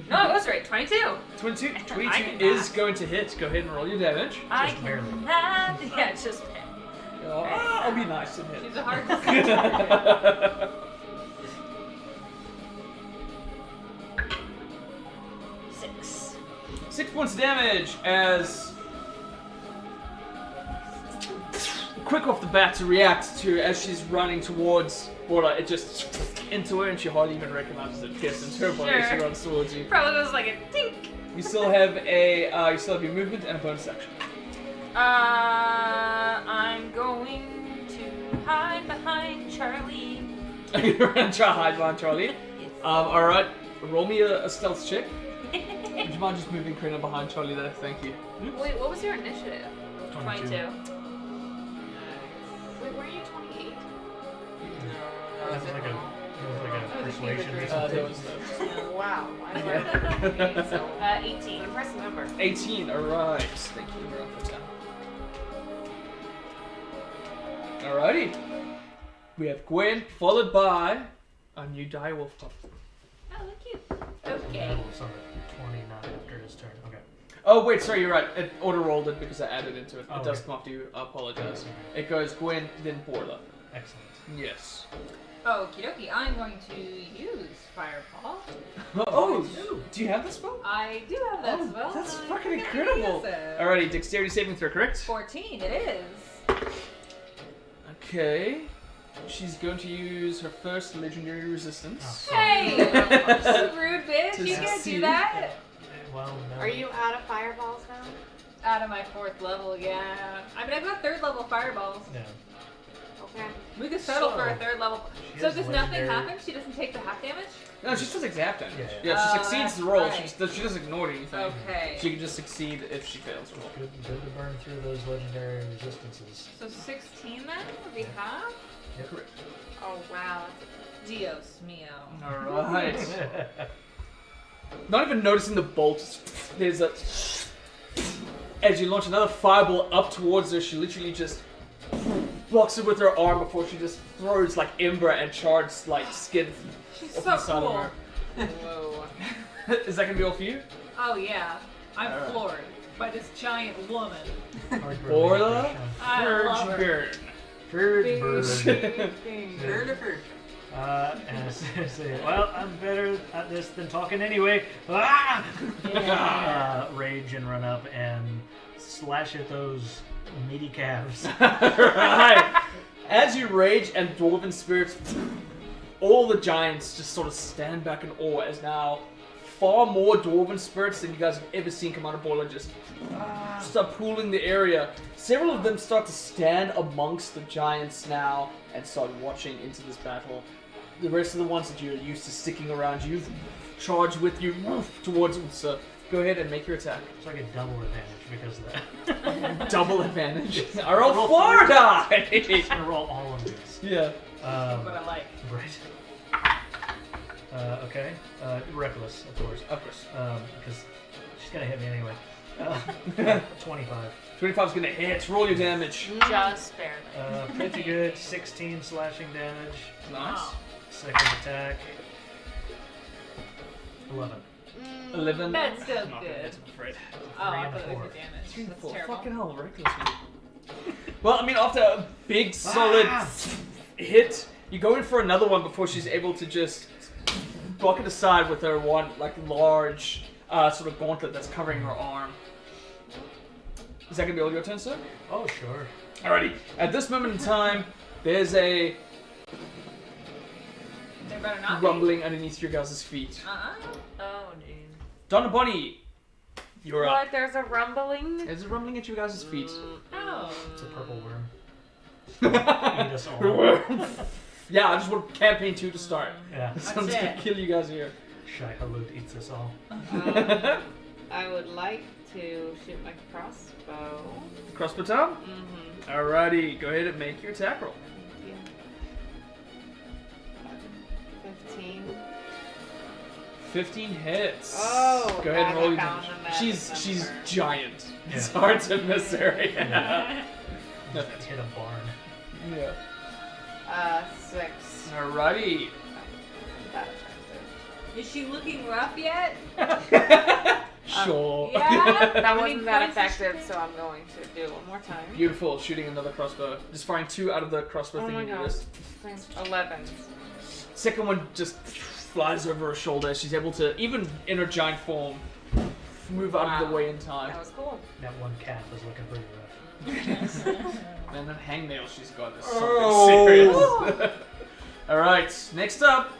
No, it was right. 22. 22, I 22 can is math. going to hit. Go ahead and roll your damage. I Just barely. can math. Yeah, just Oh, I'll be nice and hit. She's a hard to see. 6. 6 points of damage as quick off the bat to react to as she's running towards Borla, it just into her and she hardly even recognizes it gets into her body as she Sure. runs towards you. Probably goes like a tink. You still have your movement and a bonus action. I'm going to hide behind Charlie. You're gonna try to hide behind Charlie. Yes. Alright, roll me a stealth check. Would you mind just moving Krina behind Charlie there? Thank you. Wait, what was your initiative? 22. Wait, were you 28? That was like a persuasion or That something. was Wow. I was Yeah. like, okay, so 18. impressive number. 18, alright. Thank you, we're up for 10. Alrighty. We have Gwen, followed by a new direwolf pup. Oh, look cute. Yeah, Okay. so 20, not after his turn. Okay. Oh wait, sorry, you're right. It auto-rolled it because I added into it. Oh, It does okay. come after you. I apologize. It goes Gwen, then Borla. Excellent. Yes. Okie dokie, I'm going to use Fireball. Oh, do you have the spell? I do have that Oh, spell. that's I'm fucking gonna incredible. use it. Alrighty, dexterity saving throw, correct? 14, it is. Okay. She's going to use her first legendary resistance. Oh. Hey! Rude bitch, To you can't succeed. do that. Well, no. Are you out of fireballs now? Out of my 4th level, yeah. I mean, I've got 3rd level fireballs. Yeah. Okay. We could settle for a So, 3rd level. she So has does nothing legendary- happen? She doesn't take the half damage? No, she still takes half damage. Yeah, she Oh, succeeds that's the roll. right. She doesn't ignore anything. Okay. She can just succeed if she fails the roll. Good to burn through those legendary resistances. So 16 then would be half? Correct. Oh wow. Dios mio. Alright. Not even noticing the bolt, there's a... As you launch another fireball up towards her, she literally just blocks it with her arm before she just throws like ember and charred like skin She's off so the side cool. of her. Whoa. Is that gonna be all for you? Oh yeah. I'm Alright. floored by this giant woman. Borla? I love her. Burn. Purge burn. Heard of her. And I say, well, I'm better at this than talking anyway. Ah! Rage and run up and slash at those meaty calves. Right. As you rage and dwarven spirits, all the giants just sort of stand back in awe as now far more dwarven spirits than you guys have ever seen come out of Borla just start pooling the area. Several of them start to stand amongst the giants now and start watching into this battle. The rest of the ones that you're used to sticking around you charge with you towards Utsa. Go ahead and make your attack. It's like a double advantage because of that. Double advantage. I roll Roll 4 three. die! I'm gonna roll all of these. Yeah. What I like. Right. Okay. Reckless, of course. Of course. Because she's gonna hit me anyway. 25. 25 is gonna hit. Roll your damage. Just barely. Pretty good. 16 slashing damage. Nice. Second attack. 11. 11. That's still Not gonna good. hit, I'm afraid. Oh, I and thought it was four. good damage. 3 and That's 4. terrible. Fucking hell, reckless. Man. Well, I mean, after a big, solid Ah! hit, you go in for another one before she's able to just block it aside with her one, like, large sort of gauntlet that's covering her arm. Is that gonna be all your turn, sir? Oh, sure. Alrighty. At this moment in time, there's a They better not be. rumbling underneath your guys' feet. Oh jeez. Donna Bunny, you're up. What? There's a rumbling? There's a rumbling at your guys' feet. Oh. It's a purple worm. Eat us all. Yeah, I just want campaign 2 to start. Yeah. So I'm just gonna it. kill you guys here. Shai Halut eats us all. I would like to shoot my crossbow. Crossbow time? Mm-hmm. Alrighty, go ahead and make your attack roll. Yeah. 15. 15 hits. Oh, go ahead and God, roll I your found damage. a magic She's number. giant. It's Yeah. hard to miss her. Yeah. Just hit a barn. Yeah. 6. Alrighty. That effective. Is she looking rough yet? Sure. Yeah. That How wasn't many that points is effective, she so I'm going to do it one more time. Beautiful. Shooting another crossbow. Just firing 2 out of the crossbow Oh thing my you god. just. 11. Second one just flies over her shoulder. She's able to, even in her giant form, move out of the Wow. way in time. That was cool. That one calf is looking pretty rough. Man, that hangnail she's got is something Oh. serious. Alright, next up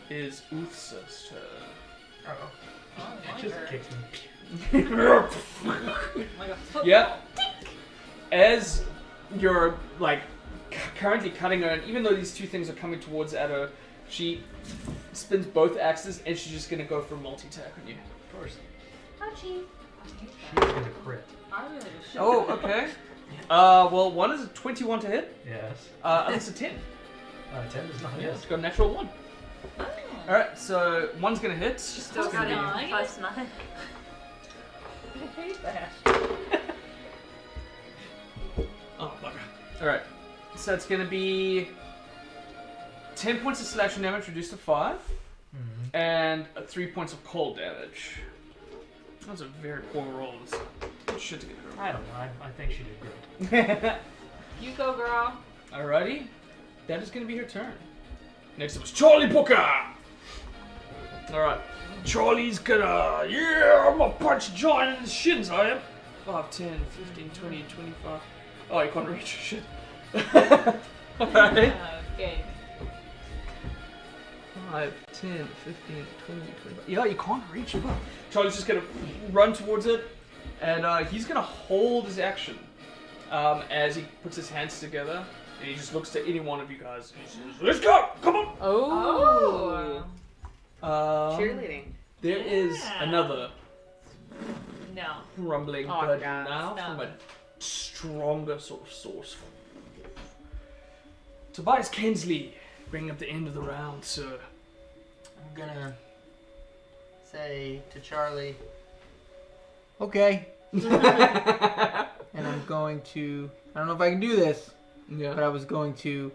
is Uthsa's turn. Uh-oh. Oh, It just wonder. kicks me. Like a football. Yep. As you're like currently cutting her, and even though these 2 things are coming towards at her, she spins both axes and she's just gonna go for multi-attack on you. Of course. Ouchie. She's gonna crit. I really just shook Oh, her. okay. Well, one is a 21 to hit. Yes. Other's a 10. 10 is not Yeah, hit. it's got a natural 1. Oh. Alright, so one's gonna hit. Still It's gonna got be- a +9. I hate that. Oh, bugger. Alright. So it's gonna be 10 points of slashing damage reduced to 5, Mhm. and 3 points of cold damage. That's a very poor roll. Shit to get her. I don't know. I think she did great. You go, girl. Alrighty. That is going to be her turn. Next up is Charlie Booker. Alright. Charlie's gonna... Yeah, I'm gonna punch John in the shins, I am. 5, 10, 15, 20, 25. Oh, you can't reach. Shit. Alright. Okay. 5, 10, 15, 20, 25. Yeah, you can't reach. Fuck. Charlie's just gonna run towards it, and he's gonna hold his action as he puts his hands together, and he just looks to any one of you guys. And he says, "Let's go! Come on!" Oh. Cheerleading. There is another No. rumbling, Oh, but God, now stop from a it. stronger sort of source. Tobias Kensley, bringing up the end of the round, sir. I'm gonna say to Charlie, okay. And I'm going to, I don't know if I can do this, but Yeah. I was going to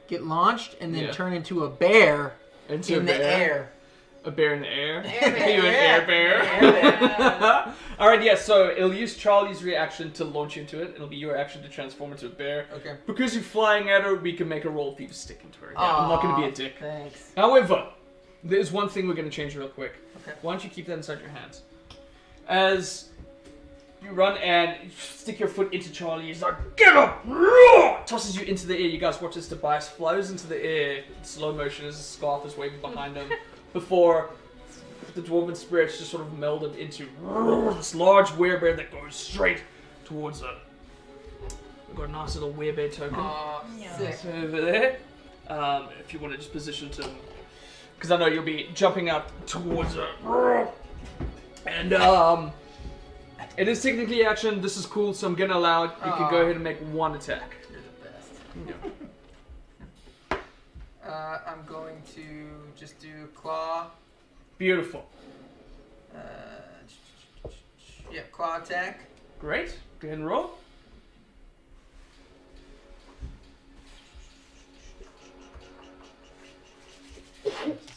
get launched and then Yeah. turn into a bear Into in a the bear. air. A bear in the air. Air bear. You an air bear. Air Alright, yeah, so it'll use Charlie's reaction to launch into it. It'll be your action to transform into a bear. Okay. Because you're flying at her, we can make a roll if you stick into her. Yeah, I'm not going to be a dick. Thanks. However, there's one thing we're going to change real quick. Okay. Why don't you keep that inside your hands? As you run and you stick your foot into Charlie, he's like, "Get up!" Roar! Tosses you into the air. You guys watch as Tobias flows into the air in slow motion as the scarf is waving behind him before the dwarven spirits just sort of melded into this large werebear that goes straight towards her. We've got a nice little werebear token. Yeah. Sick. It's over there. If you want to just position to, because I know you'll be jumping out towards her. And it is technically action. This is cool, so I'm gonna allow it. You can go ahead and make one attack. You're the best. Yeah. I'm going to just do claw. Beautiful. Yeah, claw attack. Great. Go ahead and roll.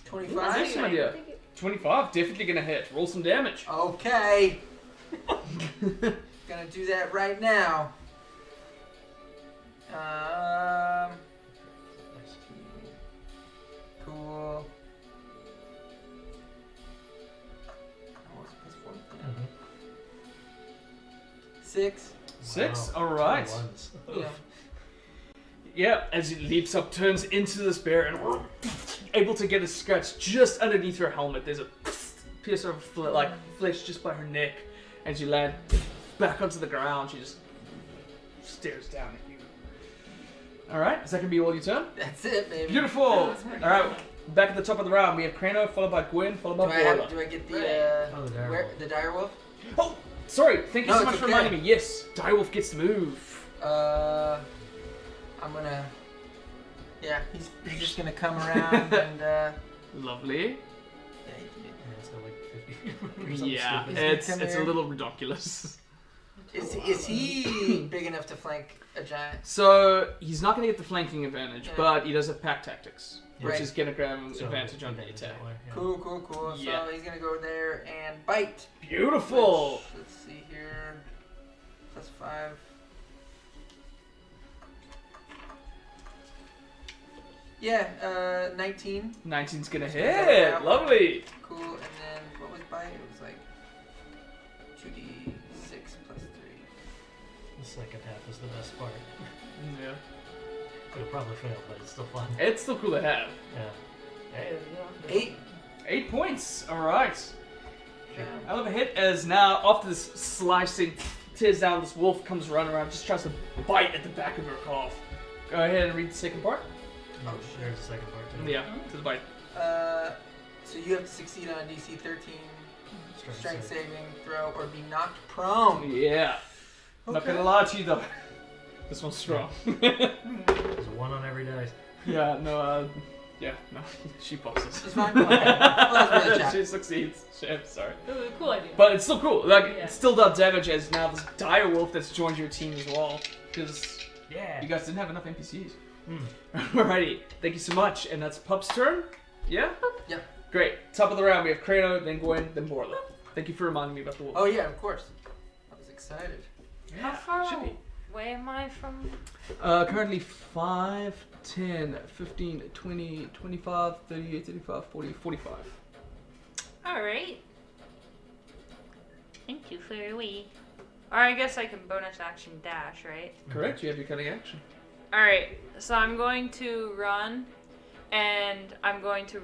25. Excellent idea. 25, definitely gonna hit. Roll some damage. Okay. Gonna do that right now. Cool. Mhm. 6. 6, Wow. alright. 21s. Yeah. Yeah, as it leaps up, turns into this bear, and able to get a scratch just underneath her helmet. There's a piece of flesh just by her neck. As you land back onto the ground, she just stares down at you. Alright, is that going to be all your turn? That's it, baby. Beautiful! Alright, back at the top of the round, we have Crano, followed by Gwyn, followed by Borla. Do I get the Oh, the Direwolf. the Direwolf? Oh, sorry, thank you No, so much it's for okay. reminding me. Yes, Direwolf gets to move. I'm gonna. Yeah, he's just gonna come around and. Lovely. Yeah, Yeah, it's got like 50 or something Yeah, stupid. Is he it's a come little ridiculous. is he big enough to flank a giant? So, he's not going to get the flanking advantage, Yeah. but he does have pack tactics, which Right. is going to grab him So, advantage on the advantage attack. that way, yeah. Cool. Yeah. So he's gonna go there and bite. Beautiful! Which, let's see here. Plus 5. Yeah, 19. 19's going to Is hit. that Lovely! Cool. And then what was bite? It was like 2d6 plus 3. The second half is the best part. Yeah. Could have probably failed, but it's still fun. It's still cool to have. Yeah. 8. 8 points. Alright. Yeah. I love a hit as now, after this slicing, tears down, this wolf comes running around, just tries to bite at the back of her calf. Go ahead and read the second part. Oh, there's the second part too. Yeah, to the bite. So you have to succeed on a DC 13 strength save. saving throw or be knocked prone. Yeah. Not gonna lie to you though. This one's strong. There's a 1 on every dice. Yeah, no, she passes. It's fine. Okay. Well, that's really She succeeds. I'm sorry. It was a cool idea. But it's still cool. Like, Yeah. it still does damage as now this Direwolf that's joined your team as well. Because Yeah. you guys didn't have enough NPCs. Mm. Alrighty, thank you so much. And that's Pup's turn? Yeah? Yep. Great. Top of the round, we have Crano, then Gwen, then Borla. Thank you for reminding me about the wolf. Oh yeah, of course. I was excited. How far should be. away am I from? Currently 5, 10, 15, 20, 25, 30, 35, 40, 45. Alright. Thank you for your wee. Or I guess I can bonus action dash, right? Correct, you have your cutting action. Alright, so I'm going to run, and I'm going to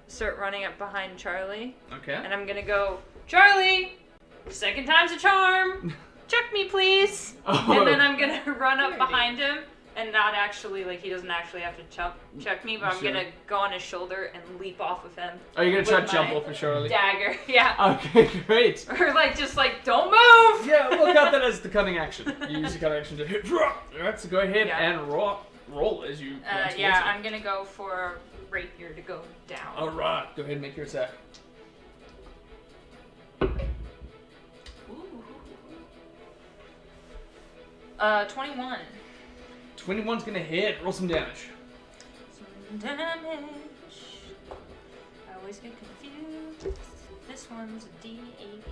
start running up behind Charlie, Okay. and I'm gonna go, Charlie! Second time's a charm! Check me, please! Oh. And then I'm gonna run up behind him, and not actually, like, he doesn't actually have to check me, but I'm Sure. gonna go on his shoulder and leap off of him. Are you gonna try to with jump my off of Shirley? Dagger, yeah. Okay, great. Or, like, just like, don't move! Yeah, we'll count that as the cutting action. You use the cutting action to hit. Alright, so go ahead Yeah. and roll as you run towards Yeah, it. I'm gonna go for rapier to go down. Alright, go ahead and make your attack. Ooh. 21. 21's gonna hit. Roll some damage. Some damage. I always get confused. This one's a D8.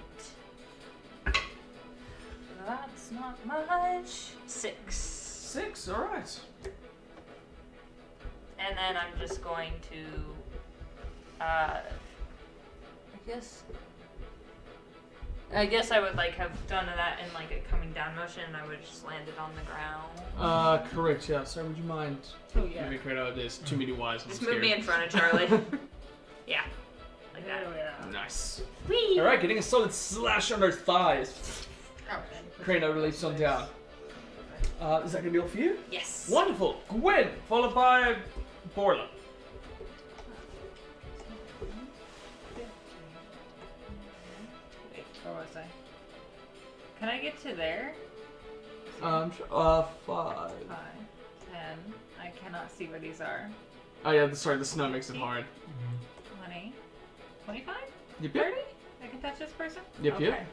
That's not much. 6. 6, alright. And then I'm just going to, I guess I would like have done that in like a coming down motion, and I would have just landed on the ground. Correct, yeah. Sorry, would you mind Oh yeah. moving right out of this? 2 meter wise. I'm Just scared. move me in front of Charlie. Yeah, like that. Nice. Whee! Alright, getting a solid slash on her thighs. Ouch. Crane release on down. Is that gonna be all for you? Yes. Wonderful. Gwen, followed by Borla. Wait, where was I? Can I get to there? 5. 5, 10. I cannot see where these are. Oh yeah, sorry, the snow makes it hard. 20. 25? Yep, 30? yep. I can touch this person? Yep, okay. yep.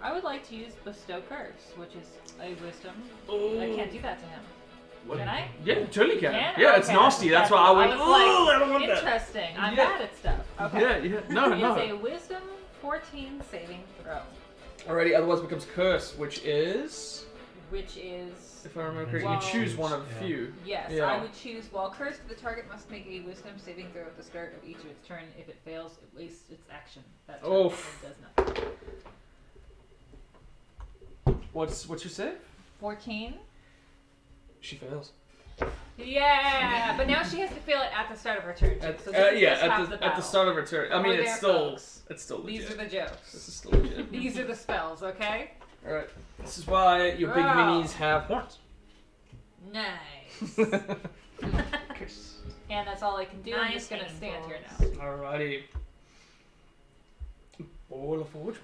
I would like to use Bestow Curse, which is a wisdom. Oh. I can't do that to him. What? Can I? Yeah, you totally can. Can? Yeah, it's Okay, nasty. That's why I went, was oh, like, I don't want that. Interesting. I'm Yeah. bad at stuff. Okay. Yeah, yeah. No, It's no. a wisdom 14 saving throw, Alrighty, otherwise it becomes curse, which is, which is... if I remember correctly, Well, you choose one of a yeah. few. Yes, Yeah. I would choose, while cursed, the target must make a wisdom saving throw at the start of each of its turn. If it fails, it wastes its action. That turn Oof. and does nothing. What's your save? 14. She fails. Yeah, but now she has to fail it at the start of her turn. Too. At, So this is yeah, just half at the battle. start of her turn. I mean, Over it's there, still folks. legit. These are the jokes. This is still legit. These are the spells, okay? Alright, this is why your big Wow. minis have horns. Nice. Curse. And that's all I can do. I'm Nice just gonna hanging stand here balls. now. Alrighty. Borla Forge.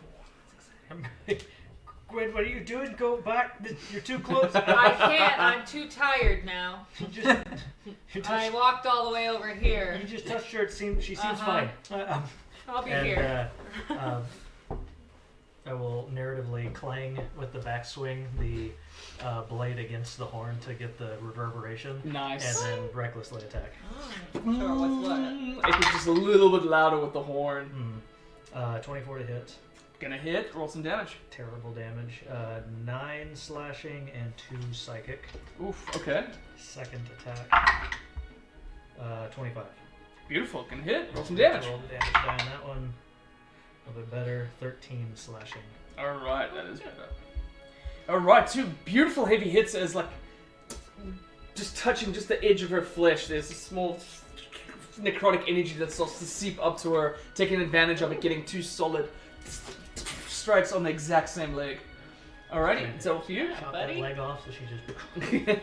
Gwen, what are you doing? Go back. You're too close. I can't. I'm too tired now. You just, you I touched, walked all the way over here. you just touched her. She seems Uh-huh. fine. I'll be And here. I will narratively clang with the backswing the blade against the horn to get the reverberation, Nice. and then recklessly attack. Sure, what's what? It was just a little bit louder with the horn. 24 to hit. Gonna hit, roll some damage. Terrible damage. 9 slashing and 2 psychic. Oof, okay. Second attack. 25. Beautiful, gonna hit, roll some damage. Roll the damage die on that one. A little bit better. 13 slashing. Alright, that is better. Alright, 2 beautiful heavy hits as like just touching just the edge of her flesh. There's a small necrotic energy that starts to seep up to her, taking advantage of it, getting 2 solid strikes on the exact same leg. Alrighty, is that all for you? Chop buddy. that leg off so she just...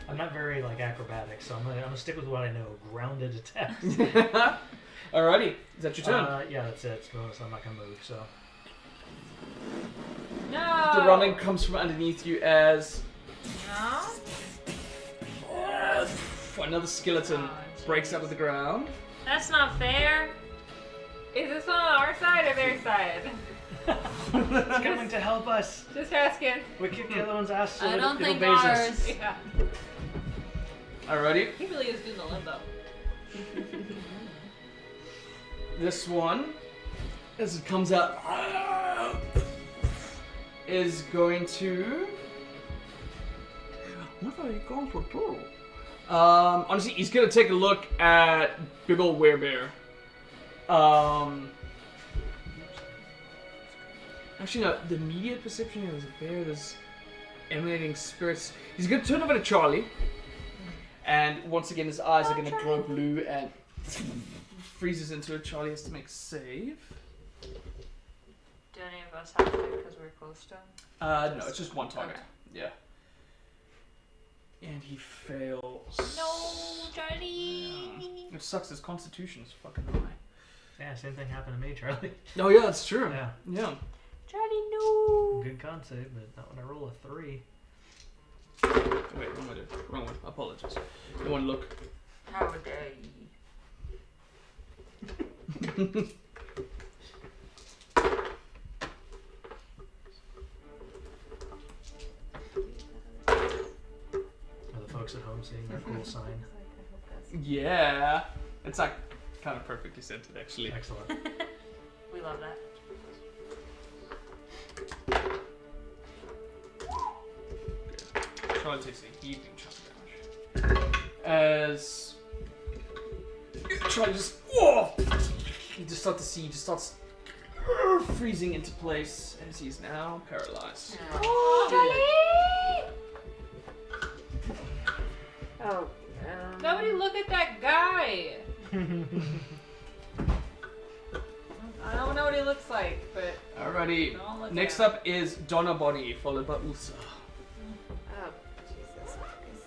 I'm not very like acrobatic, so I'm gonna stick with what I know. Grounded attacks. Alrighty, is that your turn? Yeah, that's it. It's bonus. I'm not gonna move, so... No. The running comes from underneath you as No. another skeleton Oh, breaks out of the ground. That's not fair. Is this on our side or their side? It's coming to help us. Just asking. We kick the other one's ass so I don't it think obeys us. ours. Yeah. Alrighty, He really is doing the limbo. this one as it comes out, is going to. What are you going for, bro? Honestly, he's gonna take a look at big old werebear. Actually, no. The immediate perception here is a bear. There's emanating spirits. He's gonna turn over to Charlie, and once again, his eyes are gonna glow blue and freezes into it. Charlie has to make a save. Do any of us have to because we're close to him? No, it's just one target. Okay. Yeah. And he fails. No, Charlie. Yeah. It sucks. His constitution is fucking high. Yeah, same thing happened to me, Charlie. Oh yeah, that's true. Yeah. Yeah. Charlie, no. Good concept, but not when I roll a 3. Wait, wrong one. Wrong one. I apologize. No one look. How dare you? Are the folks at home seeing their cool sign? Yeah. It's like kind of perfectly centered, actually. Excellent. We love that. Charlie takes a heaping chunk of damage. As Charlie just, whoa! You just start to see, he just starts freezing into place as he's now paralyzed. Oh. Nobody look at that guy. I don't know what he looks like, but Alrighty. don't look Next at up is Donna Body, followed by Ulsa. Oh, Jesus.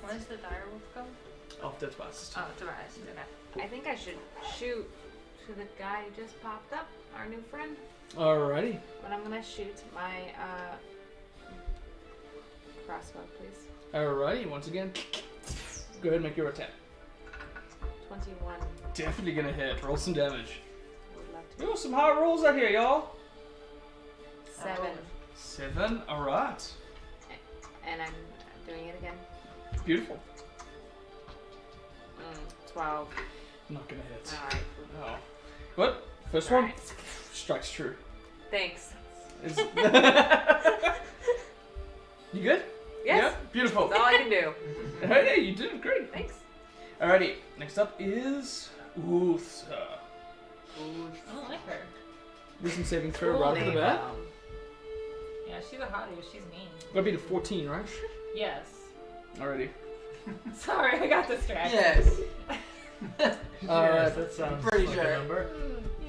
Where's the direwolf go? Off death fast. Oh, it's right. Okay. I think I should shoot to the guy who just popped up, our new friend. Alrighty. But I'm gonna shoot my crossbow, please. Alrighty, once again. Go ahead and make your attack. 21. Definitely gonna hit. Roll some damage. Would love to. Ooh, some high rolls out here, y'all. 7. 7, alright. And I'm doing it again. Beautiful. 12. Not gonna hit. Alright. Oh. But, first one, Alright. strikes true. Thanks. Is- You good? Yes. Yeah? Beautiful. That's all I can do. Hey, you did it great. Thanks. Alrighty, next up is Utha. I don't like her. Wisdom saving throw right off the bat. Yeah, she's a hottie, but she's mean. Gotta be to 14, right? Yes. Alrighty. Sorry, I got distracted. Yes. Yes, that sounds Pretty like sure. a number.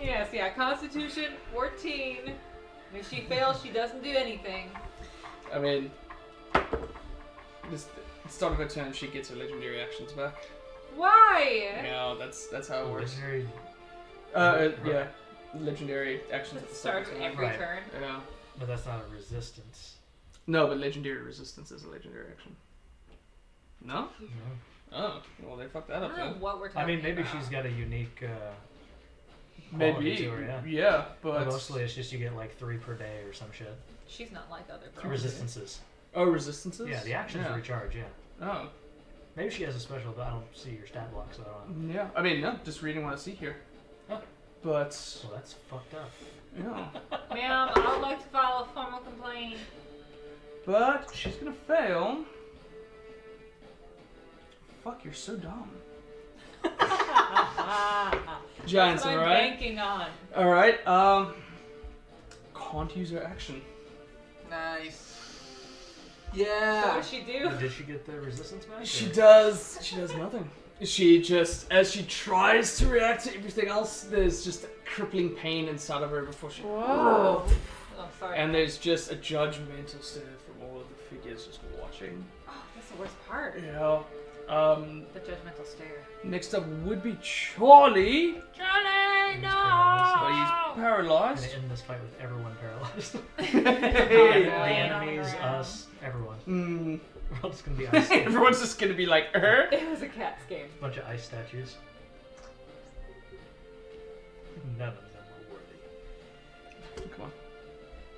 Yes, yeah. Constitution 14. And if she fails, she doesn't do anything. I mean, this start of her turn, she gets her legendary actions back. Why? Yeah, that's how it works. Legendary- Yeah, legendary actions at the Start start. of every Right. turn. Yeah. But that's not a resistance. No, but legendary resistance is a legendary action. No? No. Oh, well they fucked that I up don't know then. what we're I talking mean, maybe about. she's got a unique quality Maybe. to her, yeah. Yeah, But but mostly it's just you get like 3 per day or some shit. She's not like other girls. Resistances. oh, resistances. Yeah, the actions Yeah. recharge, yeah. Oh, Maybe she has a special, but I don't see your stat block, so I don't know. yeah. I mean, no, just reading what I see here. Oh. But Well, that's fucked up. yeah, Ma'am, I would like to file a formal complaint. but she's gonna fail. Fuck, you're so dumb. Giants, That's what I'm alright? banking on. Alright, can't use her action. Nice. So Yeah. what does she do? Did she get the resistance back? She or- does nothing. She just, as she tries to react to everything else, there's just crippling pain inside of her before she... Whoa. Oh, sorry. And there's just a judgmental stare from all of the figures just watching. Oh, that's the worst part. Yeah. The judgmental stare. Next up would be Charlie, Charlie, He's no! but he's I'm paralyzed. gonna end this fight with everyone paralyzed. Oh, the yeah. enemies, us, everyone. Mm. We're all just gonna be ice. Everyone's just gonna be like, It was a cat's game. Bunch of ice statues. None of them were worthy. Come on.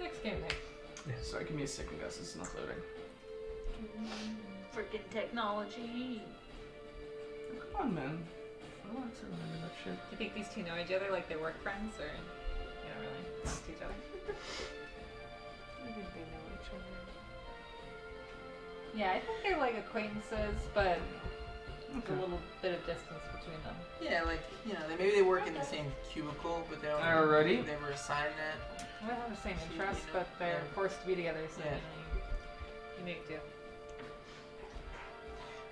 Next game day. Sorry, give me a second, guys. It's not loading. Freaking technology. Oh, come on, man. I don't want to remember that shit. Do you think these two know each other like they're work friends, or? Yeah, really. amongst each other. I think they know each other. Yeah, I think they're like acquaintances, but there's a little bit of distance between them. Yeah, like, maybe they work in the same cubicle, but they don't Alrighty. they were assigned that. We don't have the same So, interests, but they're yeah. forced to be together, so Yeah. you make do.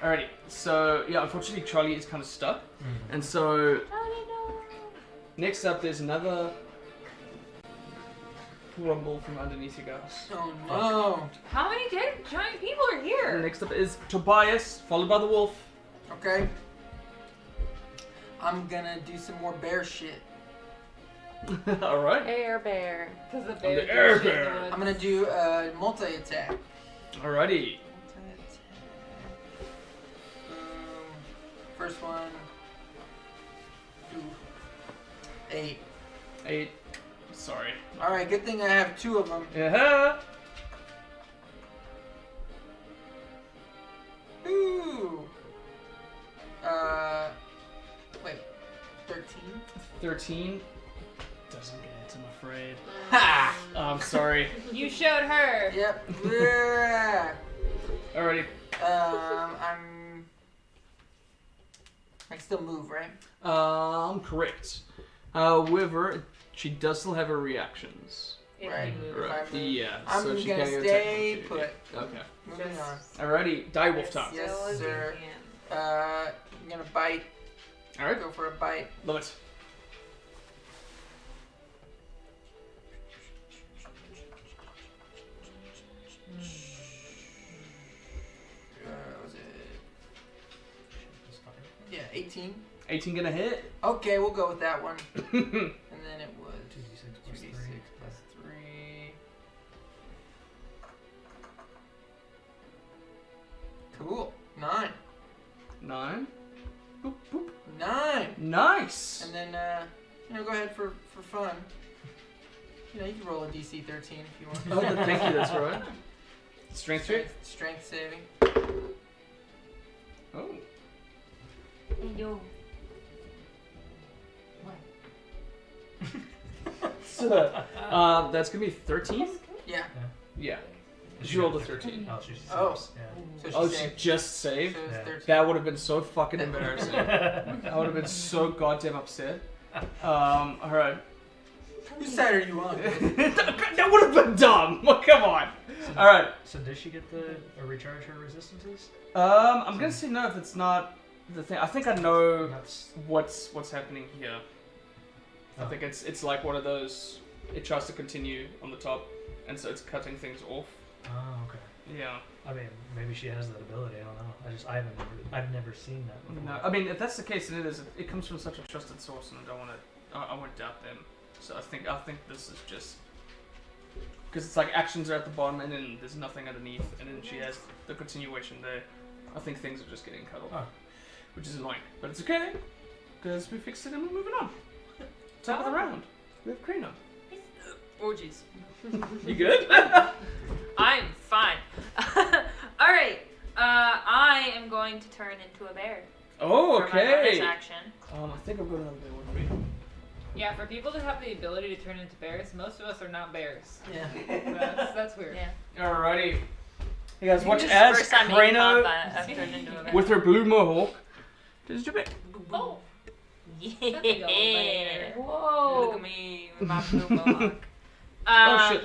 Alrighty, so yeah, unfortunately Charlie is kind of stuck, Mhm. and so next up there's another rumble from underneath you guys. Oh no. How many giant people are And here? next up is Tobias, followed by the wolf. Okay. I'm gonna do some more bear shit. Alright, Air bear. Because the the bears do air shit in the bear. woods. I'm gonna do a multi-attack. alrighty. First one. 8. 8. Sorry. Alright, good thing I have 2 of them. Yeah. Ooh. Wait. 13? 13. Doesn't get it, I'm afraid. Ha! I'm sorry. You showed her. Yep. Yeah. Alrighty. I can still move, right? Correct. However, she does still have her reactions. If Right. you move. Right. Right. Yeah. I'm so she gonna can't stay attack put. Okay. Moving on. Alrighty. Direwolf time. Yes, Still as you sir. can. I'm gonna bite. Alright. Go for a bite. Love it. Was it? Yeah, 18. 18 gonna hit. Okay, we'll go with that one. And then it was 2d6 plus 2d6 3. plus 3. Cool. 9. 9. Boop, boop. 9. Nice. And then, go ahead for fun. You can roll a DC 13 if you want. Oh, thank you. That's right. Strength check. Strength saving. Oh. Yo. So, that's gonna be 13. Yeah. Yeah. She rolled a 13. Oh, she Oh. saves, So she Oh, she saved. just saved. So it was Yeah. 13. That would have been so fucking embarrassing. I would have been so goddamn upset. Alright. Whose side are you on? That would have been dumb. Well, come on. Alright. So does she get or recharge her resistances? I'm gonna say no if it's not the thing. I think I know That's what's happening here. I Oh. think it's like one of those. It tries to continue on the top, and so it's cutting things off. Oh, okay. Yeah. I mean, maybe she has that ability. I don't know. I've never seen that before. No, I mean if that's the case, then it comes from such a trusted source, and I won't doubt them. So I think this is just because it's like actions are at the bottom, and then there's nothing underneath, and then she has the continuation there. I think things are just getting cut off, Oh. which is annoying, but it's okay because we fixed it and we're moving on. Top of the round. We have Krina. Oh jeez. You good? I'm fine. Alright. I am going to turn into a bear. Oh, For my bonus okay. action. I think I've got another bear with me. Yeah, for people that have the ability to turn into bears, most of us are not bears. Yeah. That's weird. Yeah. Alrighty. You guys watch This is the as first time in Krano combat I've turned into a bear. with her blue mohawk does your bit. Oh. Yeah. big old bear. Whoa. Look at me with my blue mohawk. Oh shit.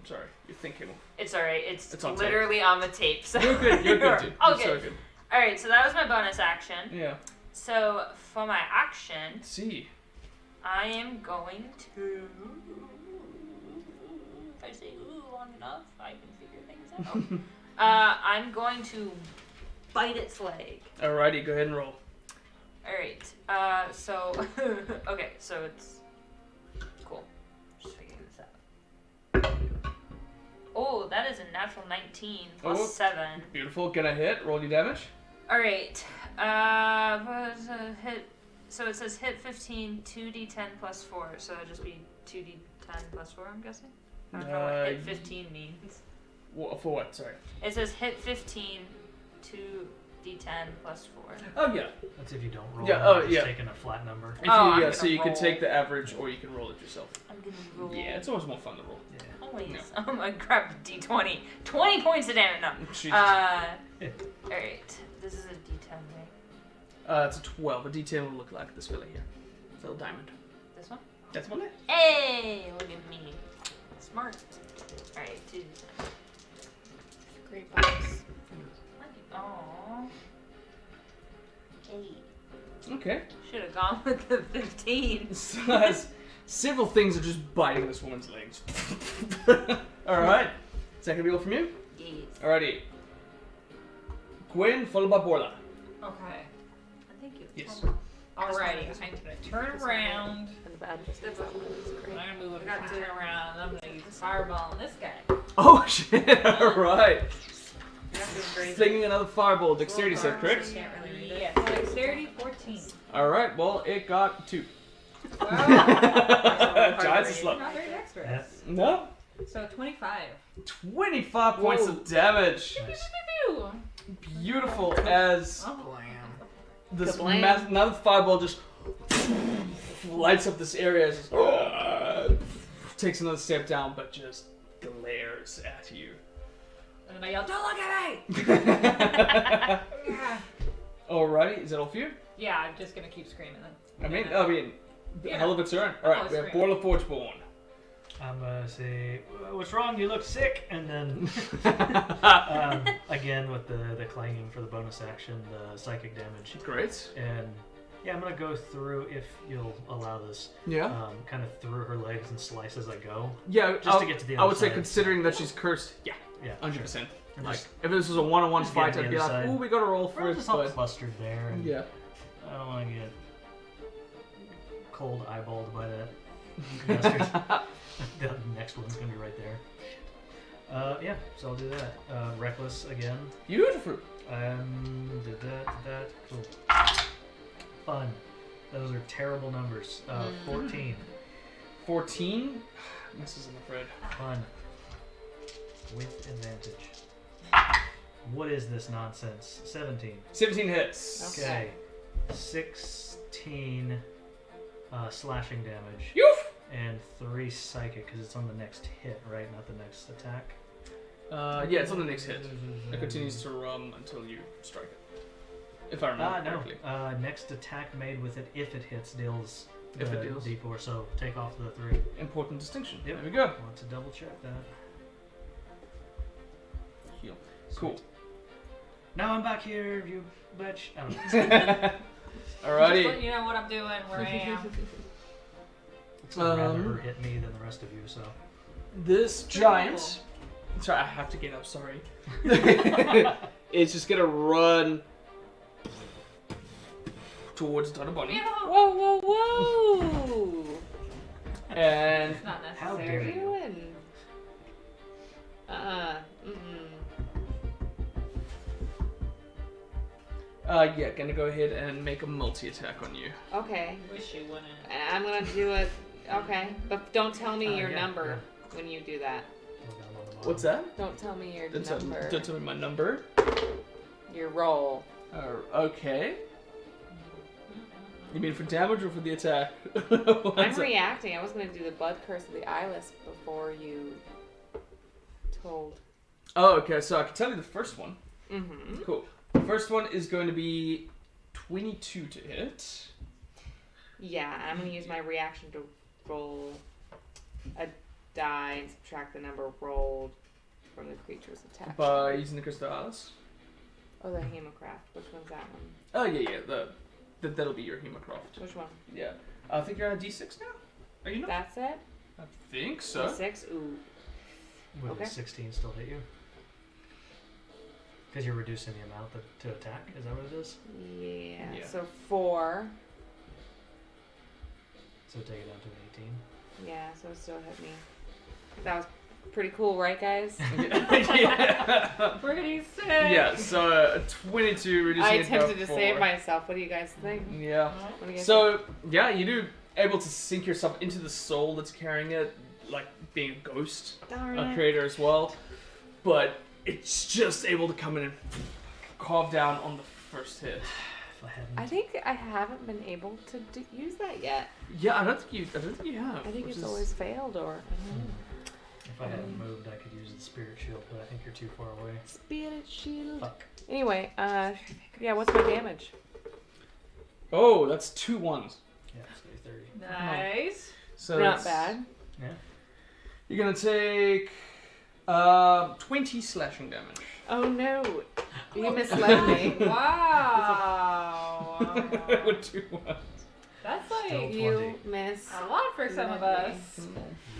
Sorry, you're thinking. It's alright. It's It's on tape. literally on the tape. So You're good. You're good, dude. Oh, You're good. so good. Alright, so that was my bonus action. Yeah. So for my action, Let's see. I am going to. If I say ooh long enough, I can figure things out. I'm going to bite its leg. Alrighty, go ahead and roll. Alright, so. Okay, so it's. Cool. Just figuring this out. Oh, that is a natural 19 plus Oh. 7. Beautiful. Gonna hit. Roll your damage. Alright, was a hit. So it says hit 15, 2d10 plus 4, so it'll just be 2d10 plus 4, I'm guessing? I don't know what hit 15 means. For what? Sorry. It says hit 15 to D10 plus 4. Oh yeah. That's if you don't roll. Yeah, oh, just yeah. taking a flat number. If Oh, you, I'm yeah, so gonna you can roll. take the average, or you can roll it yourself. I'm gonna roll. Yeah, it's always more fun to roll. Yeah. Always. No. I'm gonna grab D20. 20 points of damage. No. Jesus. Alright. This is a D10, right? It's a 12. A D10 will look like this fella here. This little diamond. This one? That's one there. Hey! Look at me. Smart. Alright, 2. Great box. Aww. 8. Okay. Should have gone with the 15. So as several things are just biting this woman's legs. Alright. Is that gonna be all from you? Yes. Alrighty. Gwen, followed by Borla. Okay. Thank you. Yes. Alrighty. I'm gonna turn around. And the bad just That's is all. I'm great. gonna move. I'm gonna turn around. And I'm gonna use fireball on this guy. Oh shit! Alright. I'm doing great. Flinging another fireball. Dexterity save, correct? Can't really read it. Yes. Dexterity 14. Alright, well, it got 2. Wow. Giants are slow. Not very dexterous. No? So 25. 25 points of damage. Nice. Pew. Beautiful as Oh. Blam. this Kablam. another fireball just lights up this area. As takes another step down, but just glares at you. And then I yell, "Don't look at me!" Alrighty, is that all for you? Yeah, I'm just gonna keep screaming then. Yeah. Hell of a turn. Alright, we have scream. Borla Forgeborn. I'm gonna say, "What's wrong? You look sick." And then again with the clanging for the bonus action, the psychic damage. Great. And yeah, I'm gonna go through, if you'll allow this, Yeah. kind of through her legs and slice as I go. Yeah, Just to get to the I other would say side. considering that she's cursed, yeah, Yeah, 100%. And Like, just- if this was a one-on-one just get fight, to the I'd be other like, side. ooh, we gotta roll for We're it, just all but... clustered there, and Yeah. I don't want to get cold eyeballed by that bastard. The next one's gonna be right there. Yeah, so I'll do that. Reckless again. Beautiful. Did that. Cool. Fun. Those are terrible numbers. 14. 14? Misses, I'm afraid. Fun. With advantage. What is this nonsense? 17. 17 hits. Okay. 16 slashing damage. Yoof! And 3 psychic, because it's on the next hit, right? Not the next attack. Yeah, it's on the next hit. It continues to until you strike it. If I remember No. correctly. Next attack made with it, if it hits, deals If the it deals. D4, so take off the 3. Important distinction. Yep. There we go. Want to double check that. Heal. Cool. Now I'm back here, you bitch. I don't know. Alrighty. Just let you know what I'm doing, where I am. I'd rather her hit me than the rest of you, so. This giant... Sorry, I have to get up, sorry. It's just gonna run towards Donaboni. Whoa, whoa, whoa! And It's not How What are dare you you? doing? yeah, gonna go ahead and make a multi-attack on you. Okay. Wish you wouldn't. And I'm gonna do it. Okay. But don't tell me your Yeah, number when you do that. We're down on the bottom. What's that? Don't tell me your Don't number. tell me my number. Your roll. Okay. You mean for damage or for the attack? I'm What's it? reacting. I was gonna do the blood curse of the eyeless before you told. Oh, okay, so I can tell you the first one. Mm-hmm. Cool. The first one is going to be 22 to hit. Yeah, I'm gonna use my reaction to roll a die and subtract the number rolled from the creature's attack. By using the Crystal Alice. Oh, the Hemocraft. Which one's that one? Oh, yeah. That'll be your Hemocraft. Which one? Yeah. I think you're on a D6 now? Are you not? That's it? I think so. 6? Ooh. Would Okay. the 16 still hit you? Because you're reducing the amount to attack? Is that what it is? Yeah. Yeah. So 4. So take it down to an 18. Yeah, so it still hit me. That was pretty cool, right, guys? yeah. Pretty sick. Yeah, so 22 reducing I it by attempted to 4. save myself. What do you guys think? Yeah. What do you guys So, yeah, you do able to sink yourself into the soul that's carrying it, like being a ghost, think? Darn a it. creator as well. But it's just able to come in and carve down on the first hit. If I hadn't, I think I haven't been able to use that yet. Yeah, I don't think you have. I think which it's is- always failed or. if I hadn't moved, I could use the spirit shield, but I think you're too far away. Spirit shield. Fuck. Anyway, yeah, what's my damage? Oh, that's 2 1s. Yeah, so 30. Nice. So Not that's- bad. Yeah. You're gonna take 20 slashing damage. Oh no. You misled me. Wow. With 2 1s. That's Still like You 20. miss. a lot for some of us.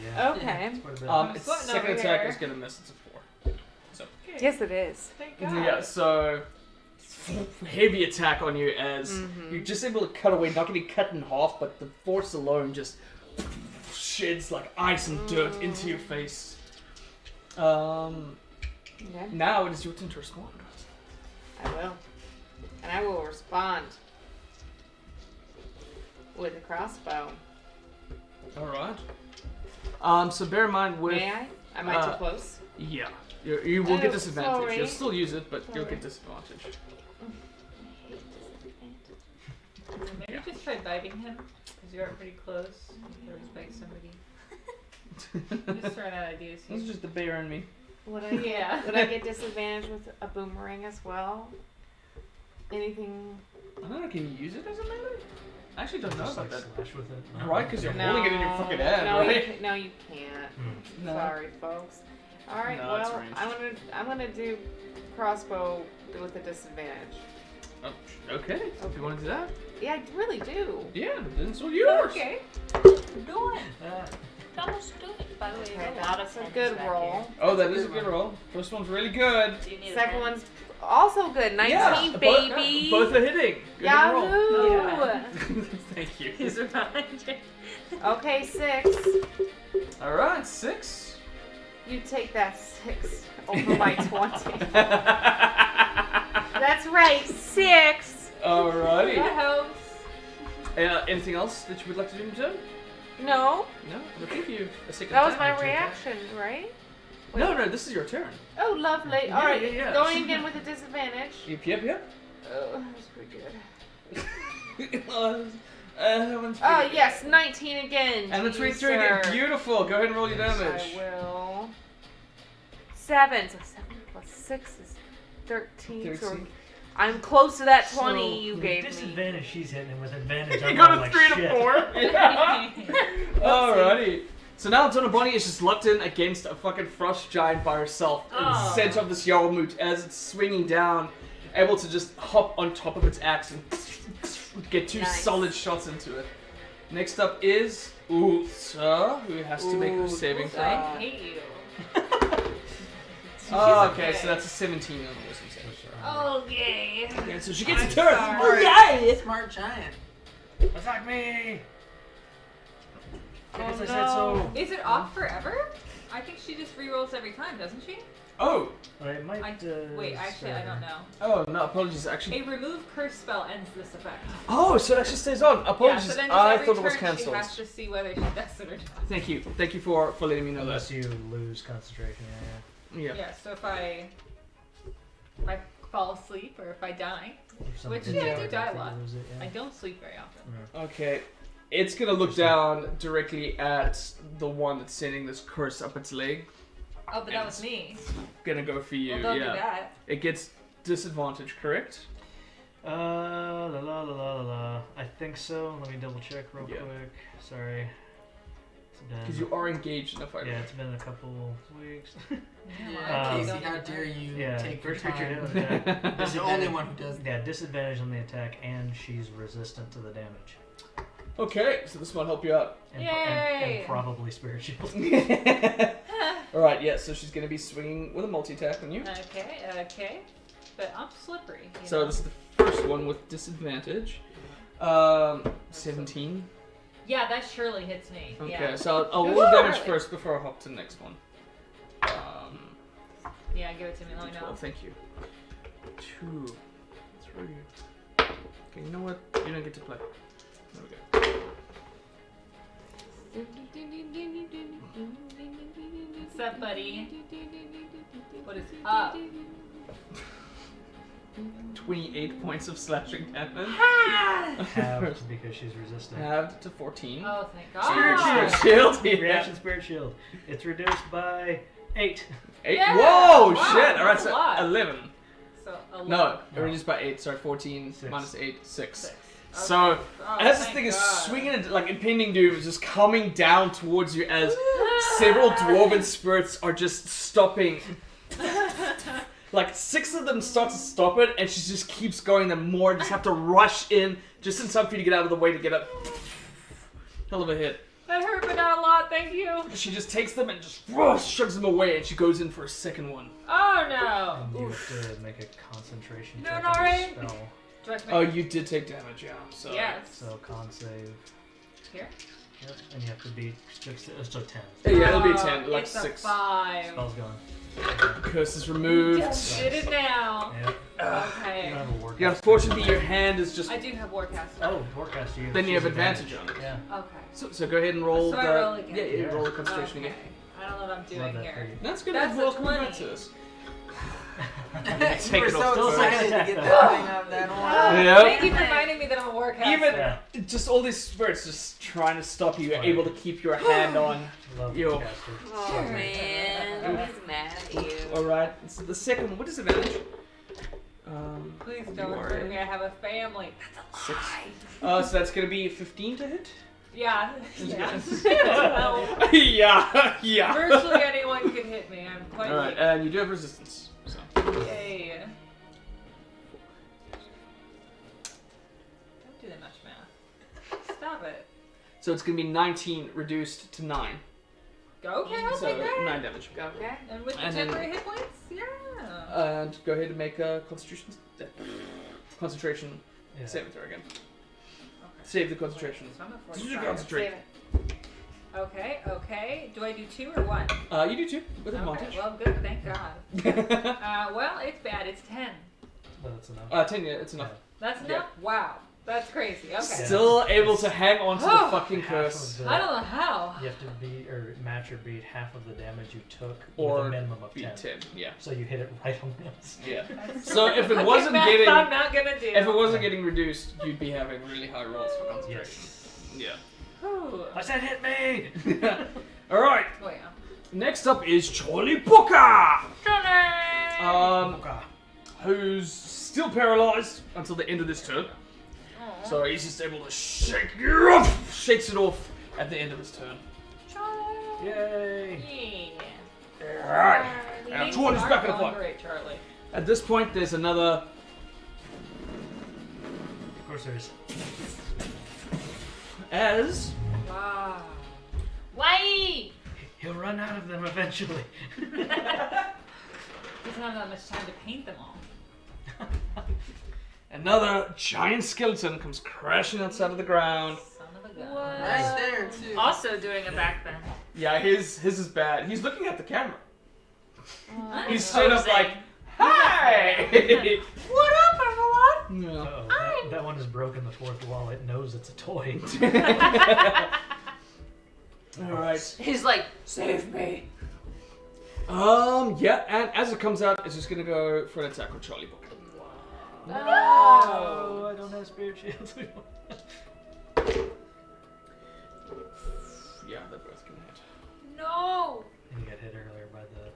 Yeah. Okay. It's quite a bit. Its sweating second over attack here. is gonna miss. It's a 4. Yes, it is. Thank God. Yeah, so heavy attack on you as Mhm. you're just able to cut away, not getting cut in half, but the force alone just sheds like ice and dirt into your face. Okay. Now it is your turn to respond. I will. And I will respond with a crossbow. Alright. So bear in mind with... May I? Am I too close? Yeah. You will get Oh, disadvantage. sorry. You'll still use it, but you'll Sorry. get disadvantage. Maybe just try biting him, because you are pretty close. You can always bite somebody. Just throwing out ideas here. It's just the bear in me. Would I Yeah. would I get disadvantage with a boomerang as well? Anything? I don't know, can you use it as a melee? I actually don't know Just about like that. slash with it. Right, because you're No. holding it in your fucking hand, no, right? no, you can't. No. Sorry, folks. All right, No, it's well, ranged. I'm gonna do crossbow with a disadvantage. Oh, okay, if you want to do that. Yeah, I really do. Yeah, then it's all yours. Okay. Go on. Thomas, do it. By the way, Okay, there's a lot of that's a pens good back roll. here. Oh, that is a Good good one. roll. First one's really good. Do you need a Second pen? one's also good. 19, Yeah, baby. Both are hitting. Good roll. Yahoo! Thank you. He's behind you. Okay, 6. All right, 6. You take that 6 over my 20. That's right, 6. Alrighty. That helps. Anything else that you would like to do in turn? No, No, I'll give you a second that was attack. my reaction, right? No, this is your turn. Oh, lovely. Yeah, All right, yeah. going again with a disadvantage. Yep. Oh, that was pretty good. That one's Oh, pretty yes, 19 again. good. And the to 23 you, again. sir. Beautiful. Go ahead and roll your damage. I will. 7. So 7 plus 6 is 13. So 13. I'm close to that 20 So, you With gave me. disadvantage, she's hitting him with advantage. You I'm got all a like 3 to shit. 4. Yeah. Alrighty. So now Donna Bonnie is just locked in against a fucking frost giant by herself in the Aw. center of this Jarlmoot as it's swinging down, able to just hop on top of its axe and get 2 Nice. solid shots into it. Next up is Ulsa, who has to make her saving throw. I hate you. Oh, She's okay, so that's a 17 on the wisdom save. Okay. Okay, so she gets I'm a turn. sorry. Oh yeah! Smart giant. Attack me! Because I Oh, said so. Is it off forever? I think she just re-rolls every time, doesn't she? Oh, Well, it might. Wait, actually, I don't know. oh no, apologies. Actually, A remove curse spell ends this effect. oh, so it actually stays on. Yeah, Apologies. so then just I every thought it was turn cancelled. She has to see whether she does it or not. Thank you for letting me know that. Unless you lose concentration, Yeah. Yeah, so if I fall asleep or if I die, Or something Which, yeah, I to do die a lose lot. it, yeah. I don't sleep very often. Okay. It's gonna look down directly at the one that's sending this curse up its leg. Oh, but that was me. Gonna go for you. Well, don't do yeah. that. It gets disadvantage, correct? La la la la la. I think so. Let me double check real Yeah. quick. Sorry. It's been- Because you are engaged in a fight. Yeah, it's been a couple weeks. Yeah, Casey, don't how do dare you Yeah, take your first creature time? hit. Yeah. This is the only one who does that. Yeah, disadvantage on the attack, and she's resistant to the damage. Okay, so this might help you out. And, Yay! and probably spirit shield. Alright, yeah, so she's gonna be swinging with a multi-attack on you. Okay. But I'm slippery. You So know? this is the first one with disadvantage. 17. Yeah, that surely hits me. Okay, Yeah. so I'll roll Woo! damage first before I hop to the next one. Yeah, give it to me. Let me know. 12, thank you. 2, 3. Okay, you know what? You don't get to play. There we go. What's up, buddy? What is up? 28 points of slashing damage. Halved because she's resistant. Halved to 14. Oh, thank Spirit God. Shield. Yeah. Reaction Spirit Shield. It's reduced by 8. 8. Yeah. Whoa, Wow, shit. Alright, that's a so lot. 11. So, 11. No, No. reduced by 8. Sorry, 14 Six. minus 8, 6. 6. So, Oh, as this thank thing is God. swinging, like impending doom is just coming down towards you as several dwarven spirits are just stopping. Like 6 of them start to stop it, and she just keeps going. Then more just have to rush in just in time for you to get out of the way to get up. Hell of a hit. That hurt, but not a lot. Thank you. She just takes them and just shoves them away, and she goes in for a second one. Oh no. And you have to make a concentration You check doing on the alright? spell. Do I have to Oh, make you did take damage, yeah. So Yes. So con save. Here? Yep. And you have to beat 6, so 10. Yeah, it'll be a Oh, 10, like it's 6. A 5. Spell's gone. Curse is removed. Just did it now. Yep. You Okay. don't have a war Yeah, cast. unfortunately, your hand is just. I do have Warcast. Oh, forecast you. Then you have choose advantage on it. Yeah. Okay. So go ahead and roll So the. I roll again. Yeah, Yeah. roll the concentration Okay. again. I don't know what I'm Love doing that for here. you. That's good. That's a Welcome 20. back to us. You Take were it so off first. excited to get Yeah. that thing out of that one. Yep. Thank you for reminding me that I'm a Warcaster. Even Yeah. just all these spirits just trying to stop you. You're able to keep your hand on. Love Yo. forecaster. Oh man, he's mad at you. All right. So the second one. What is advantage? Please you don't are hurt in. me. I have a family. 6. So that's gonna be 15 to hit. Yeah. Yes. Well, yeah. Yeah. virtually anyone can hit me. I'm quite All right, weak. and you do have resistance. So. Yay. Don't do that much math. Stop it. So it's gonna be 19 reduced to 9. Okay, I'll So take that. 9 damage. Okay. And with the And then- temporary hit points? Yeah. And go ahead and make a concentration Yeah. saving throw again. Okay. Save the concentration. So I'm at Did 45. you concentrate? Save it. Okay. Do I do 2 or 1? You do too, with Okay, advantage. well, good. Thank God. Well, it's bad. It's 10. But that's enough. 10, yeah, it's enough. That's Yeah. enough? Wow. That's crazy. Okay. Still able to hang on to the Oh, fucking Half curse. of the- I don't know how. You have to beat or match or beat half of the damage you took Or with a minimum of Beat 10. 10, yeah. So you hit it right on the nose. Yeah. That's So if it fucking wasn't math getting- I'm not gonna do. If it wasn't getting reduced, you'd be having really high rolls for concentration. Yes. Yeah. Whew. I said hit me! Alright, Oh, yeah. next up is Charlie Booker! Johnny! Okay. Who's still paralyzed until the end of this turn. So he's just able to shake you off, shakes it off at the end of his turn. Charlie! Yay! Yeah. Alright, now Things Jordan's aren't back in the going fight. Great, Charlie. At this point, there's another. Of course there is. As. Wow. Why? He'll run out of them eventually. Doesn't have that much time to paint them all. Another giant skeleton comes crashing outside of the ground. Son of a gun. Right there, too. Also doing a backbend. Yeah, his is bad. He's looking at the camera. Oh. He's straight up like, "Hi!" What up, everyone? No. Uh-oh, that one has broken the fourth wall. It knows it's a toy. All right. He's like, save me. Yeah, and as it comes out, it's just gonna go for an attack with Charlie Booker. No, I don't have spirit shields. Yeah, they both can hit. No. And he got hit earlier by the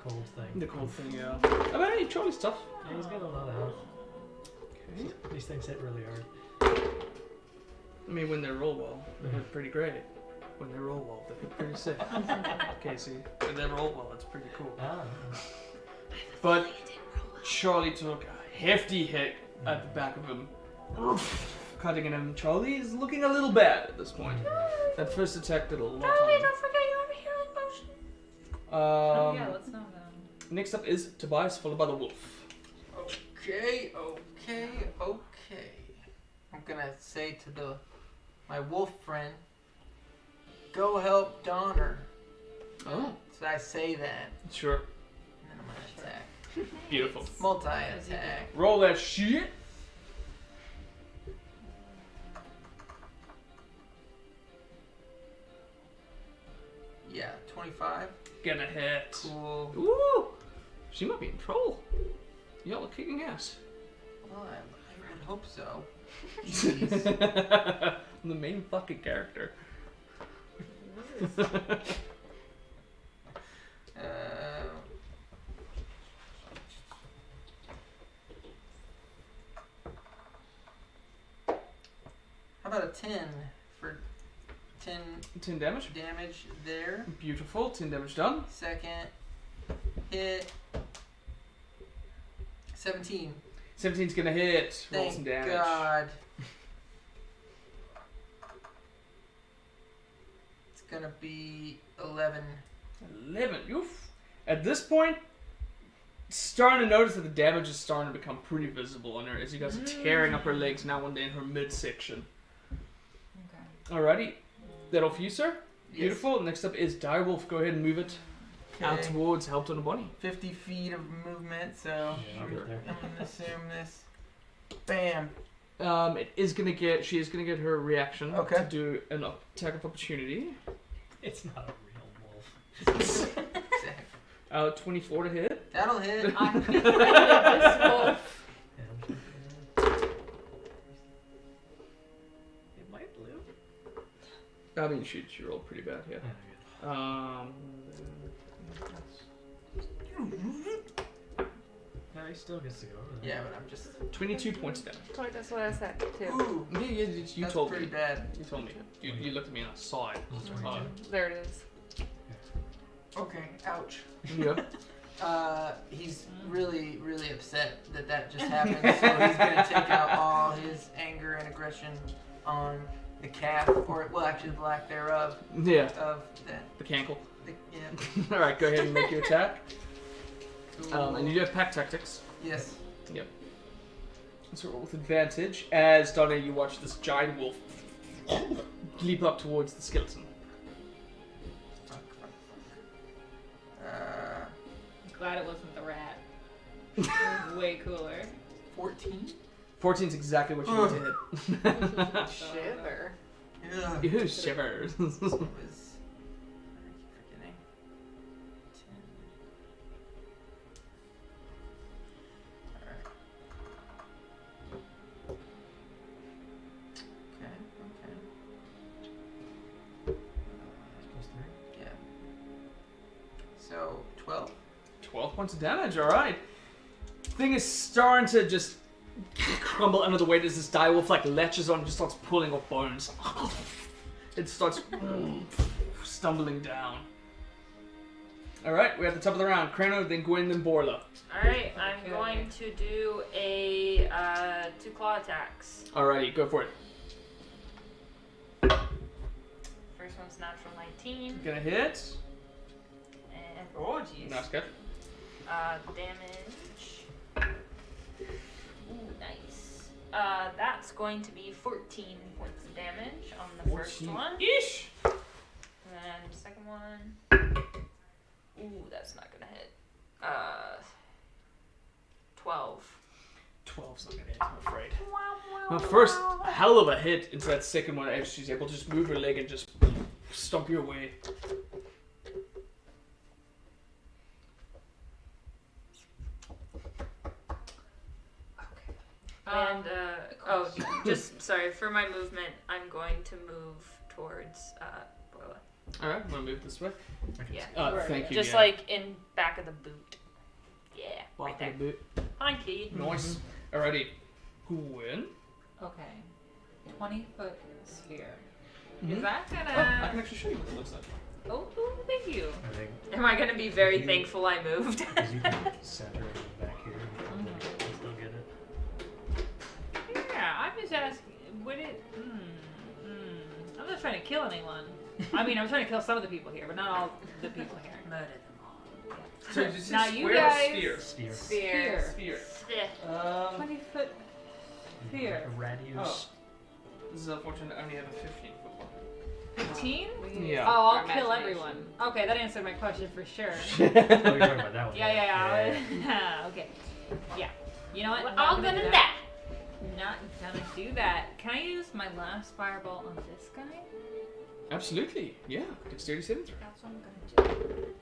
cold thing. The cold thing, yeah. I mean, hey, Charlie's tough. Yeah, he's got a lot of health. Okay. These things hit really hard. I mean, when they roll well, they hit pretty great. When they roll well, they hit pretty sick. Casey, when they roll well, it's pretty cool. Ah. But Charlie took a hefty hit at the back of him, cutting at him. Charlie is looking a little bad at this point. That first attack did a lot Charlie, on him. don't forget you have a healing potion. Oh, Um, Yeah, let's know them. Next up is Tobias, followed by the wolf. Okay. I'm gonna say to my wolf friend, go help Donner. Oh, So I say that, sure. and then I'm gonna attack. Beautiful. Multi-attack. Roll that shit. Yeah, 25. Gonna hit. Cool. Ooh, she might be in trouble. Y'all are kicking ass. Well, I would hope so. Jeez. I'm the main fucking character. How about a 10 for 10 10 damage. damage there? Beautiful. 10 damage done. Second hit. 17. 17's gonna hit. Roll Thank some damage. God. It's gonna be 11. 11. Oof. At this point, starting to notice that the damage is starting to become pretty visible on her as you guys are tearing up her legs now and then her midsection. Okay. Alrighty. That'll for you, sir. Yes. Beautiful. Next up is Direwolf. Go ahead and move it out Okay. towards helped on the body. 50 feet of movement, so Yeah, I'll get there. I'm gonna assume this. Bam. It is gonna get. She is gonna get her reaction Okay. to do an attack of opportunity. It's not a real wolf. 24 to hit. That'll hit. I'm afraid of this wolf. It might live. I mean, she rolled pretty bad. Yeah. No, he still gets to go over there. Yeah, but I'm just. 22 points of damage. That's what I said too. Ooh, Yeah, you that's told pretty me. bad. You told me. You looked at me and I saw it. There it is. Okay, ouch. Yeah. He's really, really upset that just happened, so he's gonna take out all his anger and aggression on the calf, or well, actually the lack thereof Yeah. of that. The cankle. Yeah. All right, go ahead and make your attack. Cool. And you do have pack tactics. Yes. So roll with advantage. As Donna, you watch this giant wolf leap up towards the skeleton. Fuck. Glad it wasn't the rat. It was way cooler. 14. 14's exactly what you need to hit. Shiver. Yeah. Ew, shivers. It was. I keep forgetting. 10. Alright. Okay. Plus 3. Yeah. So, 12. 12 points of damage, alright. Thing is starting to just crumble under the weight as this direwolf like latches on and just starts pulling off bones. It starts stumbling down. Alright, we're at the top of the round. Krano, then Gwen, then Borla. Alright, I'm Okay. going to do a 2 claw attacks. Alrighty, go for it. First one's natural 19. Gonna hit. And oh jeez. Nice catch. Damage. Ooh, nice. That's going to be 14 points of damage on the first 14. one. Ish. And then the second one. Ooh, that's not gonna hit. 12. 12's not gonna hit, I'm afraid. Well, first, hell of a hit into that second one as she's able to just move her leg and just stomp you away. And just sorry for my movement. I'm going to move towards Borla. Alright, I'm gonna move this way. Yeah, Thank you. just yeah. like in back of the boot. Yeah, right Back there. of the boot. Thank you. Nice. Alrighty. Gwen. Okay. 20-foot sphere. Mhm. Is that Oh, I gonna? can actually show you what it looks like. Oh, thank you. I think Am I gonna be very thankful I moved? because you can center it back here. You can still get it. Yeah, I'm just asking. Would it? I'm not trying to kill anyone. I mean, I'm trying to kill some of the people here, but not all the people here. Murder them all. So is Now this you square or guys- sphere? Sphere. Sphere. Sphere. Yeah. 20-foot sphere. A radius. This is unfortunate. I only have a 15-foot one. 15? Yeah. Oh, I'll Our kill imagination. everyone. Okay, that answered my question for sure. Oh, you're talking about that one. Yeah. Okay. Yeah. You know what? We're Not all gonna gonna do die. Not gonna do that. Can I use my last fireball on this guy? Absolutely. Yeah. Dexterity saving throw. That's what I'm gonna do.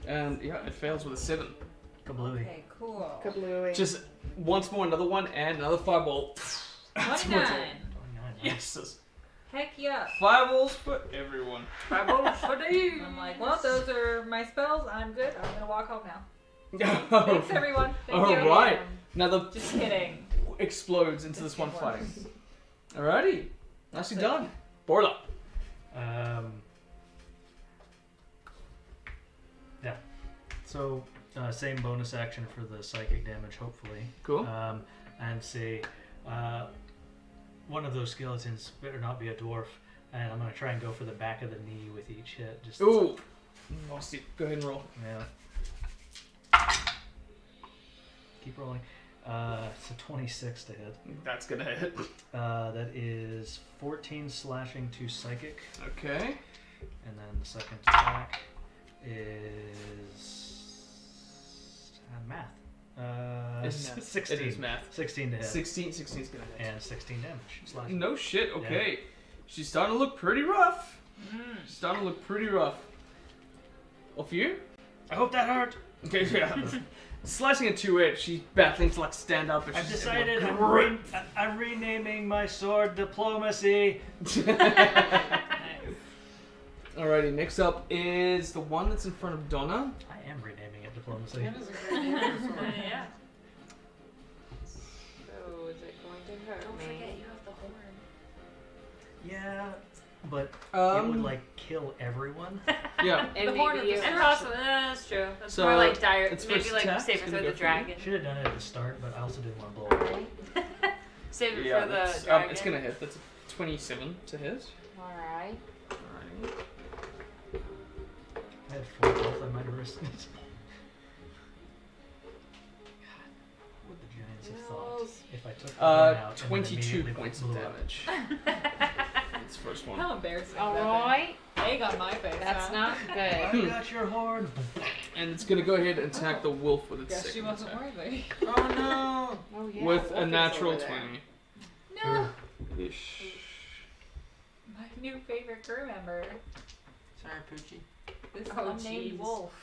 And yeah, it fails with a 7. Kablooey. Okay, cool. Kablooey. Just once more another one, and another fireball. 29. 29. Yes. Heck yeah. Fireballs for everyone. Fireballs for days. I'm like, well, those are my spells. I'm good. I'm gonna walk home now. Oh, Thanks, everyone. Thank you. Alright. Now the Just kidding. explodes into this one It fighting. was. Alrighty. Nicely That's it. done. Borla. Yeah. So, same bonus action for the psychic damage, hopefully. Cool. And say, one of those skeletons better not be a dwarf, and I'm going to try and go for the back of the knee with each hit. Just Ooh. Nasty. Go ahead and roll. Yeah. Keep rolling. It's a 26 to hit. That's gonna hit. That is 14 slashing to psychic, Okay. and then the second attack is math. It's math. 16. It is math. 16 to hit. 16's gonna hit. And 16 damage. Slashing. No shit, okay. She's starting to look pretty rough. She's starting to look pretty rough. Off you? I hope that hurt. Okay, yeah. Slicing a 2-8, she's battling to like stand up. And I've she's decided able to I'm renaming my sword Diplomacy. Alrighty, next up is the one that's in front of Donna. I am renaming it Diplomacy. That is a great name for a sword. Yeah. So is it going to hurt Don't me? forget you have the horn. Yeah, but it Um, would like kill everyone. Yeah. And The horn maybe of you. the and also, that's true. That's So, more like dire. it's Maybe first like attack, save it's it gonna for go the for you. dragon. Should have done it at the start, but I also didn't want to blow it. Save it Yeah, for the that's, dragon. it's gonna hit. That's a 27 to hit. Alright. Alrighty. I had 4 health, I might have risked it. God, what would the Giants have thought if I took the gun out and then 22 immediately points blew of up? damage. It's the first one. How embarrassing. Alright. Egg on my face. That's huh? not good. I got your horn. And it's gonna go ahead and attack the wolf with its Guess she second wasn't attack. worthy. Oh no! Oh yeah. With Wolf a is natural over there. 20. No. Ish. My new favorite crew member. Sorry, Poochie. This Oh, unnamed jeez. wolf.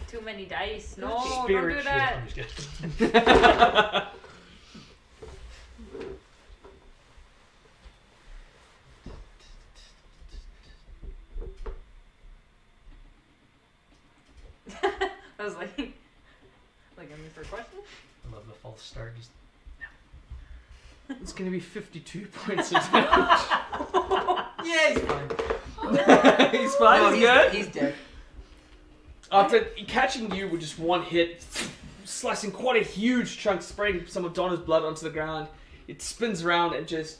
Too many dice. No, Spirit don't do shit. that. I'm just kidding. I was like me for a question? I love the false start. Just It's gonna be 52 points of damage. Yeah, he's fine. He's fine, No, he's good. He's dead. After catching you with just one hit, slicing quite a huge chunk, spraying some of Donna's blood onto the ground, it spins around and just...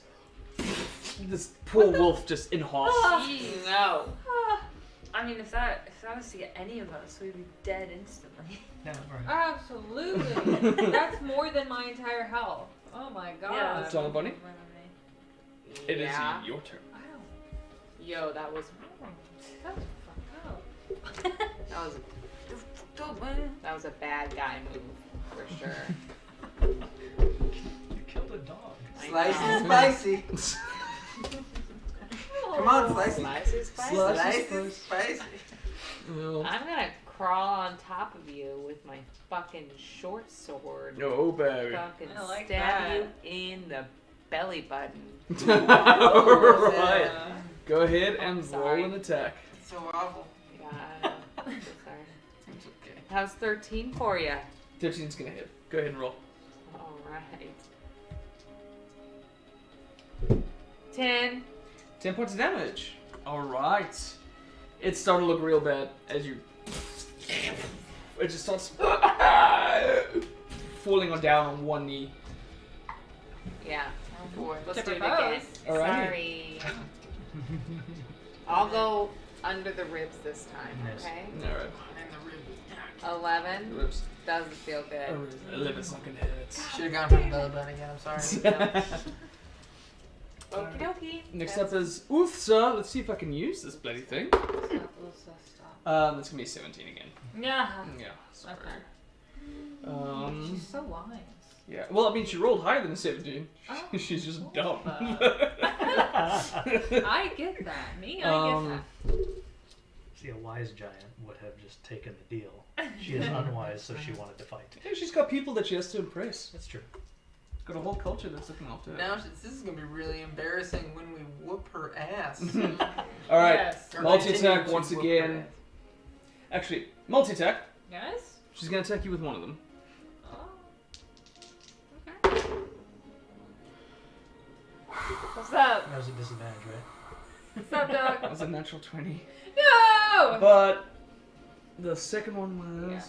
This poor wolf just in half. Jeez. No. I mean, if that was to get any of us, we'd be dead instantly. no, right. Absolutely. That's more than my entire health. Oh my god. Yeah. It's Donna Bunny. It is Yeah. your turn. I don't. Yo, that was Shut the fuck up. that was a bad guy move for sure. You killed a dog. I Slice know. is spicy. Come on, Slicey. Slice is spicy. Slice is spicy. Well, I'm gonna crawl on top of you with my fucking short sword. no, baby. Fucking I like stab that. you in the belly button. Alright. Yeah. Go ahead and Sorry. roll an attack. It's so awful. Yeah, I know. I'm so sorry. It's okay. How's 13 for you? 13's gonna hit. Go ahead and roll. Alright. 10. 10 points of damage. Alright. It's starting to look real bad as you... It just starts... falling on down on one knee. Yeah. Oh boy. Let's do it Typical. again. Alright. Sorry. I'll go under the ribs this time, Nice. okay? Alright. And the rib. 11 Whoops. doesn't feel good. 11's not gonna hit. Should have gone for the belly button again. I'm sorry. Okie dokie. Next up is Uthsa. Let's see if I can use this bloody thing. Stop. That's gonna be 17 again. Yeah. Yeah, sorry. Okay. Um, She's so wise. yeah. Well, I mean, she rolled higher than a 17. Oh. She's just dumb. I get that. Me, I Um, get See, a wise giant would have just taken the deal. She is unwise, so she wanted to fight. Yeah, she's got people that she has to impress. That's true. got a whole culture that's looking after her. Now this is gonna be really embarrassing when we whoop her ass. All right, Yes. Or multi-attack continue to once whoop her again. ass. Actually, multi-attack. Yes? She's gonna attack you with one of them. Oh. Okay. What's up? That was a disadvantage, right? What's up, dog? That was a natural 20. No! But the second one was Yeah.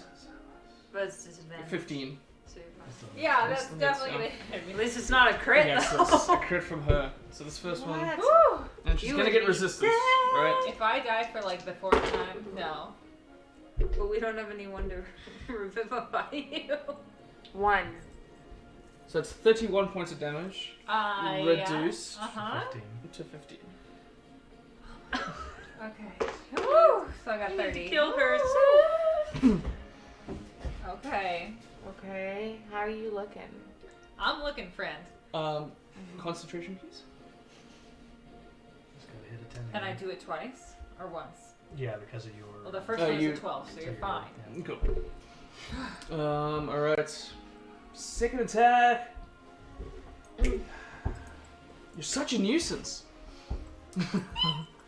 But it's disadvantage. 15. So you're fine. Yeah, That's that's the definitely next gonna hit me. At least it's not a crit. Yes, though. that's a crit from her. So this first one, Woo! and she's You gonna would get be resistance, right? If I die for like the fourth time, no. But we don't have anyone to revivify you. 1. So it's 31 points of damage, reduced Uh-huh. 15. to 15. Okay. Woo! So I got 30. Kill her. Okay. Okay. How are you looking? I'm looking, friend. Concentration, please. Just gotta hit a 10. And I again. do it twice? Or once? Yeah, because of your. Well, the first Oh, one is you- a 12, so you're your- fine. yeah. Cool. Alright. Second attack. You're such a nuisance.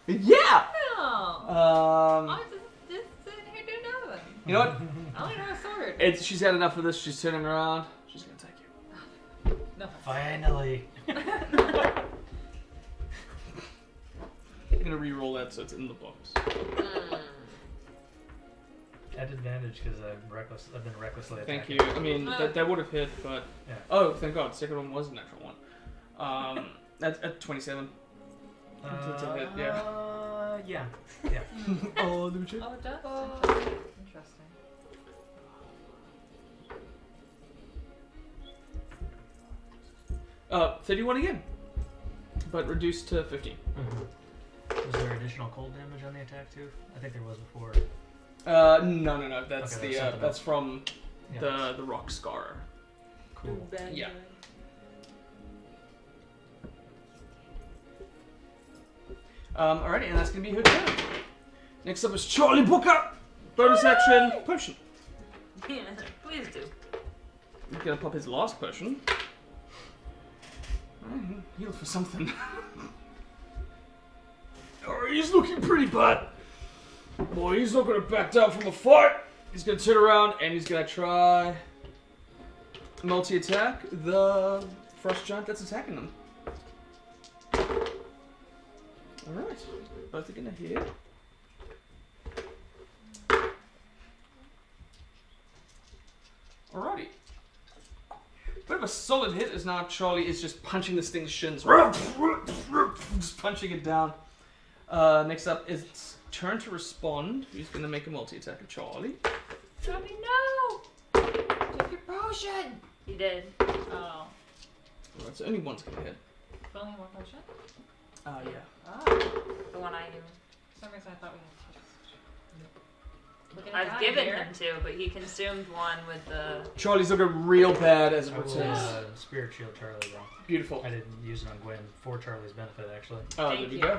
Yeah! No! Um, I'm just sitting here doing nothing. you know what? I only know a sword. She's had enough of this. She's turning around. She's gonna attack you. No. Finally. I'm gonna re-roll that so it's in the box. At advantage because I've been recklessly Thank attacking. you. I mean, that would have hit, but Yeah. oh, thank God, second one was a natural one. That's at 27. Yeah. Yeah. Oh, let me check. Oh, it does? Interesting. Uh, 31 again, but reduced to 15. Was there additional cold damage on the attack too? I think there was before. No. That's Okay, the that's something that's else. from Yeah. the rock scar. Cool. Yeah. Alrighty, and that's gonna be her turn. Next up is Charlie Booker. Bonus action potion. Yeah, please do. He's gonna pop his last potion. Heal for something. Oh, he's looking pretty bad. Boy, he's not gonna back down from a fight. He's gonna turn around and he's gonna try multi-attack the frost giant that's attacking them. Alright, both are gonna hit. Alrighty. Bit of a solid hit as now Charlie is just punching this thing's shins. Just punching it down. Next up is its turn to respond. Who's going to make a multi-attack of Charlie? Johnny, no! Take your potion! He did. Oh. Alright, so only one's going to hit. Only one potion? Yeah. Oh. The one I knew. For some reason I thought we had two. Looking at I've that given here. him two, but he consumed one with the. Charlie's looking real bad as it I will returns. Spirit Shield Charlie though. Beautiful. I didn't use it on Gwen for Charlie's benefit actually. Oh, there Thank we you. go.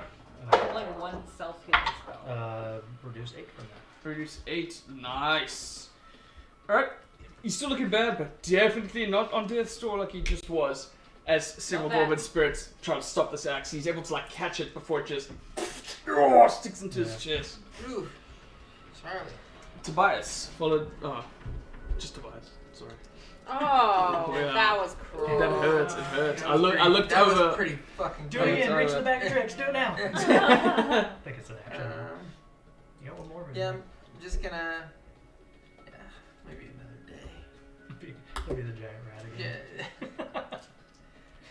Only one self-healing spell. Reduce 8 from that. Reduce 8. Nice. Alright. He's still looking bad, but definitely not on death's door like he just was. As several Not bad. Dwarven spirits try to stop this axe, he's able to like catch it before it just sticks into his chest. Ooh. Charlie. Tobias followed. Just Tobias. Sorry. Oh, Yeah. that was cruel. That hurts. It hurts. I That looked that over. was pretty fucking Do good. it again, Sorry. reach the bag of tricks, do it now. I think it's an action. You got one more? Yeah, I'm just gonna. Yeah, maybe another day. Maybe the giant rat again.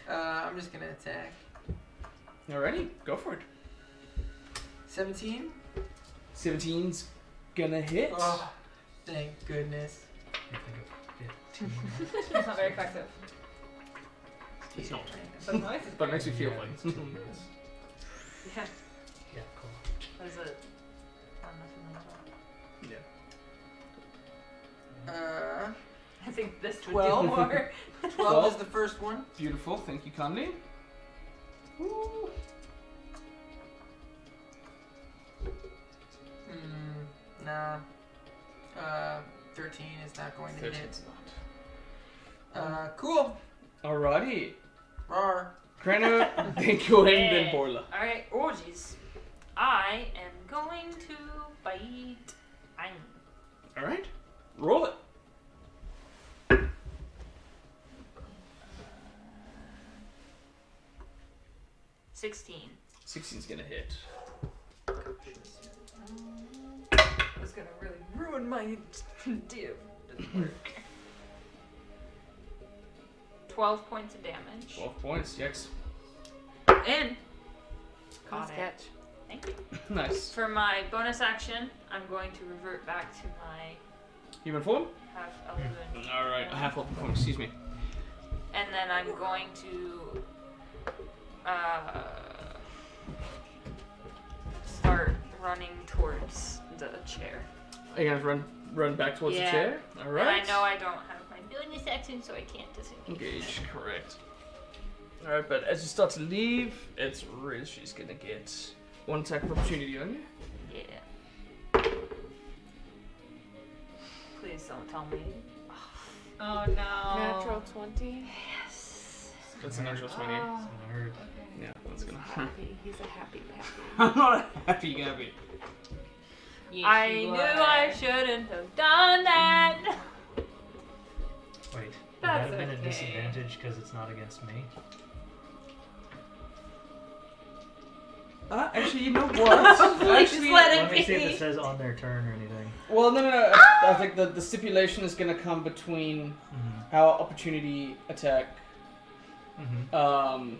Yeah. I'm just gonna attack. Alrighty, go for it. 17. 17's gonna hit. Oh, thank goodness. I think of 15. It's not very effective. It's not. But noise is But it makes me feel Yeah, like. it's 2 minutes. Yeah. Yeah, cool. What is it? Uh, I think this would 12. do more. 12 is the first one. Beautiful. Thank you kindly. Woo. Nah. 13 is not going to hit. 13's not. Cool. Alrighty. Rar. Krano, then Gwen, then Yeah. Borla. Alright, orgies. I am going to bite. Alright. Roll it. 16. 16's gonna hit. It's gonna really ruin my deal. Doesn't work. 12 points of damage. 12 points, Jex. In. Nice Got it. catch. Thank you. Nice. For my bonus action, I'm going to revert back to my Human form? half elven. Alright, a half elven form, excuse me. And then I'm going to start running towards the chair. Are you gonna run back towards the Yeah. chair? Alright. And I know I don't have my bonus action, so I can't disengage. Engage, correct. Alright, but as you start to leave, it's Riz. She's gonna get one attack of opportunity on you. Yeah. Please don't tell me. Oh no. Natural 20. Yes. That's a natural 20. It's gonna hurt. Yeah, that's gonna Happy. He's a happy pappy. I'm not happy, Gabby. Yes, I you knew are. I shouldn't have done that. Wait, would that That's have been a okay. disadvantage because it's not against me? Actually, you know what? Actually, let it Let me see if be. it says on their turn or anything. well, no. I think the stipulation is gonna come between Mm-hmm. how opportunity attack Mm-hmm.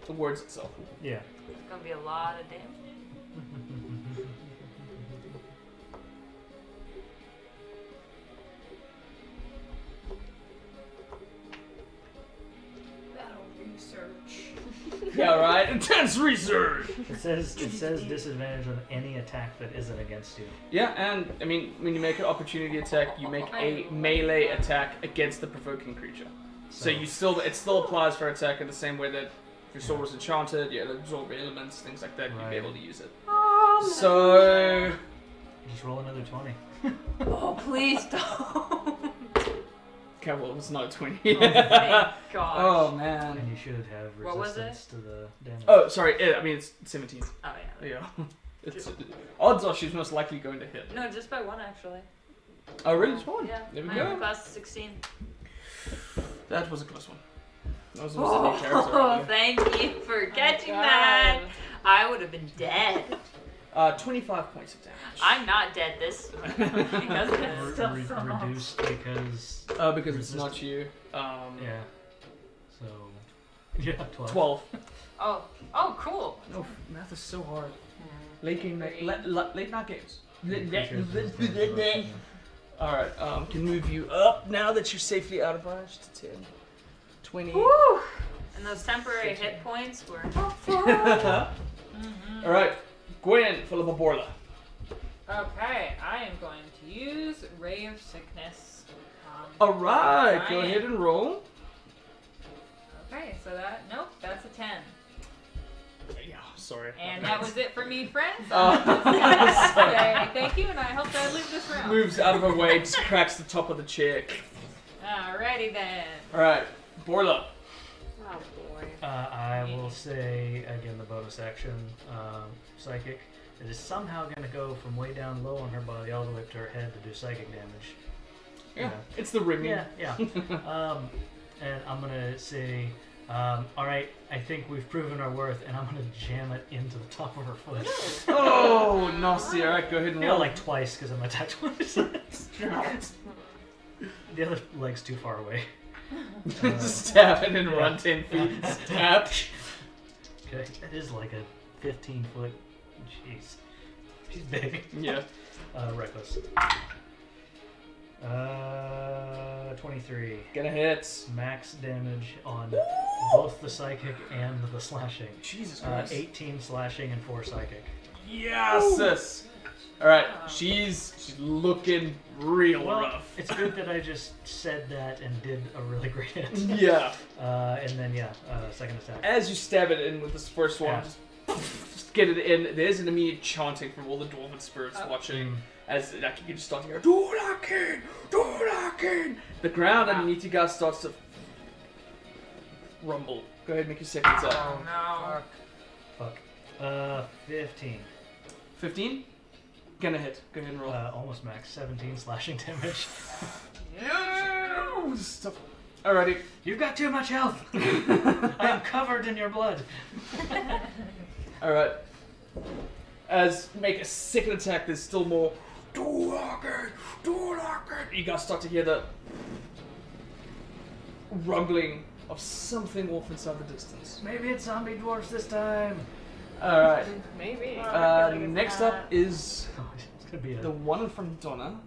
the words itself. Yeah. It's gonna be a lot of damage. Battle research. Yeah, right. Intense research. It says disadvantage on any attack that isn't against you. Yeah, and I mean, when you make an opportunity attack, you make a melee attack against the provoking creature. So it still applies for attack in the same way that if your sword was enchanted, you had absorb elements, things like that, you'd Right. be able to use it. So Just roll another 20. Oh, please don't. okay, well, it's not a 20. Thank gosh. Oh man. And you should have What was it? resistance to the damage. Oh, sorry. I mean, it's 17. Oh, yeah. Yeah. It's odds are she's most likely going to hit. No, just by one, actually. Oh, really? Just one? Yeah. There we I'm go. plus 16. That was a close one. That was almost a new character. Oh, Right thank you for catching God. that. I would have been dead. there. 25 points of damage. I'm not dead this because of it. Still so much. Reduced because. Because it's not you. Yeah. So. Yeah, 12. 12. Oh, cool. Oh, math is so hard. Late night games. Alright, can move you up now that you're safely out of range to 10. 20. Woo! And those temporary hit points were helpful. Alright, Gwen, full of a Borla. Okay, I am going to use Ray of Sickness. Alright, go Ryan. ahead and roll. Okay, so that's a 10. Yeah, sorry. And that was it for me, friends. Oh. Okay, thank you, and I hope I leave this round. Moves out of her way, just cracks the top of the chair. Alrighty then. Alright, Borla. Oh boy. I will say, again, the bonus action, psychic. It is somehow going to go from way down low on her body all the way up to her head to do psychic damage. Yeah, it's the ringing. Yeah. And I'm going to say, alright, I think we've proven our worth, and I'm going to jam it into the top of her foot. Oh, nasty. Alright, go ahead and Yeah, roll. like twice, because I'm attacked twice. The other leg's too far away. Stab it and run 10 feet. Stab. Okay, that is like a 15-foot. Jeez. She's big. Yeah. Reckless. 23. Gonna hit. Max damage on both the psychic and the slashing. Jesus Christ. 18 slashing and 4 psychic. Yes! Alright, she's looking real Well, rough. it's good that I just said that and did a really great hit. Yeah. And then, second attack. As you stab it in with this first one, Yeah. just get it in. There's an immediate chanting from all the dwarven spirits watching. As like, you can just start to hear, Dulakin! Dulakin! The ground underneath you guys starts to rumble. Go ahead and make your second attack. Oh no. Fuck. 15. 15? Gonna hit. Go ahead and roll. Almost max. 17 slashing damage. Oh, stop. Alrighty. You've got too much health. I am covered in your blood. Alright. As you make a second attack, there's still more. Do lock it! You guys start to hear the rumbling of something off inside the distance. Maybe it's zombie dwarfs this time. Alright. Maybe. Next up is Oh, it's gonna be the one in front of Donna.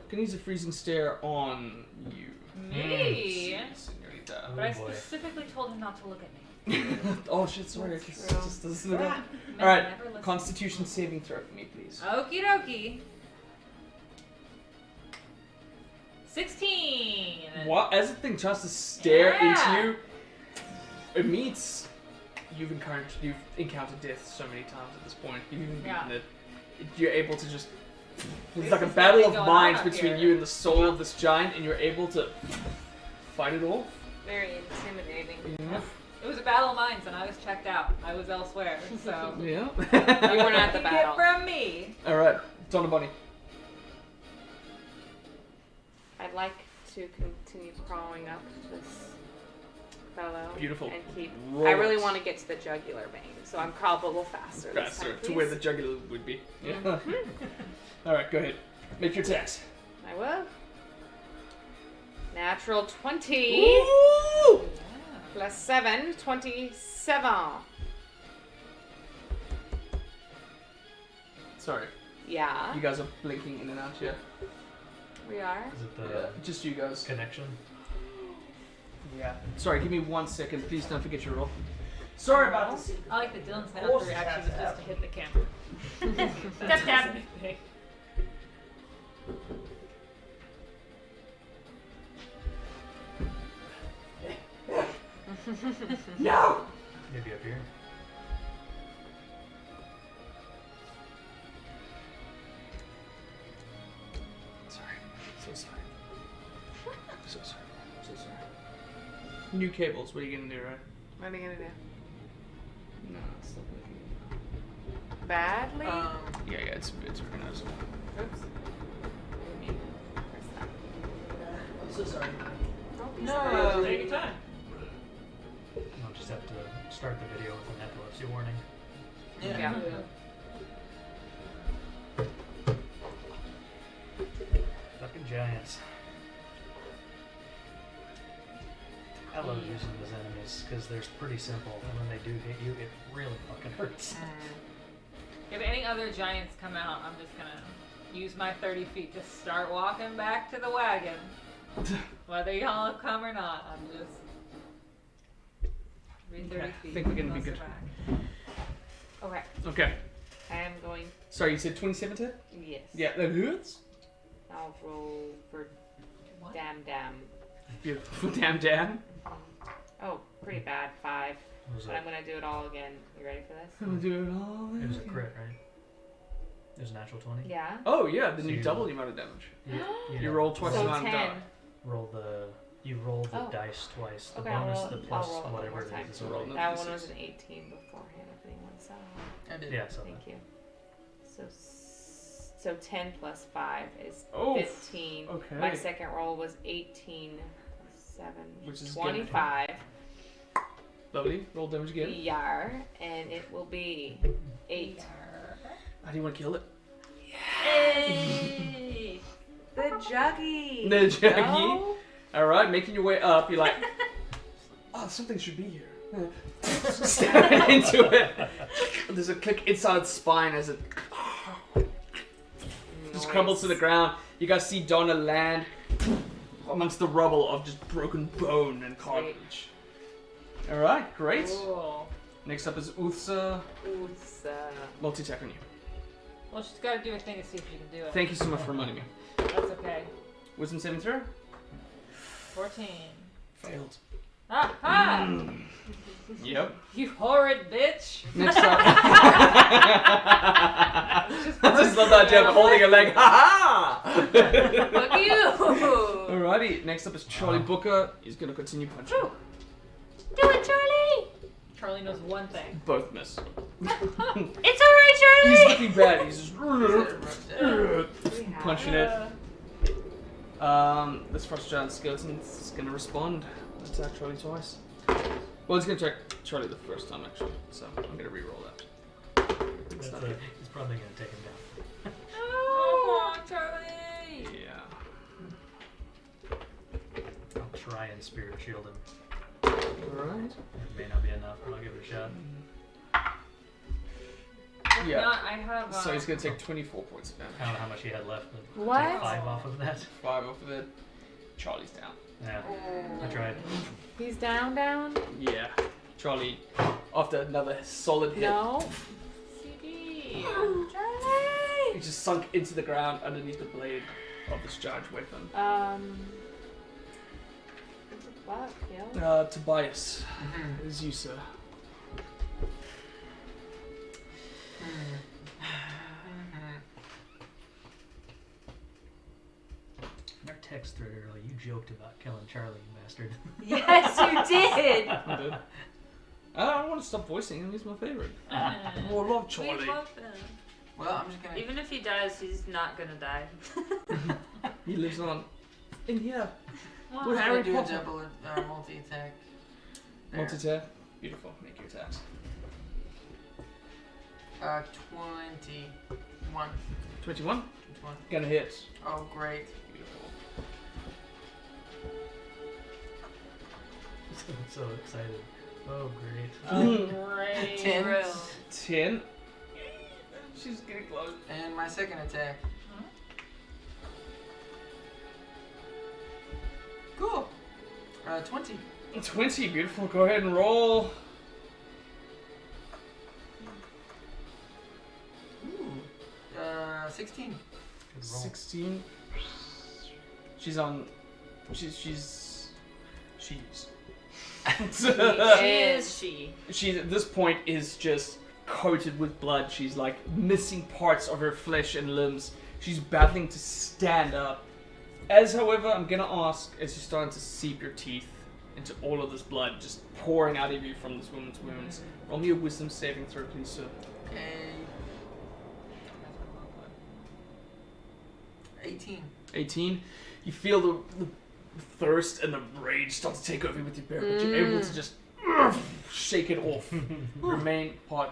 Can use a freezing stare on you. Me? Senorita. But I boy. specifically told him not to look at me. Oh shit, sorry. I just doesn't look at- Men Alright, never listen. Constitution saving throw for me, please. Okie dokie. 16. What? As the thing tries to stare Yeah. into you, it meets. You've encountered death so many times at this point. You've even beaten Yeah. it. You're able to just. It's This like a is battle of nothing going on minds up between here. you and the soul of this giant, and you're able to fight it off. Very intimidating. Yeah. It was a battle of minds, and I was checked out. I was elsewhere, so. Yeah. You were not the Get battle. from me. All right, Donna Bunny. I'd like to continue crawling up this fellow. Beautiful. And keep. Roll I really it. want to get to the jugular vein, so I'm crawling a little faster. this Faster time, to where please. the jugular would be. Yeah. Mm-hmm. All right, go ahead. Make your attacks. I will. Natural 20 Ooh! plus 7, 27. Sorry, Yeah, you guys are blinking in and out here. we are. Is it the Yeah, just you guys. connection? Yeah. Sorry, give me 1 second. Please don't forget your roll. Sorry about this. I like that Dylan's Of hand course reaction it is has just to to hit the camera. Tap, tap. No! Maybe up here. Sorry. So sorry. So sorry. So sorry. New cables. What are you gonna do, right? What are you gonna do? No, it's not working. Badly? Yeah, it's organized. Oops. Didn't mean to press that. I'm so sorry. Don't be No, sorry. take your time. I'll just have to start the video with an epilepsy warning. Yeah. Fucking giants. I love using them as enemies because they're pretty simple, and when they do hit you, it really fucking hurts. If any other giants come out, I'm just gonna use my 30 feet to start walking back to the wagon. Whether y'all come or not, I'm just. Every 30 Okay, feet. I think we're gonna be muscle good. back. Okay. Okay. I am going. Sorry, you said 27 to hit? Yes. Yeah, that hurts. I'll roll for What? damn. Beautiful. Damn. Oh, pretty bad. 5. What was But I'm it? gonna do it all again. You ready for this? I'm gonna do it all. It was a again. crit, right? It was a natural 20. Yeah. Oh yeah, then So you you- double the amount of damage. You You know, roll twice the So amount of 10. die. You roll the Oh. dice twice. The Okay, bonus, I'll the roll- plus, I'll roll it one whatever more it time. is. So roll another That d6. one was an 18 beforehand. If anyone saw. I did. Yeah, so Thank you. So 10 plus 5 is Oh, 15. okay. My second roll was 18 plus 7, Which is 25. Lovely. Roll damage again. Yar, and it will be 8. How do you want to kill it? Hey! The juggy. The juggy. No? Alright, making your way up, you're like, oh, something should be here. Staring into it. There's a click inside its spine as it just crumbles to the ground. You guys see Donna land amongst the rubble of just broken bone and cartilage. Alright, great. Cool. Next up is Uthsa. Oots, Multi-attack on you. Well, she's gotta do her thing to see if she can do it. Thank you so much for reminding me. That's okay. Wisdom saving throw? 14. Failed. Ah ha! Yep. You horrid bitch! Next up. I just love that Jeff holding a leg. Ha ha! Fuck you! Alright. Alrighty, next up is Charlie Booker. He's gonna continue punching. Do it, Charlie! Charlie knows one thing. Both miss. It's alright, Charlie! He's looking bad. He's just punching it. This first giant skeleton is gonna respond. Attack Charlie twice. Well, he's gonna attack Charlie the first time actually, so I'm gonna re-roll that. He's probably gonna take him down. Oh, Charlie! Yeah. I'll try and spirit shield him. Alright. It may not be enough, but I'll give it a shot. Yeah. No, I have. So he's gonna take 24 points of I damage. don't know how much he had left, but What? take 5 off of that. 5 off of it. Charlie's down. Yeah, I tried. He's down. Yeah. Charlie, after another solid hit, No. CD. he just sunk into the ground underneath the blade of this charged weapon. What? Yeah. Tobias, it is you, sir. In our text thread earlier, you joked about killing Charlie, you bastard. Yes, you did! I did. I don't want to stop voicing him, he's my favorite. Oh, I love We Charlie. love him. Well, I'm just gonna. Even if he dies, he's not gonna die. He lives on. In here. I'm With just Harry gonna do a Potter. double multi-attack. There. Multi-attack. Beautiful. Make your attacks. 21. 21. 21. Gonna hit. Oh, great. Beautiful. I'm so excited. Oh, great. Great. 10. Room. 10. She's getting close. And my second attack. Cool. 20. 20. Beautiful. Go ahead and roll. Ooh. 16. Good roll. 16. She's on. She's. She at this point is just coated with blood. She's like missing parts of her flesh and limbs. She's battling to stand up. As however, I'm gonna ask, as you're starting to seep your teeth into all of this blood just pouring out of you from this woman's wounds, roll me a wisdom saving throw, please, sir. Okay. 18. 18. You feel the thirst and the rage start to take over you with your bear, but you're able to just shake it off. Remain part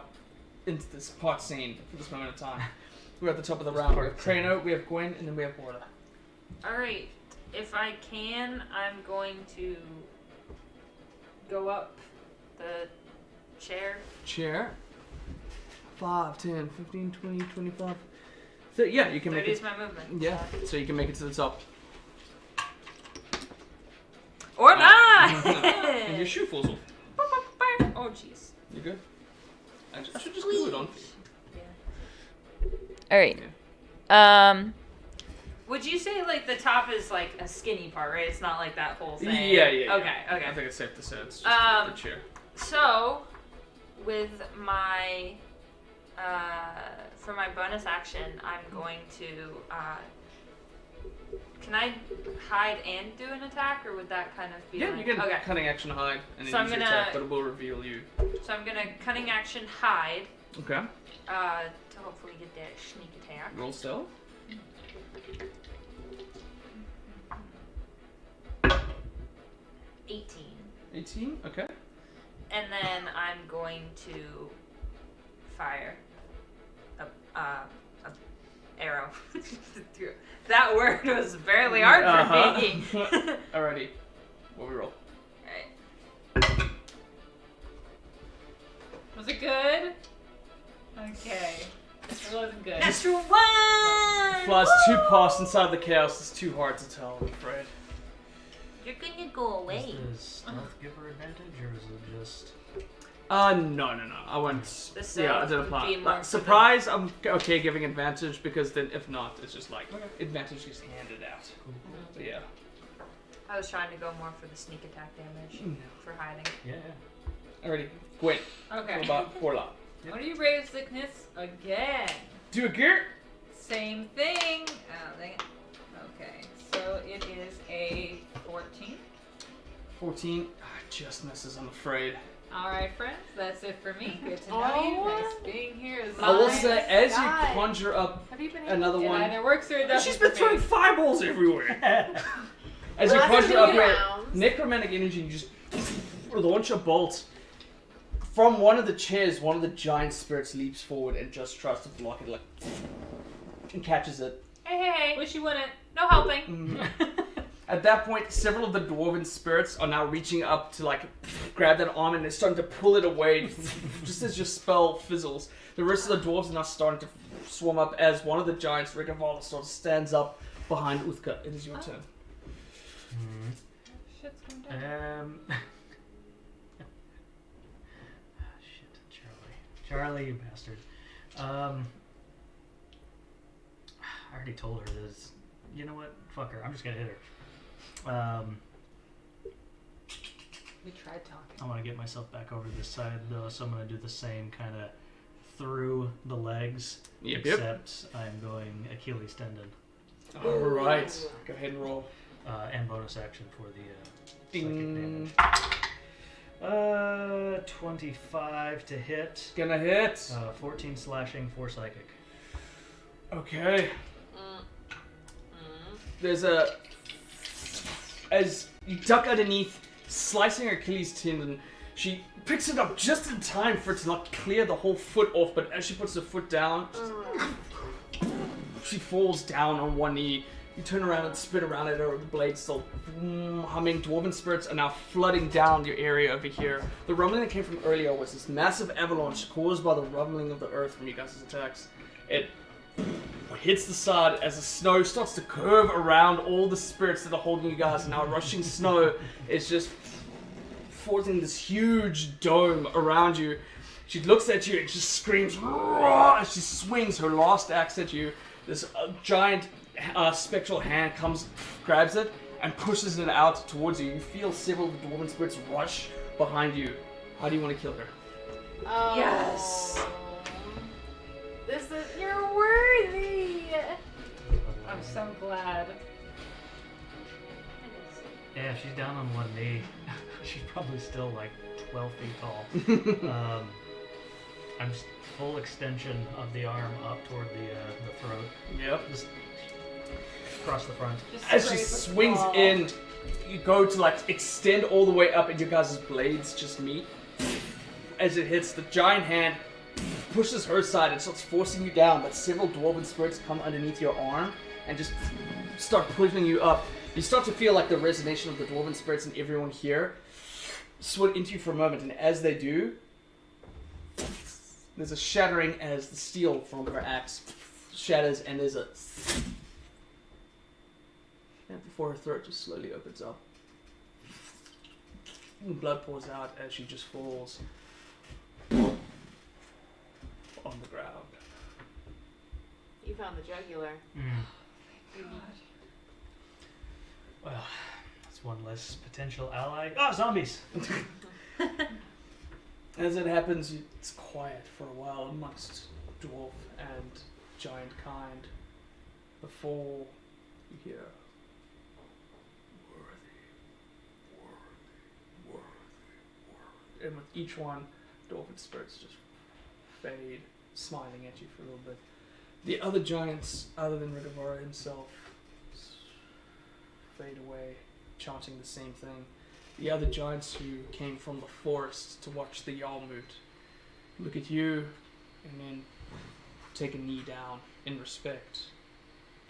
into this part scene for this moment of time. We're at the top of the round. We have Crano, we have Gwen, and then we have Borla. Alright, if I can, I'm going to go up the chair. Chair. 5, 10, 15, 20, 25. So yeah, you can make 30 it. is my movement. Yeah, so you can make it to the top. Or not! And your shoe falls off. Oh, jeez. You good? I should just glue it on for you. Alright. Would you say like the top is like a skinny part, right? It's not like that whole thing. Yeah. Okay. I think it's safe to say it's just the chair. So, with my for my bonus action, I'm going to can I hide and do an attack, or would that kind of be Yeah, like, you can okay. cunning action hide and then So I'm use your gonna- attack, but it will reveal you. So I'm gonna cunning action hide Okay. to hopefully get that sneak attack. Roll stealth. 18. 18. Okay. And then I'm going to fire a arrow. That word was fairly hard for me. Alrighty. What we roll? Alright. Was it good? Okay. It wasn't good. Natural 1! Flies too past inside the chaos. It's too hard to tell, I'm afraid. You're gonna go away. Does stealth give her advantage, or is it just... No. I won't. The Yeah, I stealth didn't would apply. be more Like, for surprise, I'm okay giving advantage because then if not, it's just like advantage is handed out. But yeah. I was trying to go more for the sneak attack damage for hiding. Yeah. Alrighty. Gwen. Okay. What about Borla? What do you brave sickness again? Do a gear. Same thing. Oh, dang it. Okay. So it is a 14. Just misses, I'm afraid. Alright, friends, that's it for me. Good to know you. Oh. Nice being here. I will Bye. say, as you God. conjure up Have you been another It one. either works or it doesn't. She's been for throwing me. fireballs everywhere. As you Well, that's conjure up two your rounds. necromantic energy, you just launch a bolt. From one of the chairs, one of the giant spirits leaps forward and just tries to block it, and catches it. Hey, wish you wouldn't. No helping. Mm-hmm. At that point, several of the dwarven spirits are now reaching up to grab that arm and they're starting to pull it away just as your spell fizzles. The rest of the dwarves are now starting to swarm up as one of the giants, Rigavala, sort of stands up behind Uthka. It is your turn. Shit's going down. Shit, Charlie, you bastard. I already told her this. You know what? Fuck her. I'm just gonna hit her. We tried talking. I want to get myself back over to this side though, so I'm gonna do the same kind of through the legs. Yep. Except I'm going Achilles tendon. Alright. Go ahead and roll. And bonus action for the Ding. psychic damage. 25 to hit. Gonna hit. 14 slashing, 4 psychic. Okay. There's a... As you duck underneath, slicing her Achilles tendon, she picks it up just in time for it to not clear the whole foot off, but as she puts her foot down, she falls down on one knee. You turn around and spit around at her, the blade still humming. Dwarven spirits are now flooding down your area over here. The rumbling that came from earlier was this massive avalanche caused by the rumbling of the earth from you guys' attacks. It hits the side as the snow starts to curve around all the spirits that are holding you guys. Now rushing snow is just forcing this huge dome around you. She looks at you and just screams as she swings her last axe at you. This giant spectral hand comes, grabs it, and pushes it out towards you. You feel several of the dwarven spirits rush behind you. How do you want to kill her? Oh. Yes. You're worthy. I'm so glad. Yeah, she's down on one knee. She's probably still like 12 feet tall. I'm just full extension of the arm up toward the throat. Yep. Just across the front. Just As she scrape with swings the wall. in, you go to extend all the way up and your guys' blades just meet. As it hits, the giant hand pushes her side and starts forcing you down, but several dwarven spirits come underneath your arm and just start pushing you up. You start to feel like the resonation of the dwarven spirits and everyone here swing into you for a moment, and as they do, there's a shattering as the steel from her axe shatters, and there's a... And before her throat just slowly opens up. And blood pours out as she just falls on the ground. You found the jugular. Well, that's one less potential ally. Oh, zombies! As it happens, it's quiet for a while amongst dwarf and giant kind before you hear worthy. And with each one, dwarven spirits just fade, smiling at you for a little bit. The other giants, other than Rigavara himself, fade away, chanting the same thing. The other giants who came from the forest to watch the Jarlmoot look at you and then take a knee down in respect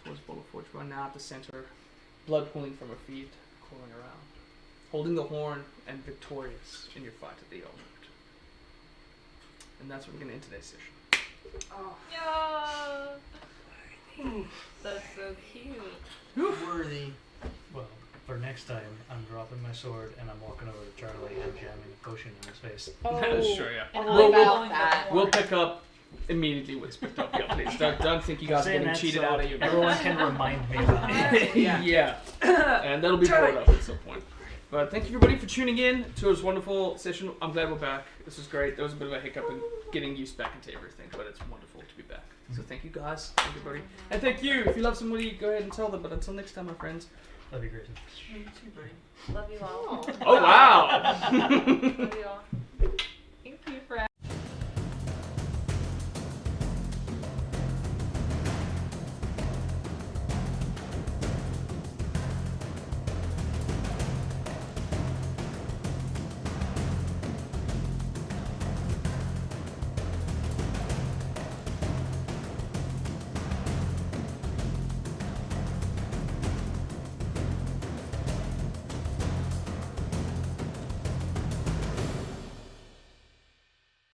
towards Borla right now at the center, blood pooling from her feet, crawling around, holding the horn and victorious in your fight at the Jarlmoot. And that's where we're going to end today's session. Oh. Yeah. That's so cute. Worthy. Well, for next time, I'm dropping my sword and I'm walking over to Charlie and jamming a potion in his face. Sure, yeah. And We'll- about that. We'll pick up immediately what's picked up. Yeah, please. Don't think you guys are Saying getting that cheated so out of you. Everyone can remind me about it. Yeah. And that'll be brought up at some point. But thank you everybody for tuning in to this wonderful session. I'm glad we're back. This was great. There was a bit of a hiccup in getting used back into everything, but it's wonderful to be back. So thank you guys, thank you everybody. And thank you. If you love somebody, go ahead and tell them. But until next time, my friends, That'd be great. You too, buddy. Love you all. Oh. Oh wow! Love you all.